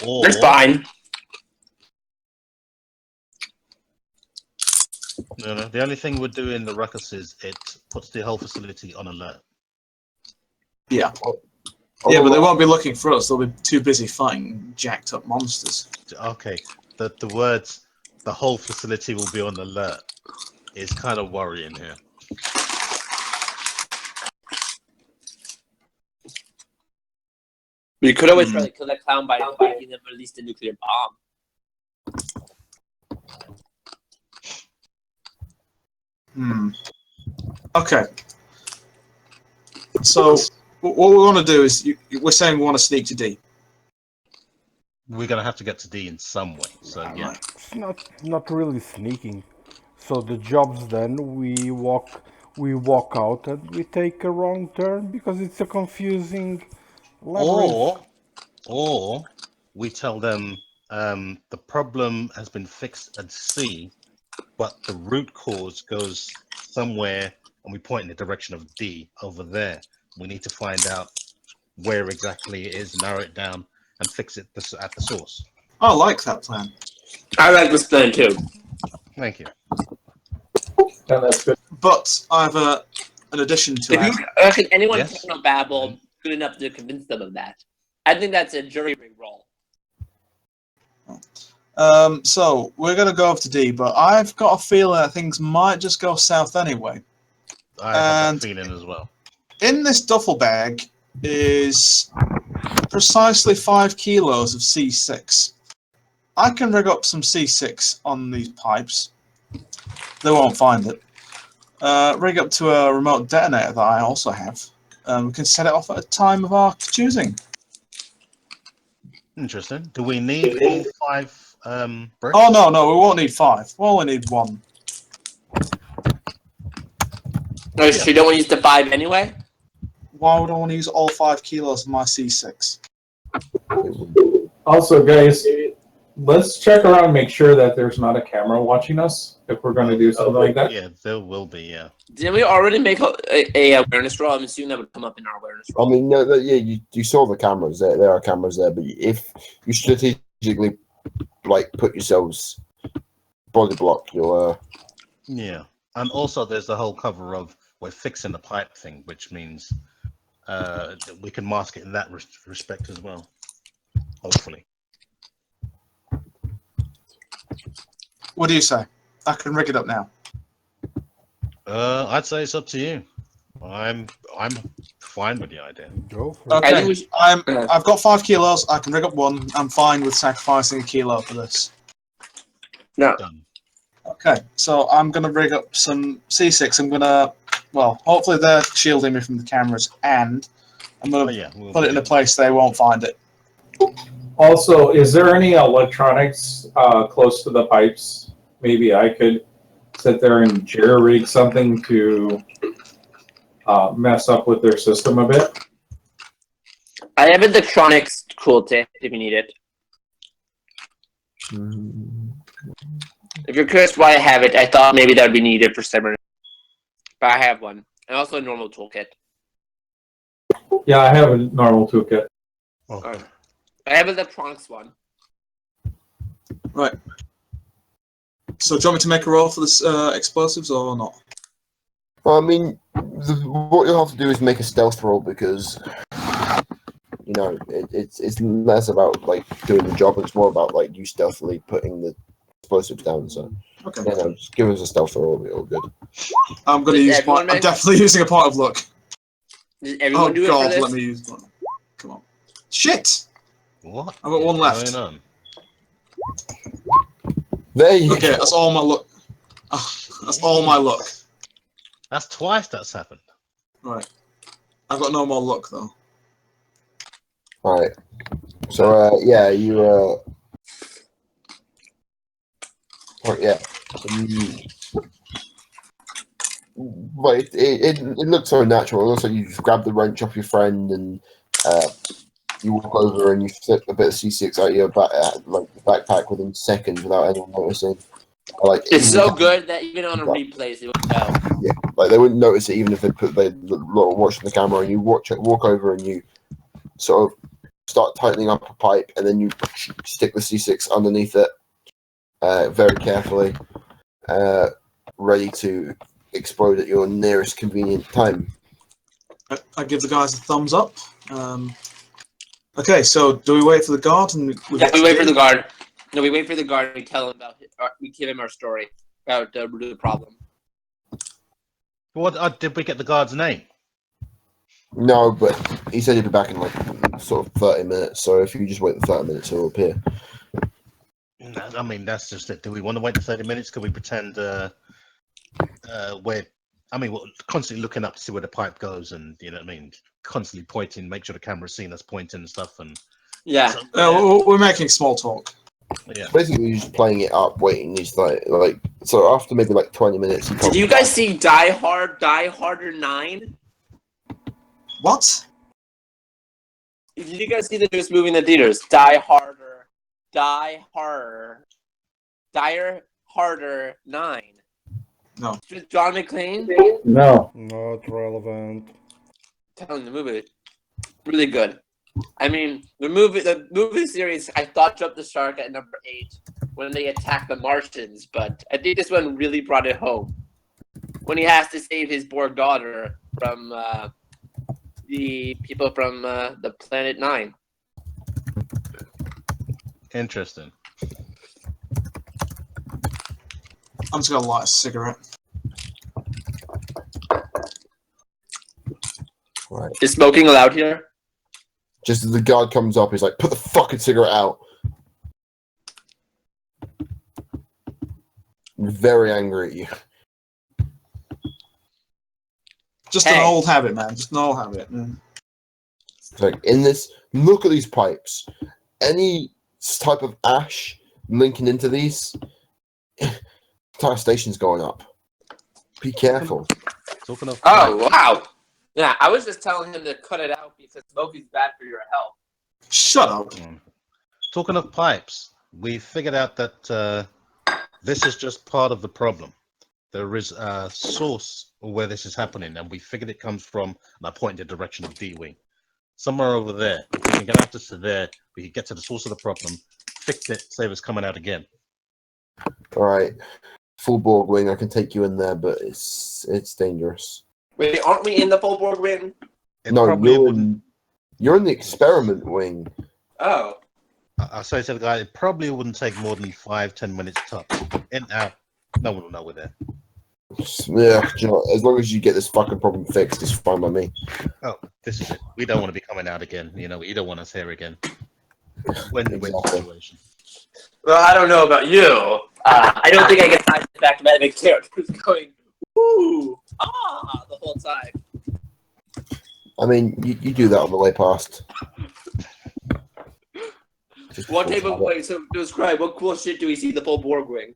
Or That's fine. no. The only thing we're doing in the ruckus is it puts the whole facility on alert. Yeah. Yeah, but they won't be looking for us. They'll be too busy fighting jacked up monsters. Okay. The words "the whole facility will be on alert" is kind of worrying here. We could always try to kill that clown by making them release the nuclear bomb. Okay. So what we want to do is, we're saying we want to sneak to D. We're gonna have to get to D in some way. So yeah. It's not really sneaking. So the job's then we walk out and we take a wrong turn because it's a confusing labyrinth. Or we tell them the problem has been fixed at C, but the root cause goes somewhere, and we point in the direction of D over there. We need to find out where exactly it is, narrow it down, and fix it at the source. I like that plan. I like this plan too. Thank you. Yeah, that's good. But I have an addition to If add. can anyone Yes. technobabble good enough to convince them of that? I think that's a jury rig roll. So we're going to go over to D, but I've got a feeling that things might just go south anyway. I have And that feeling as well. in this duffel bag is precisely 5 kilos of C6. I can rig up some C6 on these pipes. They won't find it. Rig up to a remote detonator that I also have. We can set it off at a time of our choosing. Interesting. Do we need all 5 bricks? Oh, no, we won't need 5. We'll only need 1. No, so you don't want to use the 5 anyway? Why would I want to use all 5 kilos of my C6? Also, guys, let's check around and make sure that there's not a camera watching us if we're going to do something like that. Yeah, there will be, yeah. Didn't we already make a awareness roll? I'm assuming that would come up in our awareness I roll. mean, no, yeah, you saw the cameras there. There are cameras there, but if you strategically like put yourselves body block, you'll Yeah. And also there's the whole cover of we're fixing the pipe thing, which means we can mask it in that respect as well. Hopefully. What do you say? I can rig it up now. I'd say it's up to you. I'm fine with the idea. Go for it. I think Okay, we should- I've got 5 kilos. I can rig up 1. I'm fine with sacrificing a kilo for this. No. Done. Okay, so I'm going to rig up some C6. I'm going to, well, hopefully they're shielding me from the cameras, and I'm going Oh to yeah, we'll put it in a do. place they won't find it. Also, is there any electronics close to the pipes? Maybe I could sit there and jerry-rig something to mess up with their system a bit. I have electronics tooltip if you need it. If you're curious why I have it, I thought maybe that would be needed for Cyberpunk. But I have one. And also a normal toolkit. Yeah, I have a normal toolkit. Oh. Alright. I have an electronics one. Right. So do you want me to make a roll for this explosives or not? Well, I mean, what you'll have to do is make a stealth roll because, you know, it's less about like doing the job. It's more about like you stealthily putting the explosives down. So, Okay. you know, just give us a stealth roll. It'll be all good. I'm going to Does use everyone one. I'm make- definitely using a point of luck. Does everyone Oh do God, it for this? let me use one. Come on. Shit! What? I've got one is left. going on? There you Okay, go. that's all my luck. That's all my luck. That's twice that's happened. Right. I've got no more luck though. All right. So, yeah, you. Yeah. But it looks so natural. It looks like you just grab the wrench off your friend and you walk over and you flip a bit of C6 out of your backpack within seconds without anyone noticing. Like It's even so good that even on a replays, it would go. yeah, like they wouldn't notice it even if they watching the camera and you walk over and you sort of start tightening up a pipe and then you stick the C6 underneath it very carefully, ready to explode at your nearest convenient time. I give the guys a thumbs up. Okay, so do we wait for the guard? And Yeah, we wait for the guard. No, we wait for the guard and we tell him about it. We give him our story about the root of the problem. What did we get the guard's name? No, but he said he'd be back in like sort of 30 minutes. So if you just wait the 30 minutes, he'll appear. No, I mean, that's just it. Do we want to wait the 30 minutes? Can we pretend we're constantly looking up to see where the pipe goes, and you know what I mean, constantly pointing, make sure the camera's seeing us pointing and stuff, and Yeah. We're making small talk. yeah. Basically, you're just playing it up, waiting. He's like so after maybe like 20 minutes. He Did you guys see Die Harder 9? What? Did you guys see the newest movie in the theaters? Die Harder 9. No. With John McClane? No. Not relevant. Telling the movie, really good. I mean, the movie series I thought jumped the shark at number 8 when they attacked the Martians, but I think this one really brought it home when he has to save his Borg daughter from the people from the Planet 9. Interesting. I'm just gonna light a cigarette. Right. Is smoking allowed here? Just as the guard comes up, he's like, "Put the fucking cigarette out." Very angry at you. Just an old habit, man. Just an old habit. Like in this, look at these pipes. Any type of ash linking into these, entire station's going up. Be careful. Talking of Oh, wow. Yeah, I was just telling him to cut it out because smoking's bad for your health. Shut up. Talking of pipes, we figured out that this is just part of the problem. There is a source where this is happening, and we figured it comes from, and I pointed in the direction of D-Wing. Somewhere over there. If we can get access to there, we can get to the source of the problem, fix it, save us coming out again. Alright. Full Borg wing, I can take you in there, but it's dangerous. Wait, aren't we in the full Borg wing? It No, probably wouldn't. you're in the experiment wing. Oh. I say to the guy, it probably wouldn't take more than 5-10 minutes tops. In out, no one will know we're there. Yeah, do you know, as long as you get this fucking problem fixed, it's fine by me. Oh, this is it. We don't want to be coming out again. You know, you don't want us here again. When the Exactly. situation. Well, I don't know about you. I don't think I get time back to my characters going, ooh, the whole time. I mean, you do that on the way past. What type of way? So describe what cool shit do we see in the full Borg wing?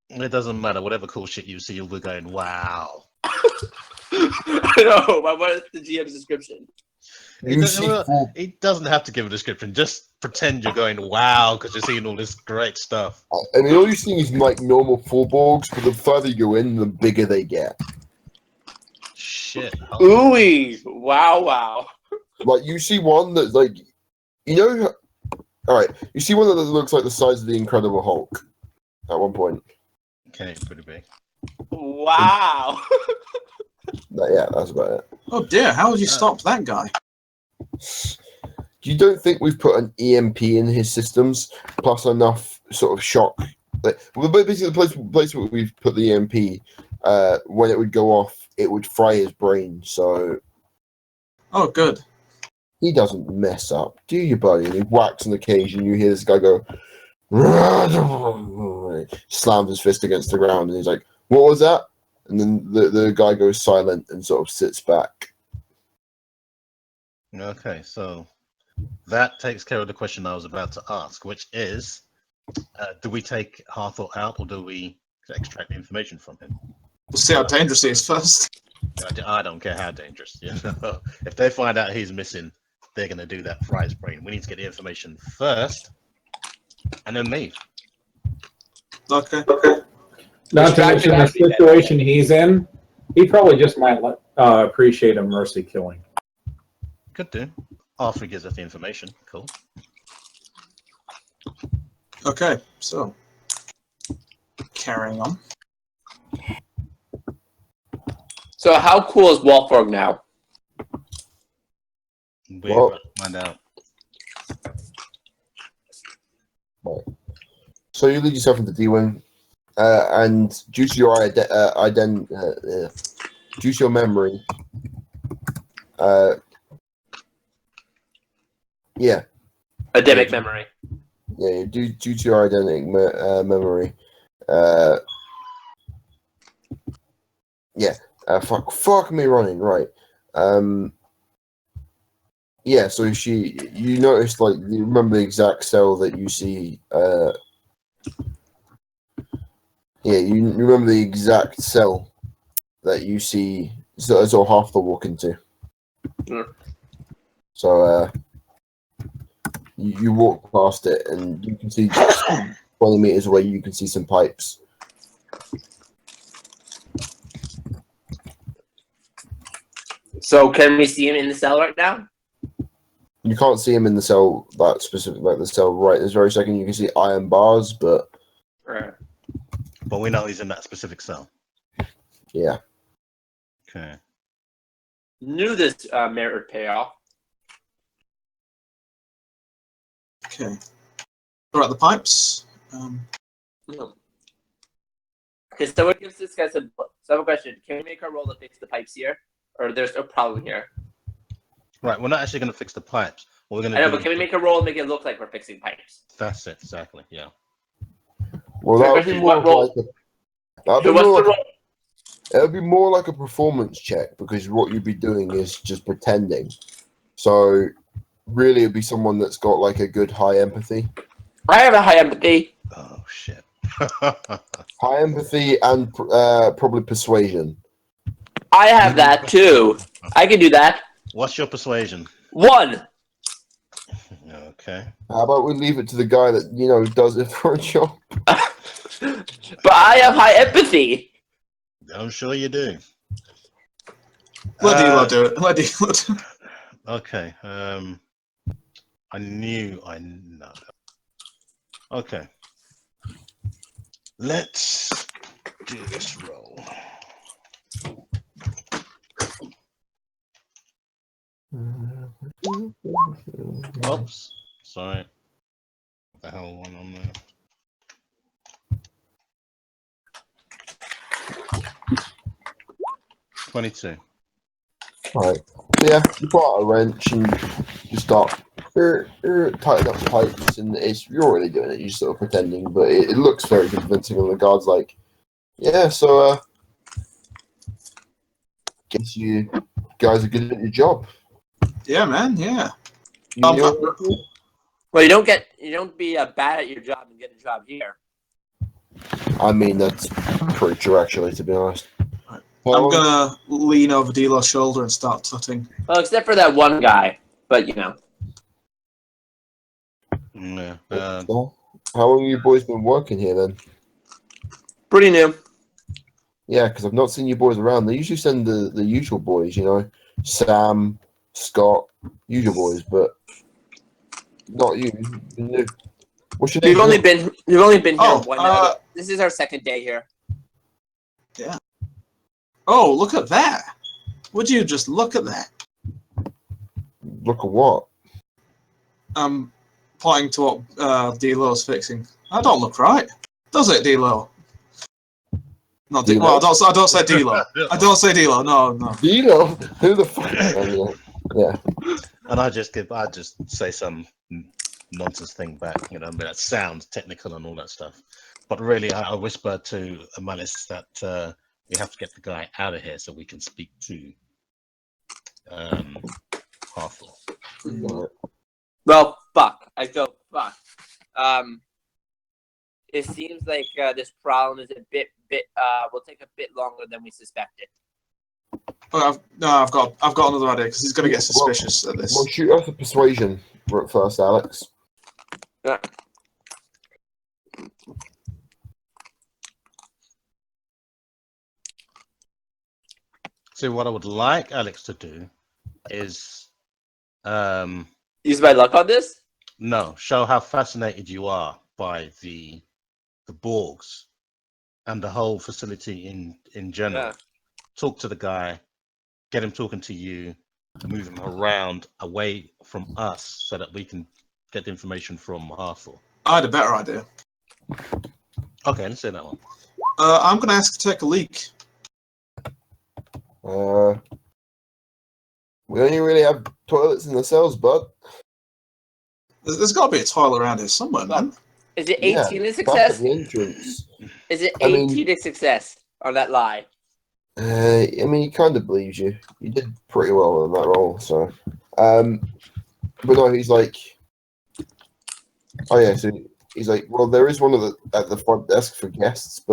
It doesn't matter. Whatever cool shit you see, you'll be going, wow. I know, but what is the GM's description? He doesn't have to give a description. Just pretend you're going, wow, because you're seeing all this great stuff. I mean, all you're seeing is like normal full Borgs, but the further you go in, the bigger they get. Shit. Ooey! Wow. Like, you see one that's like, you know, alright, you see one that looks like the size of the Incredible Hulk at one point. Okay, pretty big. Wow. Yeah, that's about it. Oh dear, how would you stop that guy? You don't think we've put an EMP in his systems, plus enough sort of shock? Well, basically, the place where we've put the EMP, when it would go off, it would fry his brain, so... Oh, good. He doesn't mess up, do you, buddy? And he whacks on the cage, and you hear this guy go... slams his fist against the ground, and he's like, "What was that?" And then the guy goes silent and sort of sits back. Okay, so that takes care of the question I was about to ask, which is, do we take Hathor out, or do we extract the information from him? We'll see how dangerous he is first. I don't care how dangerous. You know? If they find out he's missing, they're going to do that fry his brain. We need to get the information first, and then leave. Okay. Not to mention the situation he's in, he probably just might appreciate a mercy killing. Could do. After he gives us the information. Cool. Okay, so carrying on. So how cool is Wolfgang now? We're Well- about to find out. Right. So you lead yourself into D-Wing, and due to your due to your memory, yeah, Ademic memory. yeah, due to your identic memory, fuck me running, right. Yeah, so you noticed, like, you remember the exact cell that you see, yeah, you remember the exact cell that you see Zorhafta walk into. Yeah. So, you walk past it, and you can see 20 meters away, you can see some pipes. So can we see him in the cell right now? You can't see him in the cell, that specific, like the cell right this very second. You can see iron bars, but Right. But we know he's in that specific cell. yeah. Okay. Knew this merit payoff. Okay. All right, the pipes. Okay, so what gives this guy some? So I have a question. Can we make our roll to fix the pipes here, or there's no problem here? Right, we're not actually going to fix the pipes. What we're going I to know, do? but can we make a roll and make it look like we're fixing pipes? That's it, exactly. Yeah. Well, that would be more What roll? like a, So what's the roll? it would be more like a performance check, because what you'd be doing is just pretending. So really, it'd be someone that's got like a good high empathy. I have a high empathy. Oh shit. High empathy and probably persuasion. I have that too. I can do that. What's your persuasion? 1. Okay. How about we leave it to the guy that, you know, does it for a job? But I have high empathy. I'm sure you do. Let Dilo do it. Let Dilo do it. Okay. I know. Okay. Let's do this roll. Oops. Sorry. What the hell went on there? $22. Right. So yeah, you pull out a wrench and you start tightening up the pipes, and you're already doing it. You're sort of pretending, but it looks very convincing. And the guard's like, "Yeah, so guess you guys are good at your job." Yeah, man. Yeah. You know, Well, you don't be bad at your job and get a job here. I mean, that's pretty true, actually, to be honest. Right. Well, I'm gonna lean over Dilo's shoulder and start tutting. Well, except for that one guy. But, you know. Yeah. how long have you boys been working here then? Pretty new. Yeah, because I've not seen you boys around. They usually send the usual boys, you know, Sam, Scott, usual boys, but not you. You're new. What's your name? We've only been here Oh, one. This is our second day here. Oh, look at that! Would you just look at that? Look at what? I'm pointing to what Dilo's fixing. That don't look right, does it, Dilo? No, Dilo? well, I don't say Dilo. I don't say Dilo. No. Dino? Who the fuck? Yeah. And I just say some nonsense thing back, you know, but that sounds technical and all that stuff. But really, I whisper to Malice that we have to get the guy out of here so we can speak to Harthor. Well, fuck. I go, fuck. It seems like this problem is a bit will take a bit longer than we suspected. Oh, I've got another idea because he's going to get suspicious at this. Well, shoot us a persuasion first, Alex. Yeah. See, what I would like Alex to do is, Use my luck on this? no, show how fascinated you are by the Borgs and the whole facility in general. Yeah. Talk to the guy, get him talking to you, move him around away from us so that we can get the information from Hathor. I had a better idea. Okay, let's say that one. I'm going to ask to take a leak. We only really have toilets in the cells, bud. There's got to be a toilet around here somewhere, man. Is it Yeah, 18 a back at success? the entrance. Is it I mean- 18 a success on that lie? I mean, he kind of believes you. You did pretty well in that role, so. But no, he's like, oh yeah, so he's like, well, there is one at the front desk for guests,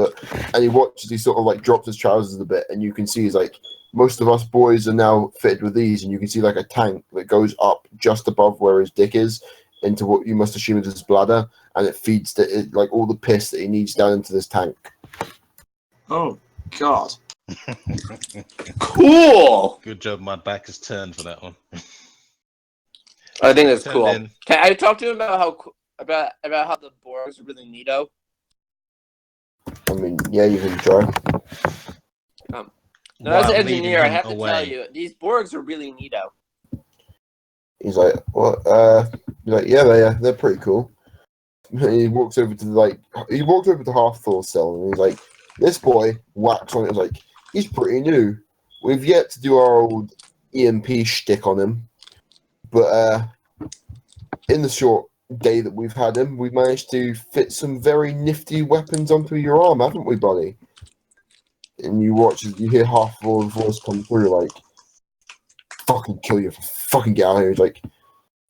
and he watches, he sort of like drops his trousers a bit, and you can see he's like, most of us boys are now fitted with these, and you can see like a tank that goes up just above where his dick is into what you must assume is his bladder, and it feeds like all the piss that he needs down into this tank. Oh, God. Cool! Good job, my back is turned for that one. I think that's Turned cool. in. Can I talk to him about how the Borgs are really neato? I mean, yeah, you can try. No, as an While leading engineer, I him have to tell away. you, these Borgs are really neato. He's like, what? He's like, yeah, they're pretty cool. And he walks over to Hathor's cell, and he's like, this boy whacks on it. He's like, he's pretty new. We've yet to do our old EMP shtick on him, but in the short day that we've had him, we've managed to fit some very nifty weapons onto your arm, haven't we, buddy? And you hear Hathor's voice come through, like, fucking kill you, fucking get out of here. He's like,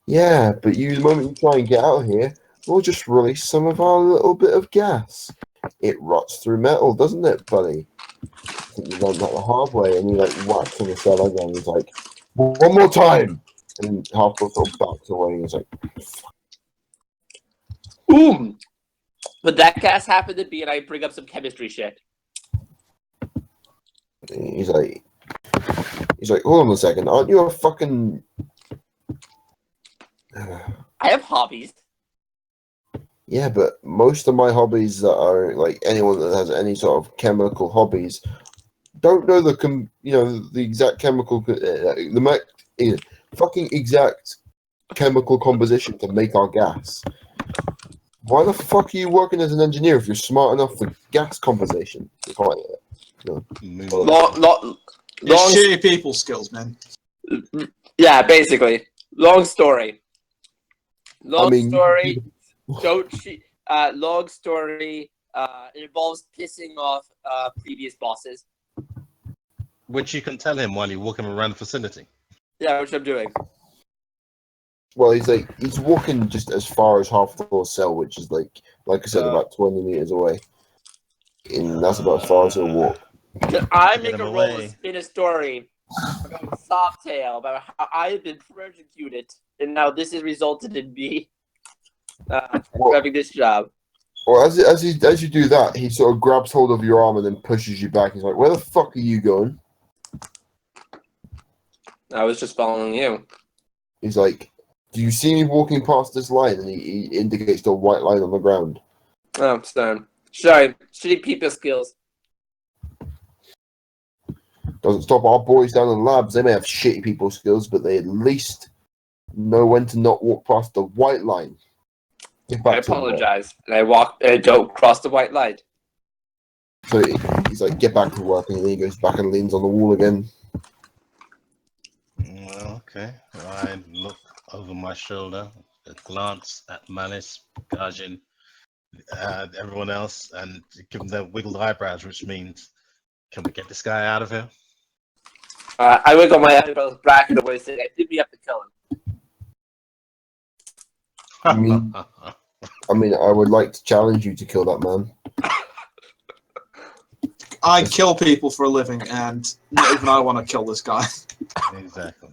yeah, but the moment you try and get out of here, we'll just release some of our little bit of gas. It rots through metal, doesn't it, buddy? I think you learned that the hard way, and he like whacks on the cell again. He's like, one more time, and Hathor sort of backs away. He's like, Boom! But that gas happened to be, and I bring up some chemistry shit. he's like, hold on a second, aren't you a fucking? I have hobbies. Yeah, but most of my hobbies that are like anyone that has any sort of chemical hobbies don't know the exact chemical fucking exact chemical composition to make our gas. Why the fuck are you working as an engineer if you're smart enough for gas composition? Long It's shitty people skills, man. Yeah, basically. Long story. Long I mean, story. Long story. It involves pissing off previous bosses. Which you can tell him while you're walking around the facility. Yeah, which I'm doing. Well, he's walking just as far as Hathor's cell, which is like I said, about 20 meters away. And that's about as far as he'll walk. Can I Get make him a roll away. to spin a story about Softail, about how I have been persecuted, and now this has resulted in me having this job. Well, as you do that, he sort of grabs hold of your arm and then pushes you back. He's like, "Where the fuck are you going?" I was just following you. He's like, "Do you see me walking past this line?" And he indicates the white line on the ground. Oh, sorry. Shitty people skills. Doesn't stop our boys down in the labs. They may have shitty people skills, but they at least know when to not walk past the white line. Get I back to work. apologize. And I walk and I don't cross the white line. So he's like, "Get back to work," and then he goes back and leans on the wall again. Well, okay. I look over my shoulder, glance at Malice, Garjin, everyone else, and give them their wiggled eyebrows, which means, can we get this guy out of here? I wiggle my eyebrows back in the way saying, I think we have to kill him. I mean, I would like to challenge you to kill that man. I kill people for a living, and not even I want to kill this guy. Exactly.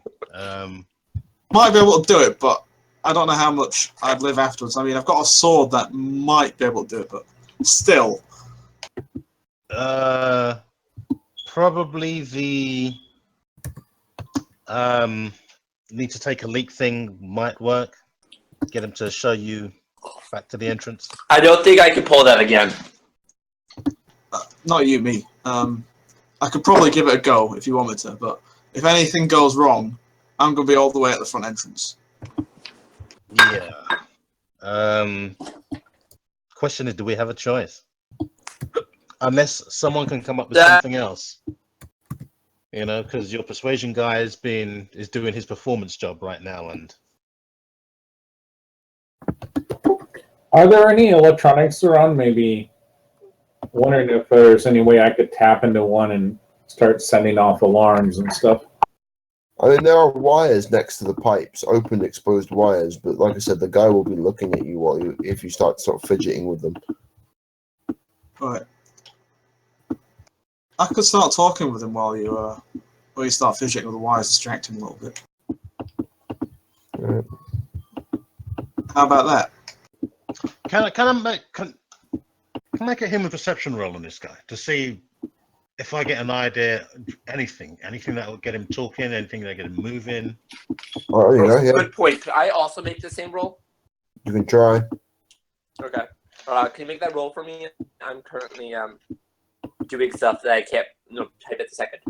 Might be able to do it, but I don't know how much I'd live afterwards. I mean, I've got a sword that might be able to do it, but still. Probably the need to take a leak thing might work. Get him to show you back to the entrance. I don't think I can pull that again. Not you, me. I could probably give it a go if you want me to, but if anything goes wrong, I'm going to be all the way at the front entrance. Yeah. Question is, do we have a choice? Unless someone can come up with something else. You know, because your persuasion guy is doing his performance job right now, and Are there any electronics around? Maybe wondering if there's any way I could tap into one and start sending off alarms and stuff. I mean, there are wires next to the pipes, open, exposed wires. But like I said, the guy will be looking at you if you start sort of fidgeting with them. Right. I could start talking with him while you start fidgeting with the wires, distract him a little bit. Right. How about that? can I make a human perception roll on this guy to see if I get an idea, anything that will get him talking, anything that will get him moving. Oh, yeah. Good point. Could I also make the same roll? You can try. Okay. Can you make that roll for me? I'm currently doing stuff that I can't type at the second.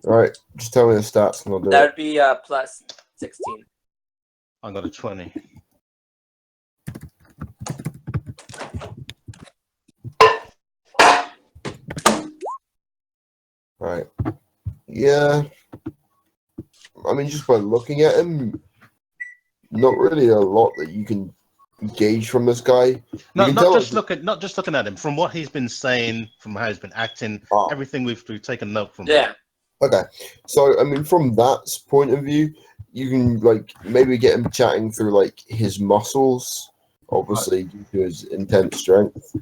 All right, just tell me the stats and I'll do That it. would be plus 16. I got a 20. Right. Yeah. I mean, just by looking at him, not really a lot that you can gauge from this guy. Not just looking at him. From what he's been saying, from how he's been acting, everything we've taken note from. Yeah. Okay. So, I mean, from that point of view, you can, like, maybe get him chatting through, like, his muscles, obviously, due to his intense strength,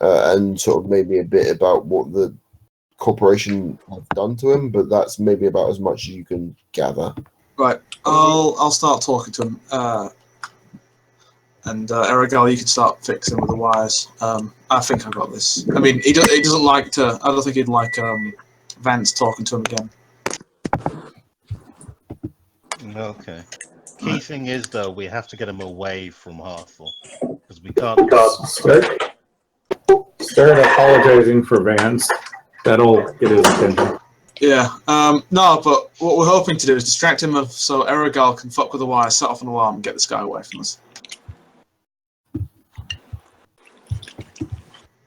and sort of maybe a bit about what the corporation have done to him, but that's maybe about as much as you can gather. Right. I'll start talking to him. And Aragal, you can start fixing with the wires. I think I got this. I mean, he doesn't like to. I don't think he'd like Vance talking to him again. Okay. Key thing is, though, we have to get him away from Hartful because we can't. Start apologizing for Vance. That'll get his attention. Yeah. No, but what we're hoping to do is distract him so Aragal can fuck with the wire, set off an alarm, and get this guy away from us.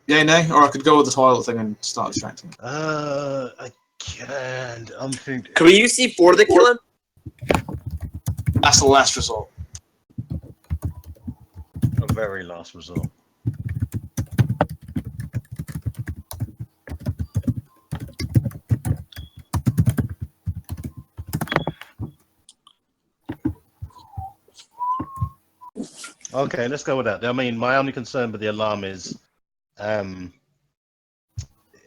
Yeah, nay, or I could go with the toilet thing and start distracting. I can't. I'm thinking. Can we use C4 to kill him? That's the last resort. A very last resort. Okay, let's go with that. I mean, my only concern with the alarm is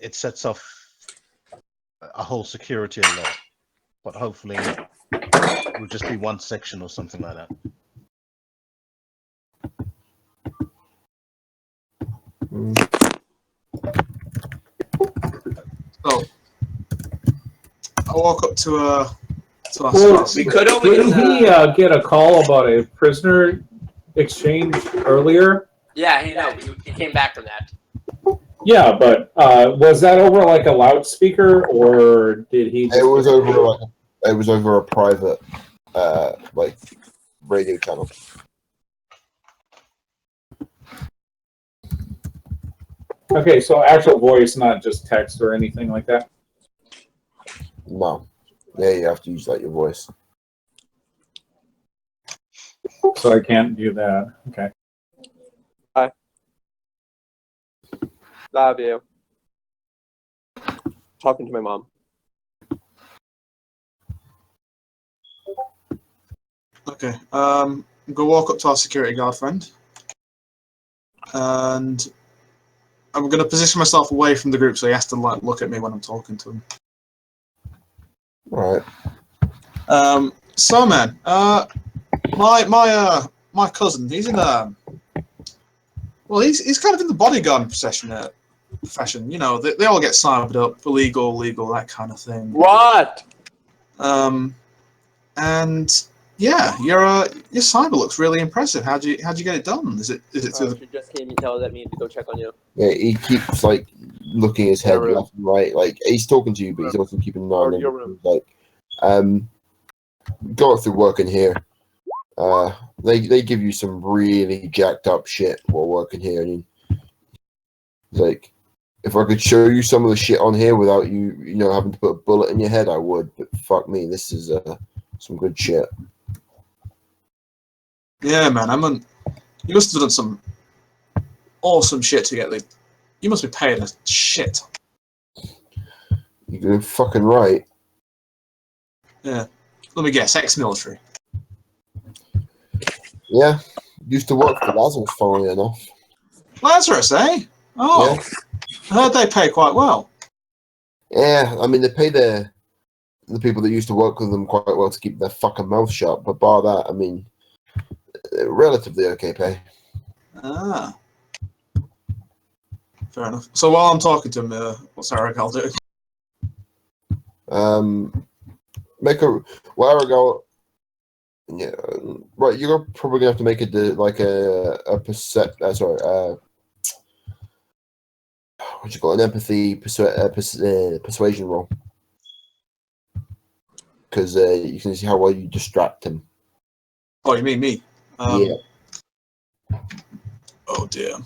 it sets off a whole security alert, but hopefully it will just be one section or something like that. So, I walk up to our Well, spouse. We could Didn't he get a call about a prisoner exchange earlier? Yeah, he came back from that. Yeah, but was that over like a loudspeaker, or did he? It was over a private, like, radio channel. Okay, so actual voice, not just text or anything like that. No. Yeah, you have to use, like, your voice. So I can't do that. Okay. Love you. Talking to my mom. Okay. I'm gonna walk up to our security guard friend, and I'm going to position myself away from the group so he has to like look at me when I'm talking to him. All right. So man, my cousin, he's in well, he's kind of in the bodyguard profession. You know, they all get signed up, illegal, legal, that kind of thing. What? And yeah, your cyber looks really impressive. How'd you get it done? Is it through the... She just came and told me to go check on you. Yeah, he keeps like looking his head left and right. Like he's talking to you, but he's also keeping an eye on Your him. room. Like, go through working here. They give you some really jacked up shit while working here. I mean, like, if I could show you some of the shit on here without you know, having to put a bullet in your head, I would. But fuck me, this is some good shit. Yeah, man. You must have done some awesome shit to get the... You must be paid a shit. You're fucking right. Yeah. Let me guess, ex-military. Yeah, used to work for Lazarus, funnily enough. Lazarus, eh? Oh, Yeah. I heard they pay quite well. Yeah, I mean, they pay the people that used to work with them quite well to keep their fucking mouth shut, but bar that, I mean, relatively okay pay. Ah. Fair enough. So while I'm talking to him, what's Aragal doing? Aragal, yeah, right, you're probably gonna have to make a what you call an empathy persuasion roll, because you can see how well you distract him. Oh, you mean me? Yeah. Oh dear.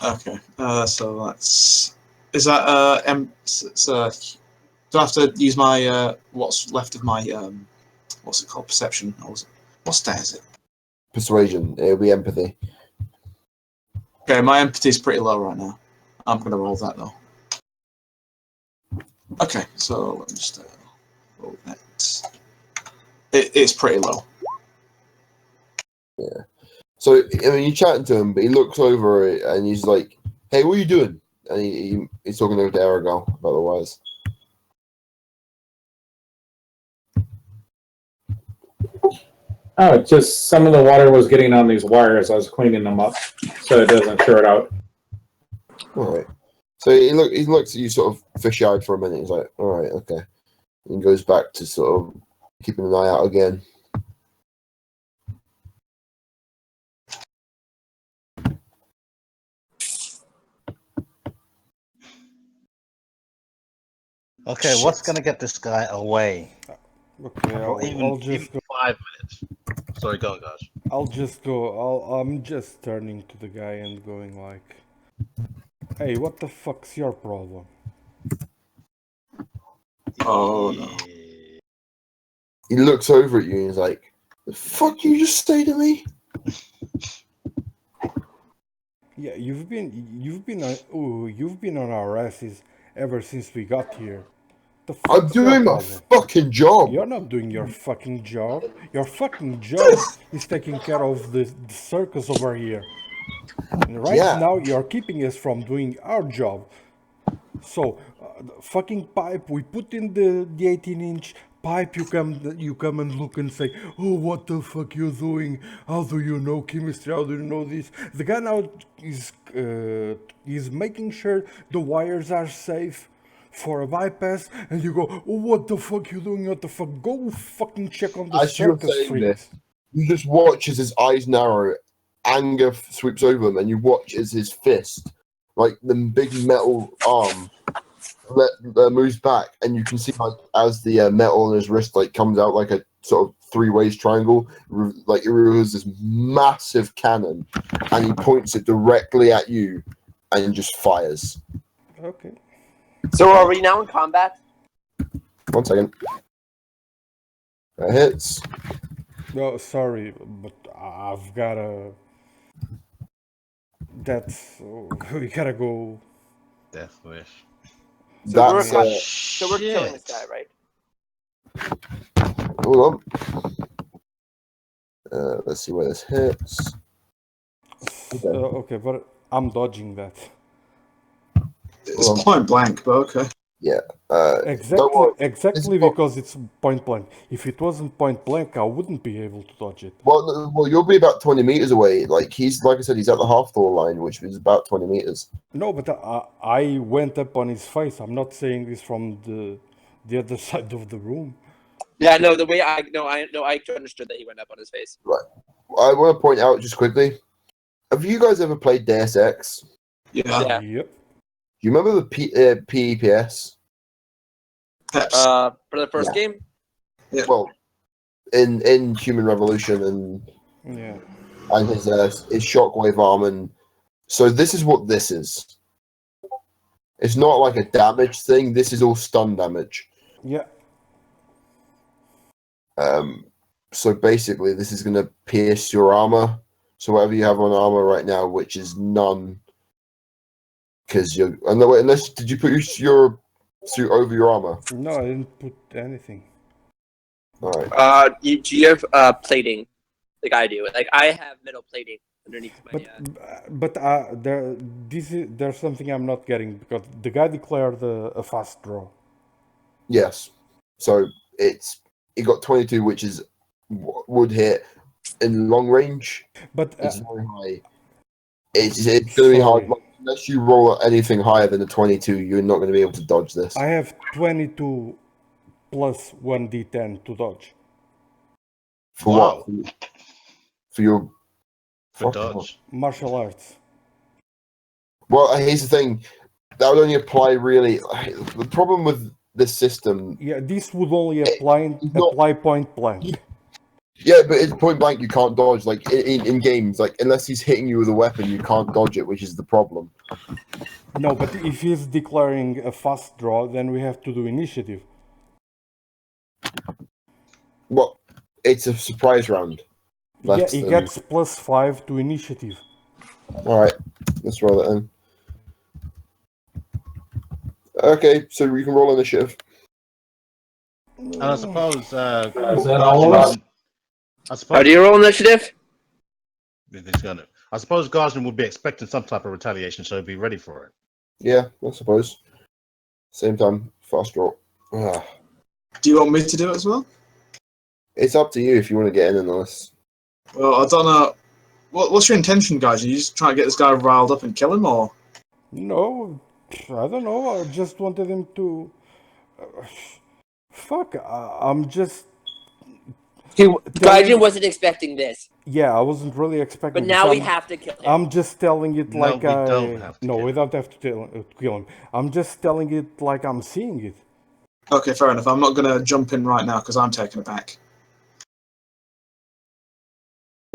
Okay. So that's... Is that do I have to use my what's left of my what's it called, perception? Or what stat is it? Persuasion. It'll be empathy. Okay, my empathy is pretty low right now. I'm gonna roll that though. Okay, so let me just roll that. It's pretty low. Yeah. So I mean, you're chatting to him, but he looks over it and he's like, "Hey, what are you doing?" And he's talking over to Aragal about the wires. Oh, just some of the water was getting on these wires. I was cleaning them up so it doesn't short out. All right. So he looks at you sort of fish-eyed for a minute. He's like, "All right, okay," and goes back to sort of keeping an eye out again. Okay, what's gonna get this guy away? Okay, Or I'll just go. 5 minutes. Sorry, go, guys. I'll just go. I'm just turning to the guy and going like, "Hey, what the fuck's your problem?" Oh no. He looks over at you and he's like, "The fuck you just say to me?" Yeah, you've been on our asses ever since we got here. The I'm fuck's your doing my problem? fucking job. You're not doing your fucking job. Your fucking job is taking care of the circus over here. And right Yeah. now, you're keeping us from doing our job. So, the fucking pipe, we put in the 18-inch pipe, you come and look and say, "Oh, what the fuck you doing? How do you know chemistry? How do you know this?" The guy now is making sure the wires are safe for a bypass, and you go, "Oh, what the fuck you doing? What the fuck? Go fucking check on the As you're circus saying freaks." this, you just watch as his eyes narrow, anger sweeps over him, and you watch as his fist, like the big metal arm, moves back, and you can see like as the metal on his wrist like comes out like a sort of three-ways triangle, like it reveals this massive cannon, and he points it directly at you, and just fires. Okay. So are we now in combat? 1 second. That hits. No, sorry, but I've gotta. That's we gotta go. Death wish. So That's we're killing this guy, right? hold on. Let's see where this hits. Okay, but I'm dodging that. It's Well, point blank, but okay. don't Exactly, worry. exactly not- because it's point blank. If it wasn't point blank, I wouldn't be able to dodge it. Well, you'll be about 20 meters away. Like I said, he's at the half Thor line, which is about 20 meters. No, but I went up on his face. I'm not saying this from the other side of the room. Yeah, no, the way I understood that he went up on his face. I want to point out just quickly. Have you guys ever played Deus Ex? Yeah. Yeah. Yep. Do you remember the PEPS? Peps. For the first game. Yeah. Well, in Human Revolution Yeah. and his shockwave arm, and so this is what this is. It's not like a damage thing. This is all stun damage. Yeah. So basically, this is going to pierce your armor. So whatever you have on armor right now, which is none, because you're. And wait, unless did you put your suit over your armor? No, I didn't put anything. All right. Do you have plating, like I do? Like I have metal plating underneath my. But there's something I'm not getting because the guy declared a fast draw. Yes. So it got 22, which is would hit in long range. But It's very high. It's going to be hard. Sorry. Unless you roll anything higher than a 22, you're not going to be able to dodge this. I have 22 plus 1d10 to dodge. For Wow. what? For your For fucking dodge. Martial arts. Well, here's the thing. That would only apply really. The problem with this system. Yeah, this would only apply point blank. Yeah, but it's point blank. You can't dodge. Like in games, like unless he's hitting you with a weapon, you can't dodge it, which is the problem. No, but if he's declaring a fast draw, then we have to do initiative. Well, it's a surprise round. Yeah, he gets +5 to initiative. All right, let's roll it in. Okay, so we can roll initiative. And I suppose. Is that all of us? I suppose. Oh, do you roll initiative? He's gonna. I suppose Garjin would be expecting some type of retaliation, so be ready for it. Yeah, I suppose. Same time, fast draw. Ah. Do you want me to do it as well? It's up to you if you want to get in on this. Well, I don't know. What's your intention, guys? Are you just trying to get this guy riled up and kill him, or? No, I don't know. I just wanted him to. Fuck, I'm just. Garjin wasn't expecting this, Yeah, I wasn't really expecting. but now this. we have to kill him. I'm just telling it No, like we I. don't have to No, kill we him. don't have to kill him. I'm just telling it like I'm seeing it. Okay, fair enough. I'm not going to jump in right now because I'm taking it back.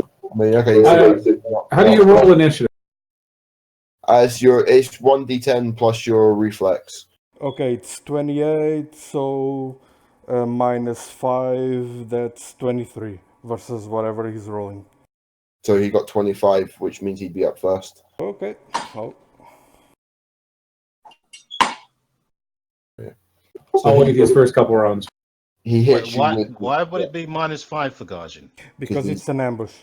I mean, okay. How do you roll initiative? As it's 1d10 plus your reflex. Okay, it's 28, so -5, that's 23 versus whatever he's rolling. So he got 25, which means he'd be up first. Okay. Oh. I'll wait these first couple rounds. He hits you Why? with. Why would it be -5 for Garjin? Because he's- it's an ambush.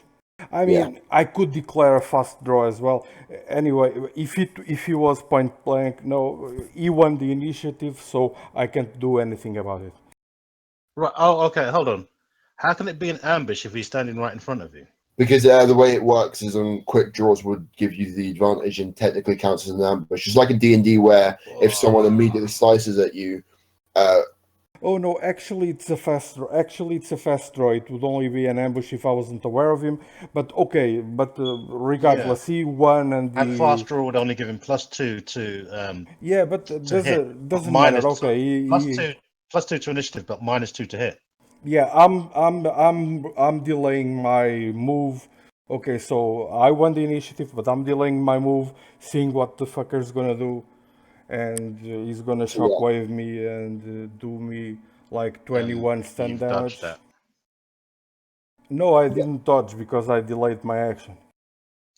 I mean, I could declare a fast draw as well. Anyway, if he was point blank, no, he won the initiative, so I can't do anything about it. Right. Oh, okay. Hold on. How can it be an ambush if he's standing right in front of you? Because the way it works is on quick draws would give you the advantage and technically counts as an ambush. It's like in D&D where if someone immediately slices at you, Oh no, actually it's a fast draw. It would only be an ambush if I wasn't aware of him. But okay, regardless, he won and And fast draw would only give him +2 to yeah, but hit. doesn't Minus- matter. Okay, +2 to initiative, but -2 to hit. yeah, I'm delaying my move. Okay, so I won the initiative, but I'm delaying my move, seeing what the fucker's gonna do, and he's gonna shockwave me and do me like 21 stun You've damage. dodged that. No, I didn't dodge because I delayed my action.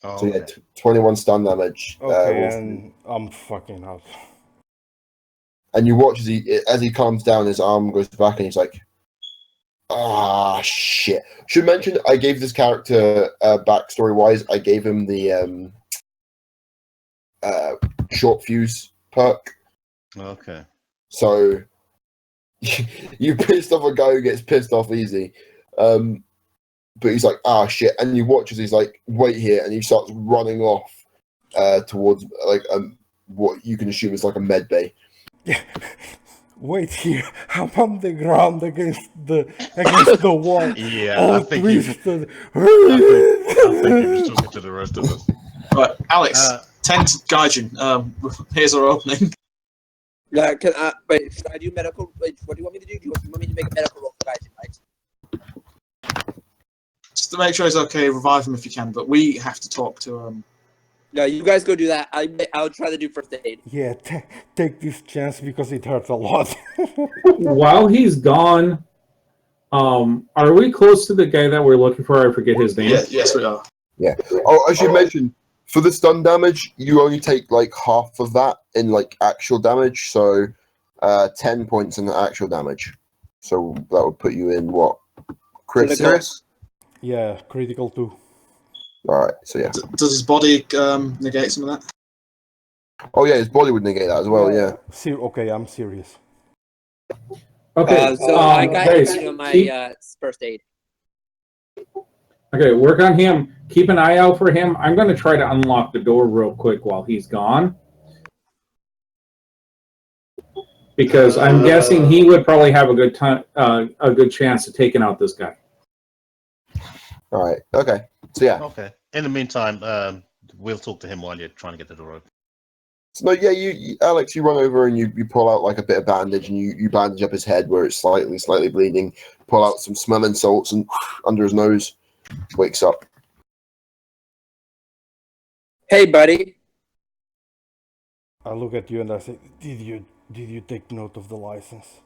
Oh, so yeah, okay. 21 stun damage. Okay, and I'm fucking out. And you watch as he calms down, his arm goes back, and he's like, Ah, shit. Should mention I gave this character backstory wise. I gave him the short fuse perk. Okay. So you pissed off a guy who gets pissed off easy. But he's like, ah, shit. And you watch as he's like, wait here. And he starts running off towards like what you can assume is like a med bay. Yeah. Wait here. I'm on the ground against the wall. Yeah, all I think you twisted. just took it to the rest of us. Right, Alex, 10 to Garjin. Here's our opening. Yeah, can I wait? Should I do medical? Wait, what do you want me to do? Do you want me to make a medical roll for Garjin, right? Just to make sure it's okay, revive him if you can, but we have to talk to No, you guys go do that. I'll try to do first aid. Yeah, take this chance because it hurts a lot. While he's gone, are we close to the guy that we're looking for? I forget his name. Yes, we are. Yeah. Oh, I should mention, for the stun damage, you only take like half of that in like actual damage. So 10 points in the actual damage. So that would put you in what? Crit Critical. serious? Yeah, critical too. Alright, so yeah. Does his body negate some of that? Oh yeah, his body would negate that as well, yeah. Okay, I'm serious. Okay, So I got guys, my first aid. okay, work on him. Keep an eye out for him. I'm going to try to unlock the door real quick while he's gone. Because I'm guessing he would probably have a good time, a good chance of taking out this guy. Alright, okay. So yeah. Okay. In the meantime, we'll talk to him while you're trying to get the door open. So no, yeah, you Alex, you run over and you pull out like a bit of bandage and you bandage up his head where it's slightly bleeding. Pull out some smelling salts and under his nose, wakes up. Hey, buddy. I look at you and I say, "Did you take note of the license?"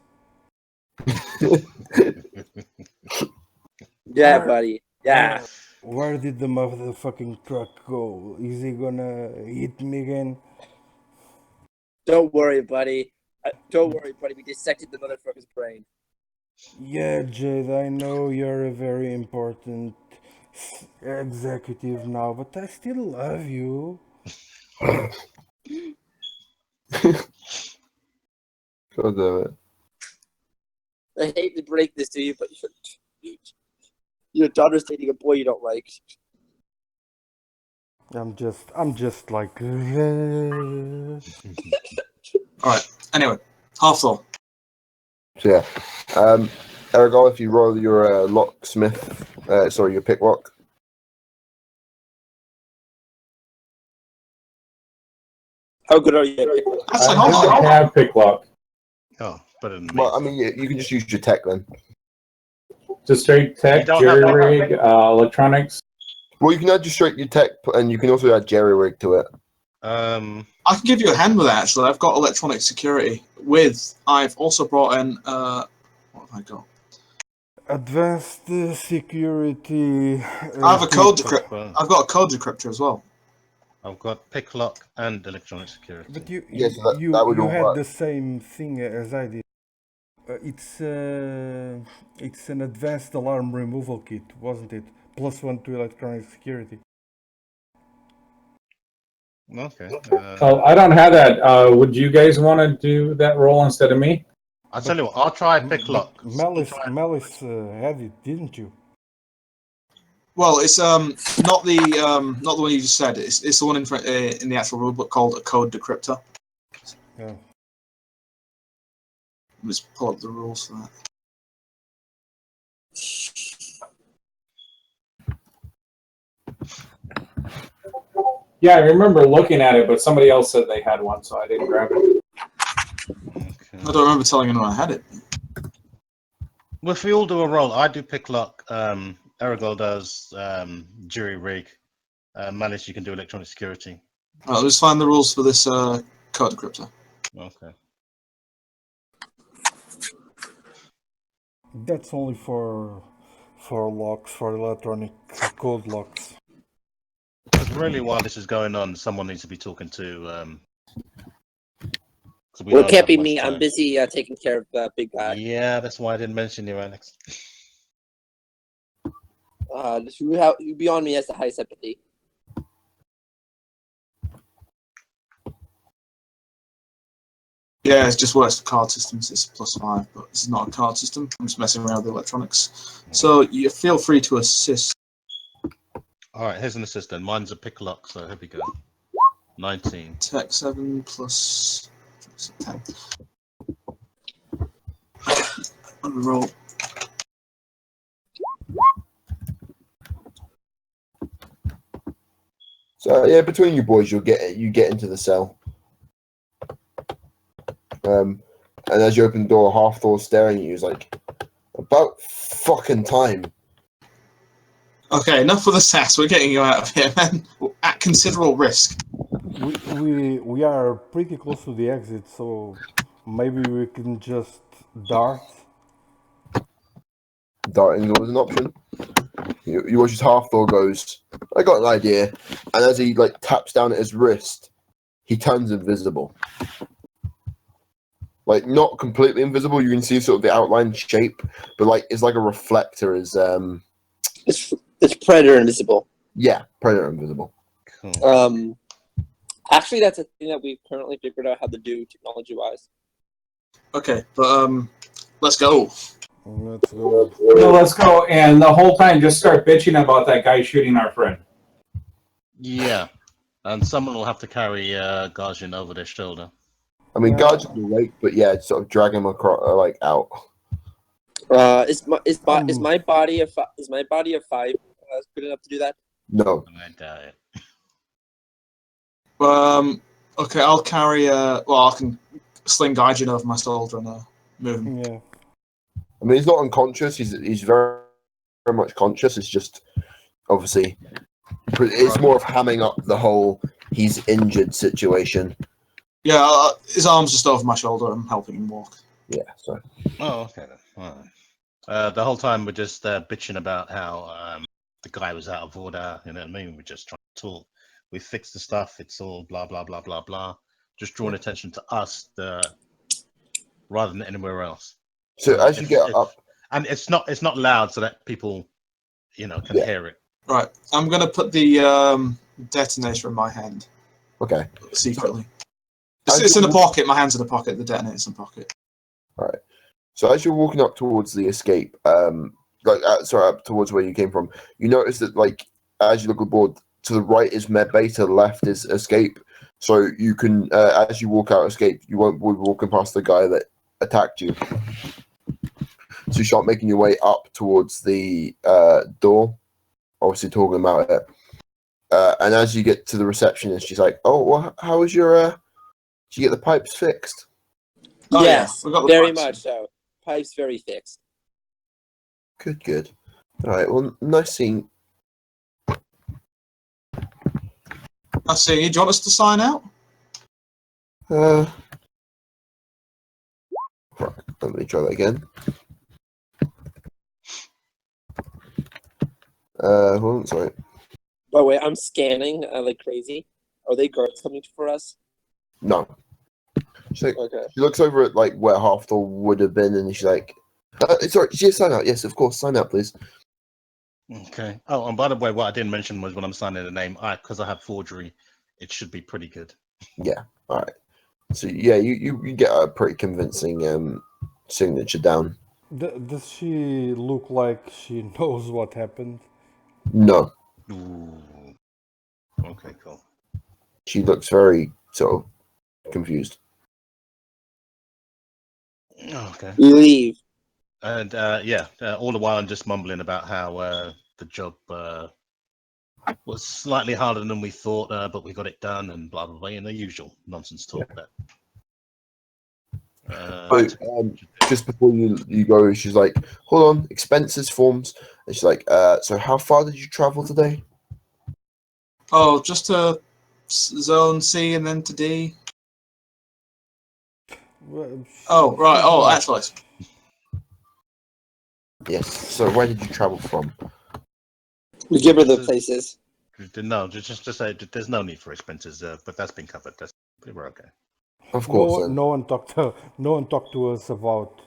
Yeah, buddy. Yeah. Where did the motherfucking truck go? Is he gonna hit me again? Don't worry, buddy. Don't worry, buddy. We dissected the motherfucker's brain. Yeah, Jade, I know you're a very important executive now, but I still love you. God damn it. I hate to break this to you, but your daughter's dating a boy you don't like. I'm just like. Alright, anyway, half floor. So yeah. Aragol, if you roll your locksmith, your picklock. How good are you? Actually, I hold on. don't have picklock. Oh, better than me. Well, I mean, you can just use your tech then. Just straight tech, You don't have jerry rig, electronics. Well, you can add just straight your tech, and you can also add jerry rig to it. I can give you a hand with that, actually. I've got electronic security I've also brought in, what have I got? Advanced security. I have a code decryptor. I've got a code decryptor as well. I've got picklock and electronic security. But you Yes, that would you all had work. the same thing as I did. It's an advanced alarm removal kit, wasn't it? +1 to electronic security. Okay. Oh, I don't have that. Would you guys want to do that role instead of me? I'll tell you what. I'll try picklock. Malice had it, didn't you? Well, it's not the one you just said. It's the one in the actual rulebook called a code decryptor. Yeah. Let's pull up the rules for that. Yeah, I remember looking at it, but somebody else said they had one, so I didn't grab it. I don't remember telling anyone I had it. Well, if we all do a roll, I do picklock. Aragol does jury rig. Malice, you can do electronic security. Alright, let's find the rules for this code decryptor. Okay. That's only for locks, for electronic code locks. Because really, while this is going on, someone needs to be talking to. Well, it can't be me. I'm busy taking care of Big Guy. Yeah, that's why I didn't mention you, Alex. Who beyond me has the highest empathy? Yeah, it just works for card systems. It's +5, but this is not a card system. I'm just messing around with the electronics. So you feel free to assist. All right, here's an assistant. Mine's a pick lock, so here we go. 19. Tech 7 plus 10. On roll. So yeah, between you boys, you get into the cell. And as you open the door, Half-Thor's staring at you. He's like, "About fucking time." Okay, enough with the sass. We're getting you out of here, man. At considerable risk. We are pretty close to the exit, so maybe we can just dart. Darting was an option. You watch as Half-Thor goes, "I got an idea," and as he like taps down at his wrist, he turns invisible. Like not completely invisible. You can see sort of the outline shape, but like it's like a reflector. It's predator invisible. Yeah, predator invisible. Cool. Actually, that's a thing that we've currently figured out how to do technology-wise. Okay, but let's go. Let's go. No, let's go. And the whole time, just start bitching about that guy shooting our friend. Yeah, and someone will have to carry Garjin over their shoulder. I mean, Yeah. Guardian will wait, but yeah, sort of drag him across, like out. Is my body of 5 good enough to do that? No, I doubt it. Okay, I'll carry. I can sling Gaijin over my shoulder and move him. Yeah. I mean he's not unconscious. He's very, very much conscious. It's just obviously it's more of hamming up the whole he's injured situation. Yeah, his arm's just over my shoulder. I'm helping him walk. Yeah, so Oh, okay then. All right. The whole time we're just bitching about how the guy was out of order. You know what I mean? We're just trying to talk. We fixed the stuff. It's all blah blah blah blah blah. Just drawing attention to us, rather than anywhere else. so as you get up, and it's not loud, so that people, can hear it. Right, I'm gonna put the detonator in my hand okay. secretly. It's in a pocket. My hand's in a pocket. The detonator's in a pocket. All right. So as you're walking up towards the escape, up towards where you came from, you notice that like as you look aboard, to the right is medbay, to the left is escape. So you can, as you walk out escape, you won't be walking past the guy that attacked you. So you start making your way up towards the door, obviously talking about it. And as you get to the receptionist, she's like, "Oh, well, how was your? Did you get the pipes fixed?" Oh, yes, yeah, we got the very pipes. much so. Pipes very fixed. Good. All right. Well, nice seeing. I see. Do you want us to sign out? Right, let me try that again. Hold on, sorry. By the way, I'm scanning like crazy. Are they guards coming for us? No. She Okay. looks over at like where Half-Thor would have been, and she's like, "Sorry, did you sign out? Yes, of course, sign out, please." Okay. Oh, and by the way, what I didn't mention was when I'm signing the name, because I have forgery, it should be pretty good. Yeah. All right. So yeah, you get a pretty convincing signature down. Does she look like she knows what happened? No, Ooh. Okay, cool. she looks very sort of confused. Okay. We leave. And all the while I'm just mumbling about how the job was slightly harder than we thought, but we got it done, and blah blah blah, and the usual nonsense talk. Just before you go, she's like, "Hold on, expenses forms," and she's like, "So how far did you travel today?" Oh, just to zone C and then to D. Well, Oh, right. Oh, actually. Yes. So where did you travel from? We give her the places. No, just say there's no need for expenses, but that's been covered. We're okay. Of course. no one talked to us about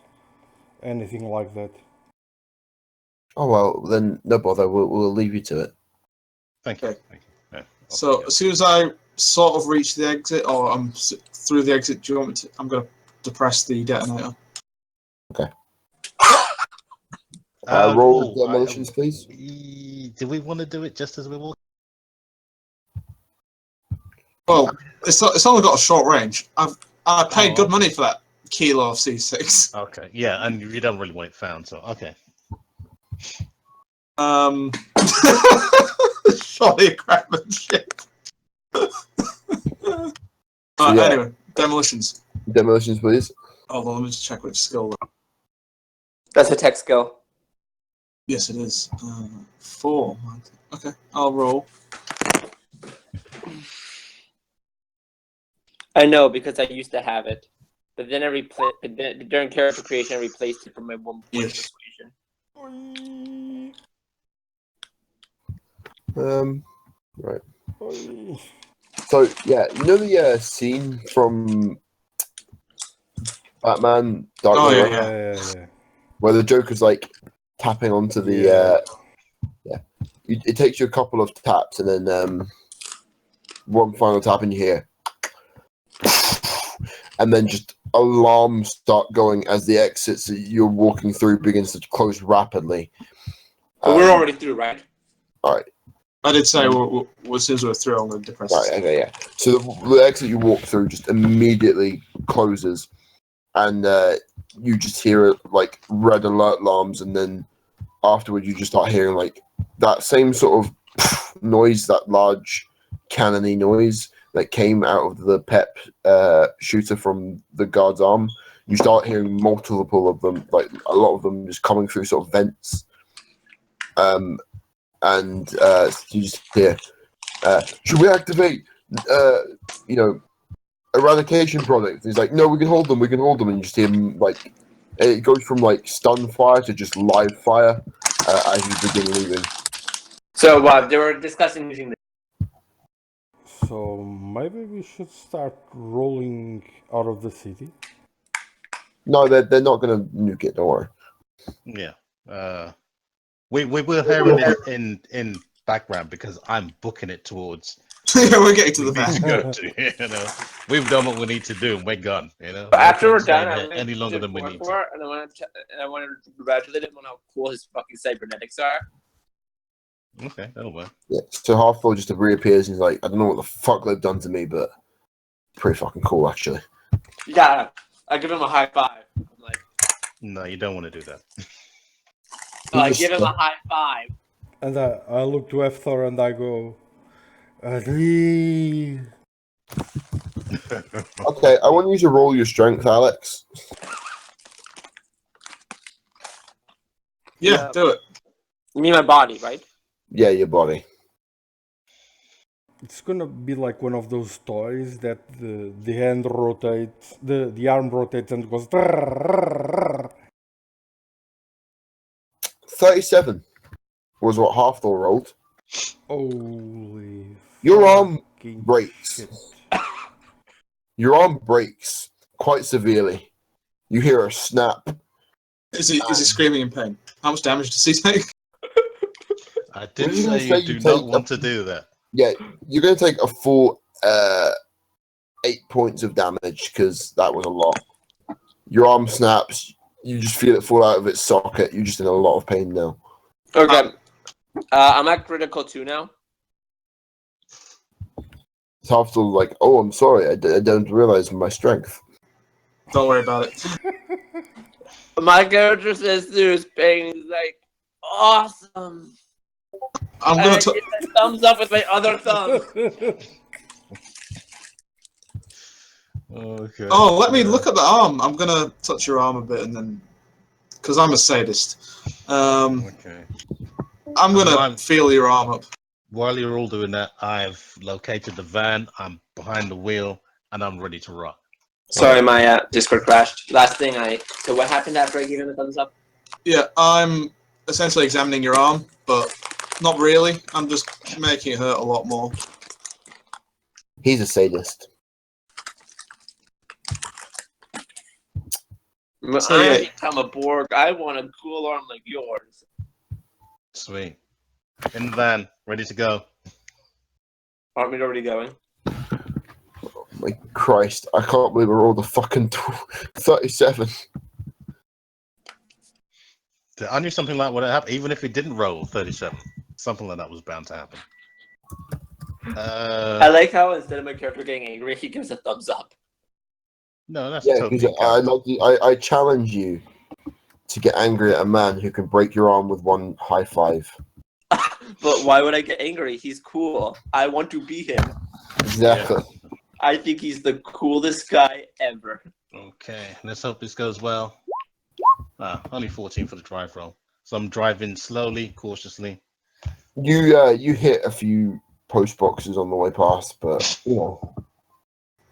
anything like that. Oh well, then no bother. We'll leave you to it. Thank you. Okay. Thank you. Yeah, So as soon as I sort of reach the exit, or I'm through the exit, do you want me to? I'm going to depress the detonator. Roll demolitions, please. Do we want to do it just as we walk? Well, it's only got a short range. I paid good okay. money for that kilo of C6. Okay, yeah, and you don't really want it found, so okay. Shoddy craftsmanship. Anyway, demolitions. Demolitions, please. Hold on, let me just check which skill. That's a tech skill. Yes, it is. 4. Okay, I'll roll. I know because I used to have it, but then during character creation I replaced it for my 1 point Yes. persuasion. Right. So yeah, you know the scene from Batman Dark Oh, Knight, Yeah. where the Joker's like tapping onto the it takes you a couple of taps and then one final tap and you hear, and then just alarms start going as the exits that you're walking through begins to close rapidly. But we're already through, right? All right. I did say as soon as we're through, I'm going to depress. Right. Okay. Yeah. So the exit you walk through just immediately closes, and you just hear like red alert alarms, and then afterward you just start hearing like that same sort of noise, that large cannony noise that came out of the pep shooter from the guard's arm. You start hearing multiple of them, like a lot of them just coming through sort of vents. And you just hear, should we activate, eradication product? He's like, no, we can hold them, and you just hear him, like, it goes from like stun fire to just live fire as you begin leaving. So they were discussing using the. So maybe we should start rolling out of the city. No, they're not gonna nuke it. Don't worry. Yeah. We will hear it in background because I'm booking it towards. Yeah, we're getting to the we need to van. go to. You know, we've done what we need to do, and we're gone. You know, After we're can't stay done, I there went any longer to than we need to. Forth, and I wanted to congratulate him on how cool his fucking cybernetics are. Okay, that'll work. Yeah. So Half-Thor just reappears and he's like, I don't know what the fuck they've done to me, but pretty fucking cool actually. Yeah, I give him a high five. I'm like, No, you don't want to do that. I give him a high five. And I look to F-Thor and I go, Lee. Okay, I want you to roll your strength, Alex. Yeah, do it. You mean my body, right? Yeah, your body. It's gonna be like one of those toys that the hand rotates, the arm rotates and goes. 37 was what Half-Thor rolled. Holy. Your arm fucking breaks. shit. Your arm breaks quite severely. You hear a snap. Is he screaming in pain? How much damage does he take? I did What are you say gonna you say do you not take want to do that. Yeah, you're going to take a full 8 points of damage because that was a lot. Your arm snaps. You just feel it fall out of its socket. You're just in a lot of pain now. Okay. I'm at critical 2 now. It's half still like, oh, I'm sorry. I don't realize my strength. Don't worry about it. My character says through his pain, he's like, awesome. I'm And gonna. I give a thumbs up with my other thumb. Okay. Oh, let me look at the arm. I'm gonna touch your arm a bit and then, because I'm a sadist. Okay. I'm gonna feel your arm up. While you're all doing that, I've located the van. I'm behind the wheel, and I'm ready to rock. Sorry, my Discord crashed. So what happened after I gave him a thumbs up? Yeah, I'm essentially examining your arm, but not really. I'm just making it hurt a lot more. He's a sadist. So, yeah. I become a Borg. I want a cool arm like yours. Sweet. In the van, ready to go. Aren't we already going? My Christ, I can't believe I rolled a fucking 37. I knew something like would happen, even if it didn't roll 37. Something like that was bound to happen. I like how instead of my character getting angry, he gives a thumbs up. No, that's Yeah, totally. because I challenge you to get angry at a man who can break your arm with one high five. But why would I get angry? He's cool. I want to be him. Exactly. I think he's the coolest guy ever. Okay, let's hope this goes well. Only 14 for the drive roll. So I'm driving slowly, cautiously. You hit a few post boxes on the way past, but you know.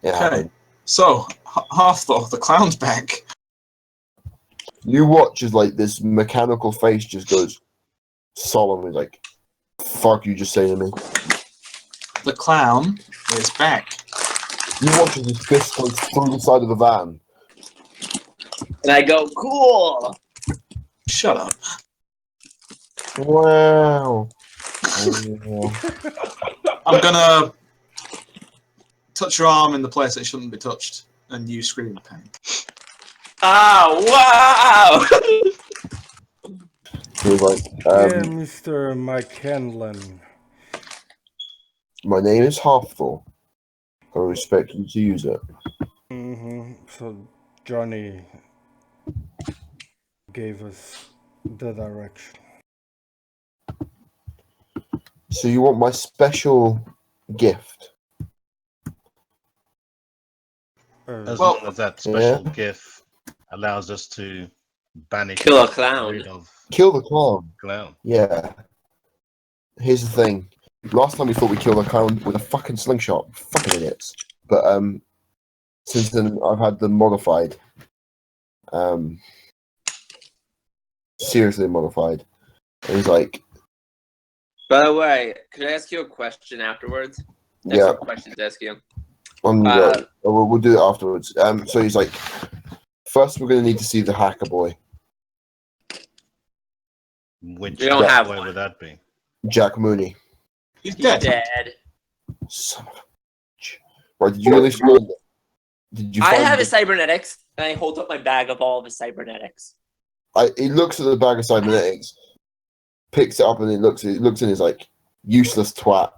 Yeah. Okay. So, Halfthor, the clown's back. You watch as like this mechanical face just goes solemnly like, "Fuck you just saying to me." The clown is back. You watch as his fist goes through the side of the van. And I go, cool! Shut up. Wow. I'm gonna touch your arm in the place it shouldn't be touched, and you scream in pain. Ah, wow! He was like, Yeah, Mr. Mike Hanlon. "My name is Halfthor. I respect you to use it." So Johnny gave us the direction. So you want my special gift? As Well, long as that special gift allows us to banish Kill a clown. rid of Kill the clown. clown. Yeah. Here's the thing. Last time we thought we killed a clown with a fucking slingshot. Fucking idiots. But since then I've had them modified. Seriously modified. And he's like, By the way, could I ask you a question afterwards? I have yeah, some questions to ask you. we'll do it afterwards. So he's like, first we're gonna need to see the hacker boy, Which We don't have way one. would that be? Jack Mooney. He's He's dead. dead. Son of a bitch. Right, did you at least find it? Did you I find have it? his cybernetics, and I hold up my bag of all of his cybernetics. He looks at the bag of cybernetics, picks it up, and he looks and he's like, useless twat.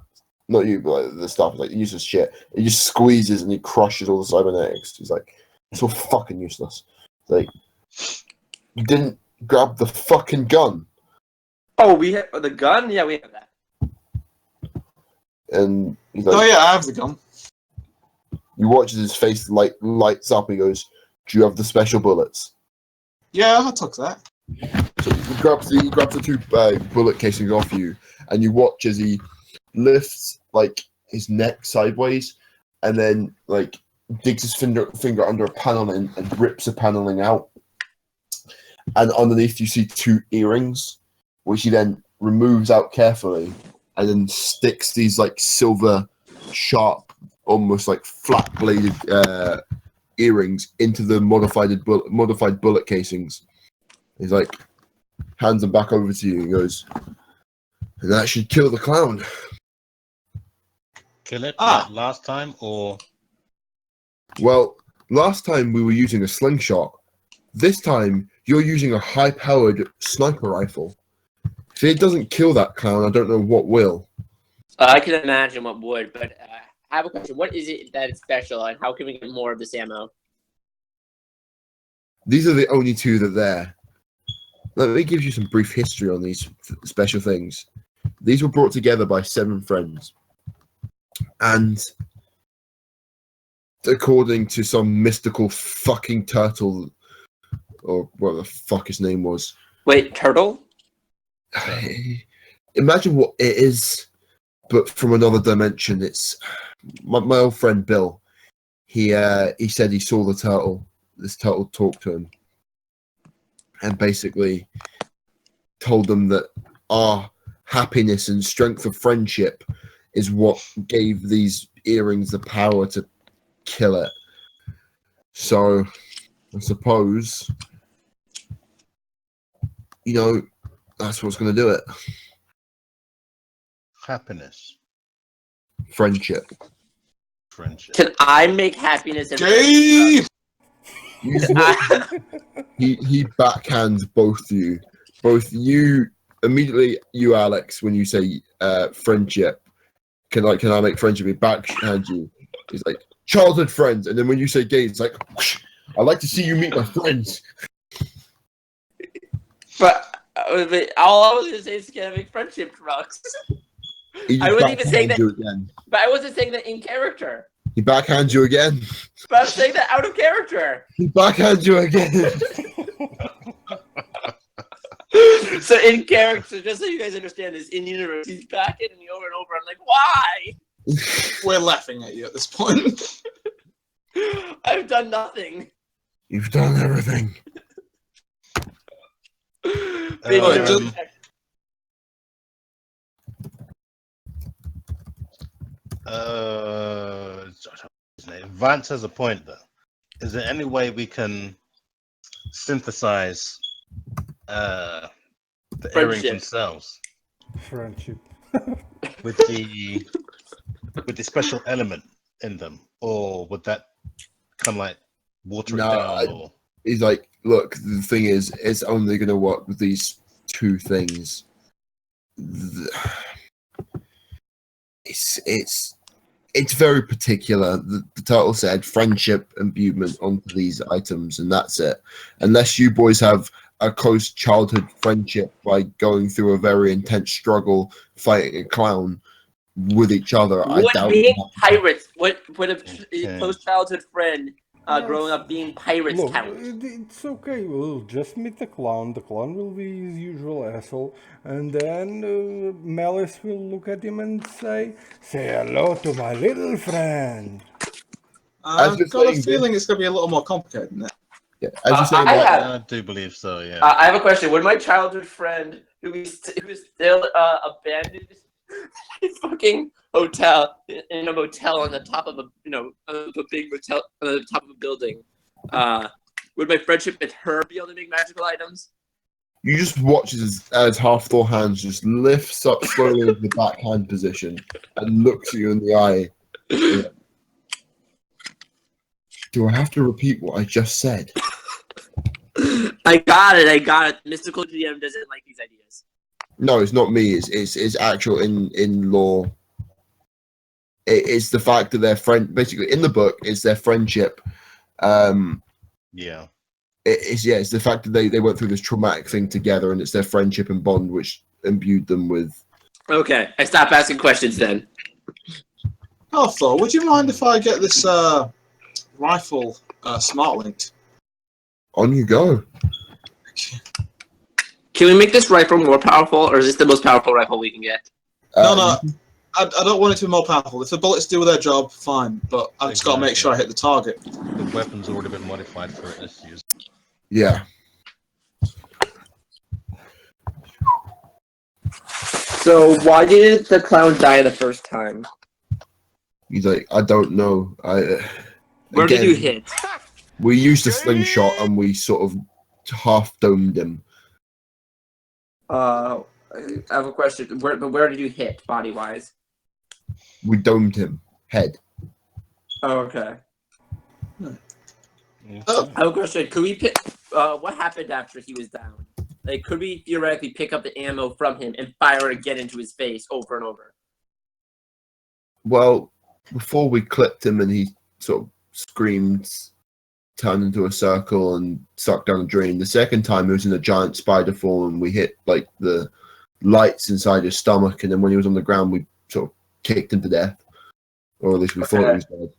Not you, but like the stuff is like useless shit. He just squeezes and he crushes all the cybernetics. He's like, it's all fucking useless. It's like, you didn't grab the fucking gun. Oh, we have the gun? Yeah, we have that. And he's like, Oh yeah, I have the gun. you watch as his face lights up. He goes, do you have the special bullets? Yeah, I took that. So he grabs the two bullet casings off you, and you watch as he lifts like his neck sideways, and then like digs his finger under a panel and rips the paneling out. And underneath you see two earrings, which he then removes out carefully, and then sticks these like silver, sharp, almost like flat bladed earrings into the modified bullet casings. He's like, hands them back over to you and goes, and that should kill the clown. Kill it like last time, or Well, last time we were using a slingshot. This time you're using a high-powered sniper rifle. If it doesn't kill that clown, I don't know what will. I can imagine what would, but I have a question. What is it that is special, and how can we get more of this ammo? These are the only two that are there. Let me give you some brief history on these special things. These were brought together by 7 friends. And according to some mystical fucking turtle, or what the fuck his name was. Wait, turtle? Imagine what it is, but from another dimension. It's my old friend Bill. He said he saw the turtle. This turtle talked to him, and basically told them that our happiness and strength of friendship is what gave these earrings the power to kill it. So I suppose, you know, That's what's going to do it. Happiness, Friendship. friendship. Can I make happiness and Gay! He backhands both of you. Both you immediately, you Alex, when you say friendship. Can I make friendship? He backhands you. He's like childhood friends, and then when you say gay, it's like I'd like to see you meet my friends. But all I was gonna say is can I make friendship drugs? I wasn't even saying that. You again. But I wasn't saying that in character. He backhands you again. But I'm saying that out of character. He backhands you again. So in character, just so you guys understand this, in universe, he's backing me over and over. I'm like, why? We're laughing at you at this point. I've done nothing. You've done everything. Vance has a point though. Is there any way we can synthesize the earrings themselves Friendship. with the special element in them, or would that kind of like water it down? Or He's like, look, the thing is, it's only going to work with these two things. It's very particular. The title said friendship imbuement onto these items, and that's it. Unless you boys have a close childhood friendship by going through a very intense struggle fighting a clown with each other, I doubt being that. pirates, what a close childhood friend growing up being pirates Look, count? it's okay. We'll just meet the clown. The clown will be his usual asshole, and then Malice will look at him and say hello to my little friend. I've got a feeling it's going to be a little more complicated than that. Yeah, as you say, I do believe so. Yeah. I have a question. Would my childhood friend, who is still abandoned in a fucking hotel, in a motel on the top of a big motel on the top of a building, would my friendship with her be able to make magical items? you just watch as half Thor hands just lifts up slowly into the backhand position and looks you in the eye. Yeah. Do I have to repeat what I just said? I got it. Mystical GM doesn't like these ideas. No, it's not me. It's actual in law. It's the fact that their friend, basically in the book, it's their friendship. Yeah. It's the fact that they went through this traumatic thing together, and it's their friendship and bond which imbued them with. Okay, I stop asking questions then. Oh, Thor, would you mind if I get this rifle smart linked? On you go. Can we make this rifle more powerful, or is this the most powerful rifle we can get? No, I don't want it to be more powerful. If the bullets do their job, fine, but I've just got to make sure I hit the target. The weapon's already been modified for this use. Yeah. So why did the clown die the first time? He's like, I don't know. Where did you hit? We used a slingshot and we sort of half domed him. I have a question. Where did you hit, body wise? We domed him. Head. Oh, okay. Oh. I have a question. Could we pick? What happened after he was down? Like, could we theoretically pick up the ammo from him and fire it again into his face over and over? Well, before we clipped him and he sort of screamed, turned into a circle and sucked down a drain. The second time he was in a giant spider form and we hit like the lights inside his stomach, and then when he was on the ground we sort of kicked him to death. Or at least we thought he was dead.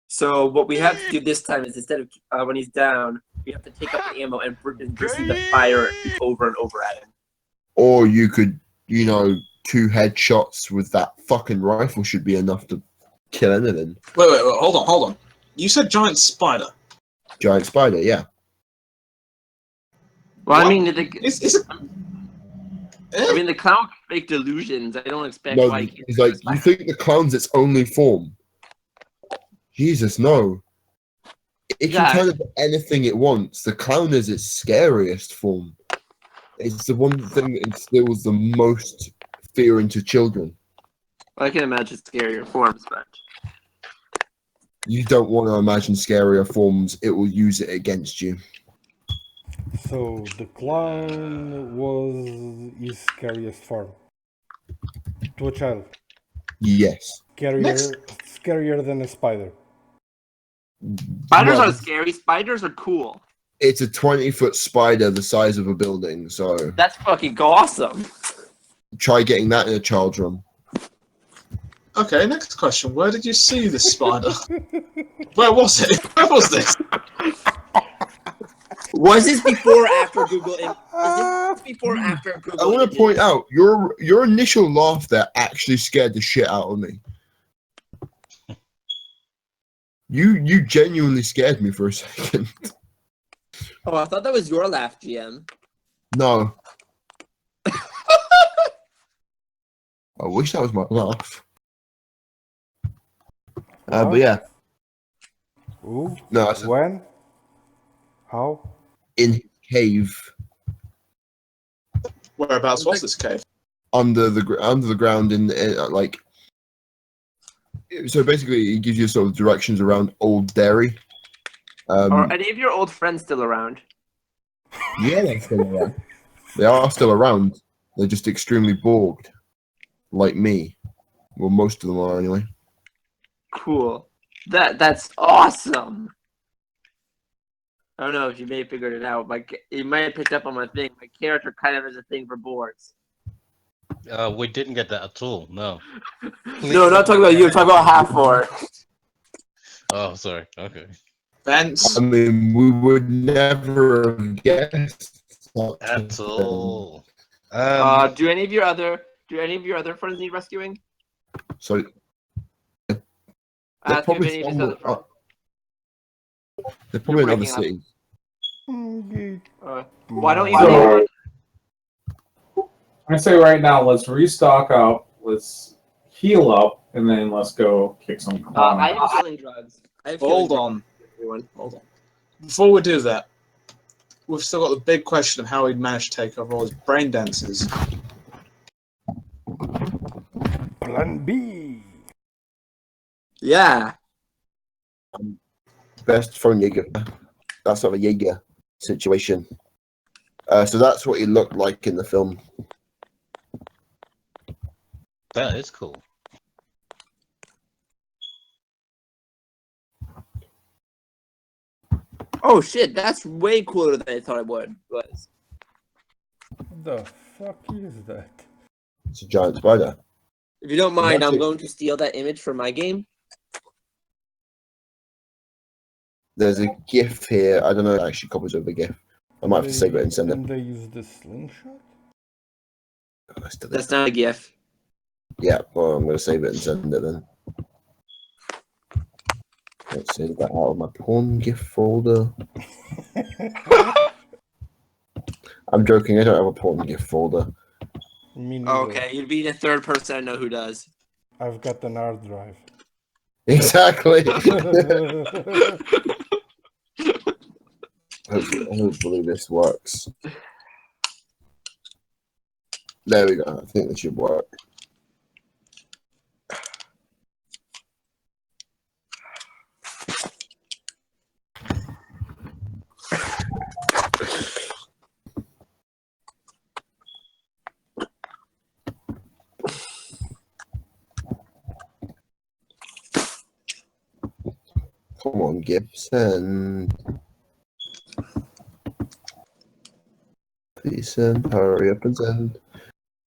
So what we have to do this time is instead of when he's down, we have to take up the ammo and proceed to fire it over and over at him. Or you could, 2 headshots with that fucking rifle should be enough to kill anything. Wait, hold on. You said giant spider. Giant spider, yeah. Well, What? I mean, the clown can fake delusions. I don't expect. No, he's like, you think the clown's its only form? Jesus, no. It can turn into anything it wants. The clown is its scariest form. It's the one thing that instills the most fear into children. I can imagine scarier forms, but You don't want to imagine scarier forms. It will use it against you. So the clown was his scariest form to a child. Yes. Scarier than a spider. spiders Well, are scary. Spiders are cool. It's a 20-foot spider the size of a building, so That's fucking awesome. try getting that in a child's room. Okay, next question. Where did you see this spider? Where was it? Where was this? Was this before or after Google? Is this before or after Google? I want to point out your initial laugh there actually scared the shit out of me. You genuinely scared me for a second. Oh, I thought that was your laugh, GM. No. I wish that was my laugh. But yeah. Who? No, I said When? How? in his cave Whereabouts was this cave? under the ground in like. So basically, it gives you sort of directions around Old Derry. Are any of your old friends still around? Yeah, they're still around. They are still around. They're just extremely bored, like me. Well, most of them are anyway. Cool. That's awesome. I don't know if you may have figured it out. You might have picked up on my thing. My character kind of has a thing for boards. We didn't get that at all. No. No, not talking about you. I'm talking about half-orc. Oh, sorry. Okay. Vance? I mean, we would never have guessed At all. Do any of your other friends need rescuing? So Ask they're if probably any of his other friends. they're probably in other breaking up. cities. Why don't you? So, I say right now, let's restock up, let's heal up, and then let's go kick some I have healing drugs. Hold on. Hold on. Before we do that, we've still got the big question of how he'd managed to take over all his brain dances. Plan B. Yeah. Best from Jaeger. That's sort of a Jaeger situation. So that's what he looked like in the film. That is cool. Oh shit, that's way cooler than I thought it was. What the fuck is that? It's a giant spider. If you don't mind, I'm Magic. going to steal that image from my game. There's a GIF here. I don't know if it actually copies over the GIF. I might have to save it and send it. And they use the slingshot? That's not a GIF. Yeah, well, I'm going to save it and send it then. Let's save that out of my porn GIF folder. I'm joking, I don't have a porn GIF folder. Me neither. Okay, you'd be the third person I know who does. I've got an hard drive. Exactly. Hopefully this works. There we go. I think this should work. Come on, Gibson. Please send. Hurry up and send.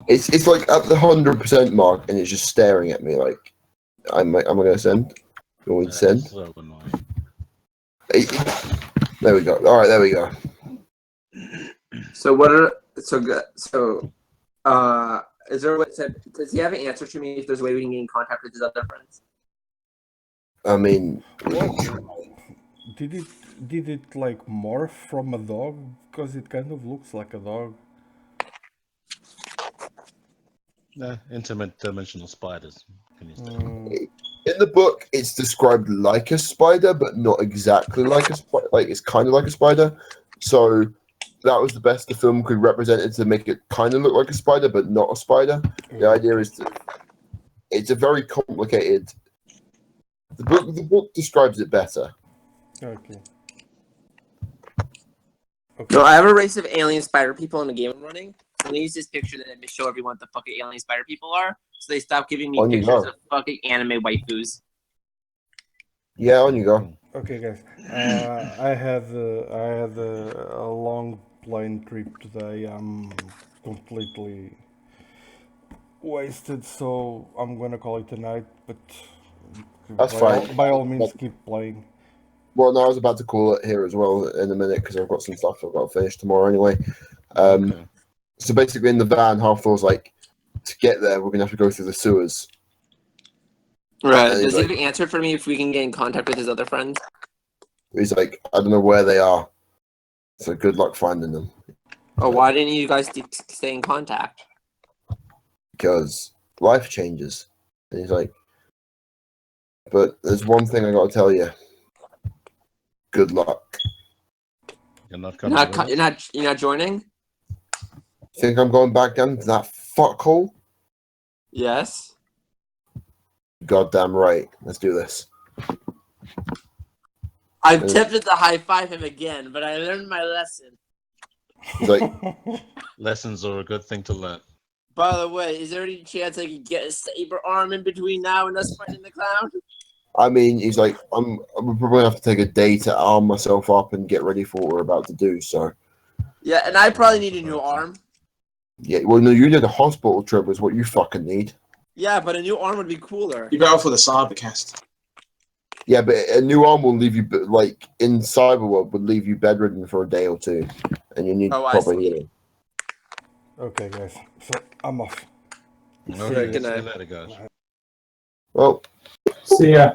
It's like at the 100% mark, and it's just staring at me like, am I going to send? Going to send? So annoying. There we go. All right, there we go. So what are is there a way does he have an answer to me if there's a way we can get in contact with his other friends? I mean, Did it like morph from a dog? Because it kind of looks like a dog. Interdimensional spiders. in the book, it's described like a spider, but not exactly like a spider. Like it's kind of like a spider. So that was the best the film could represent it to make it kind of look like a spider, but not a spider. The idea is that it's a very complicated. The book describes it better. Okay. No, I have a race of alien spider people in the game I'm running. And they use this picture that to show everyone what the fucking alien spider people are. So they stop giving me On you pictures go. of fucking anime waifus. Yeah, on you go. Okay, guys. I had a long plane trip today. I'm completely wasted, so I'm gonna call it a night. But That's fine. By all means, keep playing. Well, no, I was about to call it here as well in a minute because I've got some stuff I've got to finish tomorrow anyway. Okay. So basically, in the van, Half-Thor's like, to get there, we're gonna have to go through the sewers. Right. And Does he's he have an answer for me if we can get in contact with his other friends? He's like, I don't know where they are, so good luck finding them. Or why didn't you guys stay in contact? Because life changes. And he's like, but there's one thing I got to tell you. Good luck. You're not coming. with us? You're not joining? Think I'm going back down to that fuckhole? Yes. Goddamn right. Let's do this. I'm tempted to high five him again, but I learned my lesson. He's like, Lessons are a good thing to learn. By the way, is there any chance I could get a saber arm in between now and us fighting the clown? I mean, he's like, I'm probably gonna have to take a day to arm myself up and get ready for what we're about to do. So, Yeah, and I probably need a new arm. yeah, well, no, you need a hospital trip is what you fucking need. Yeah, but a new arm would be cooler. You better for the Cybercast. Yeah, but a new arm will leave you, like, in Cyberworld, would leave you bedridden for a day or two. And you need I proper see. healing. Okay, guys. So I'm off. Okay, Good see you night. later, guys. Well, See ya.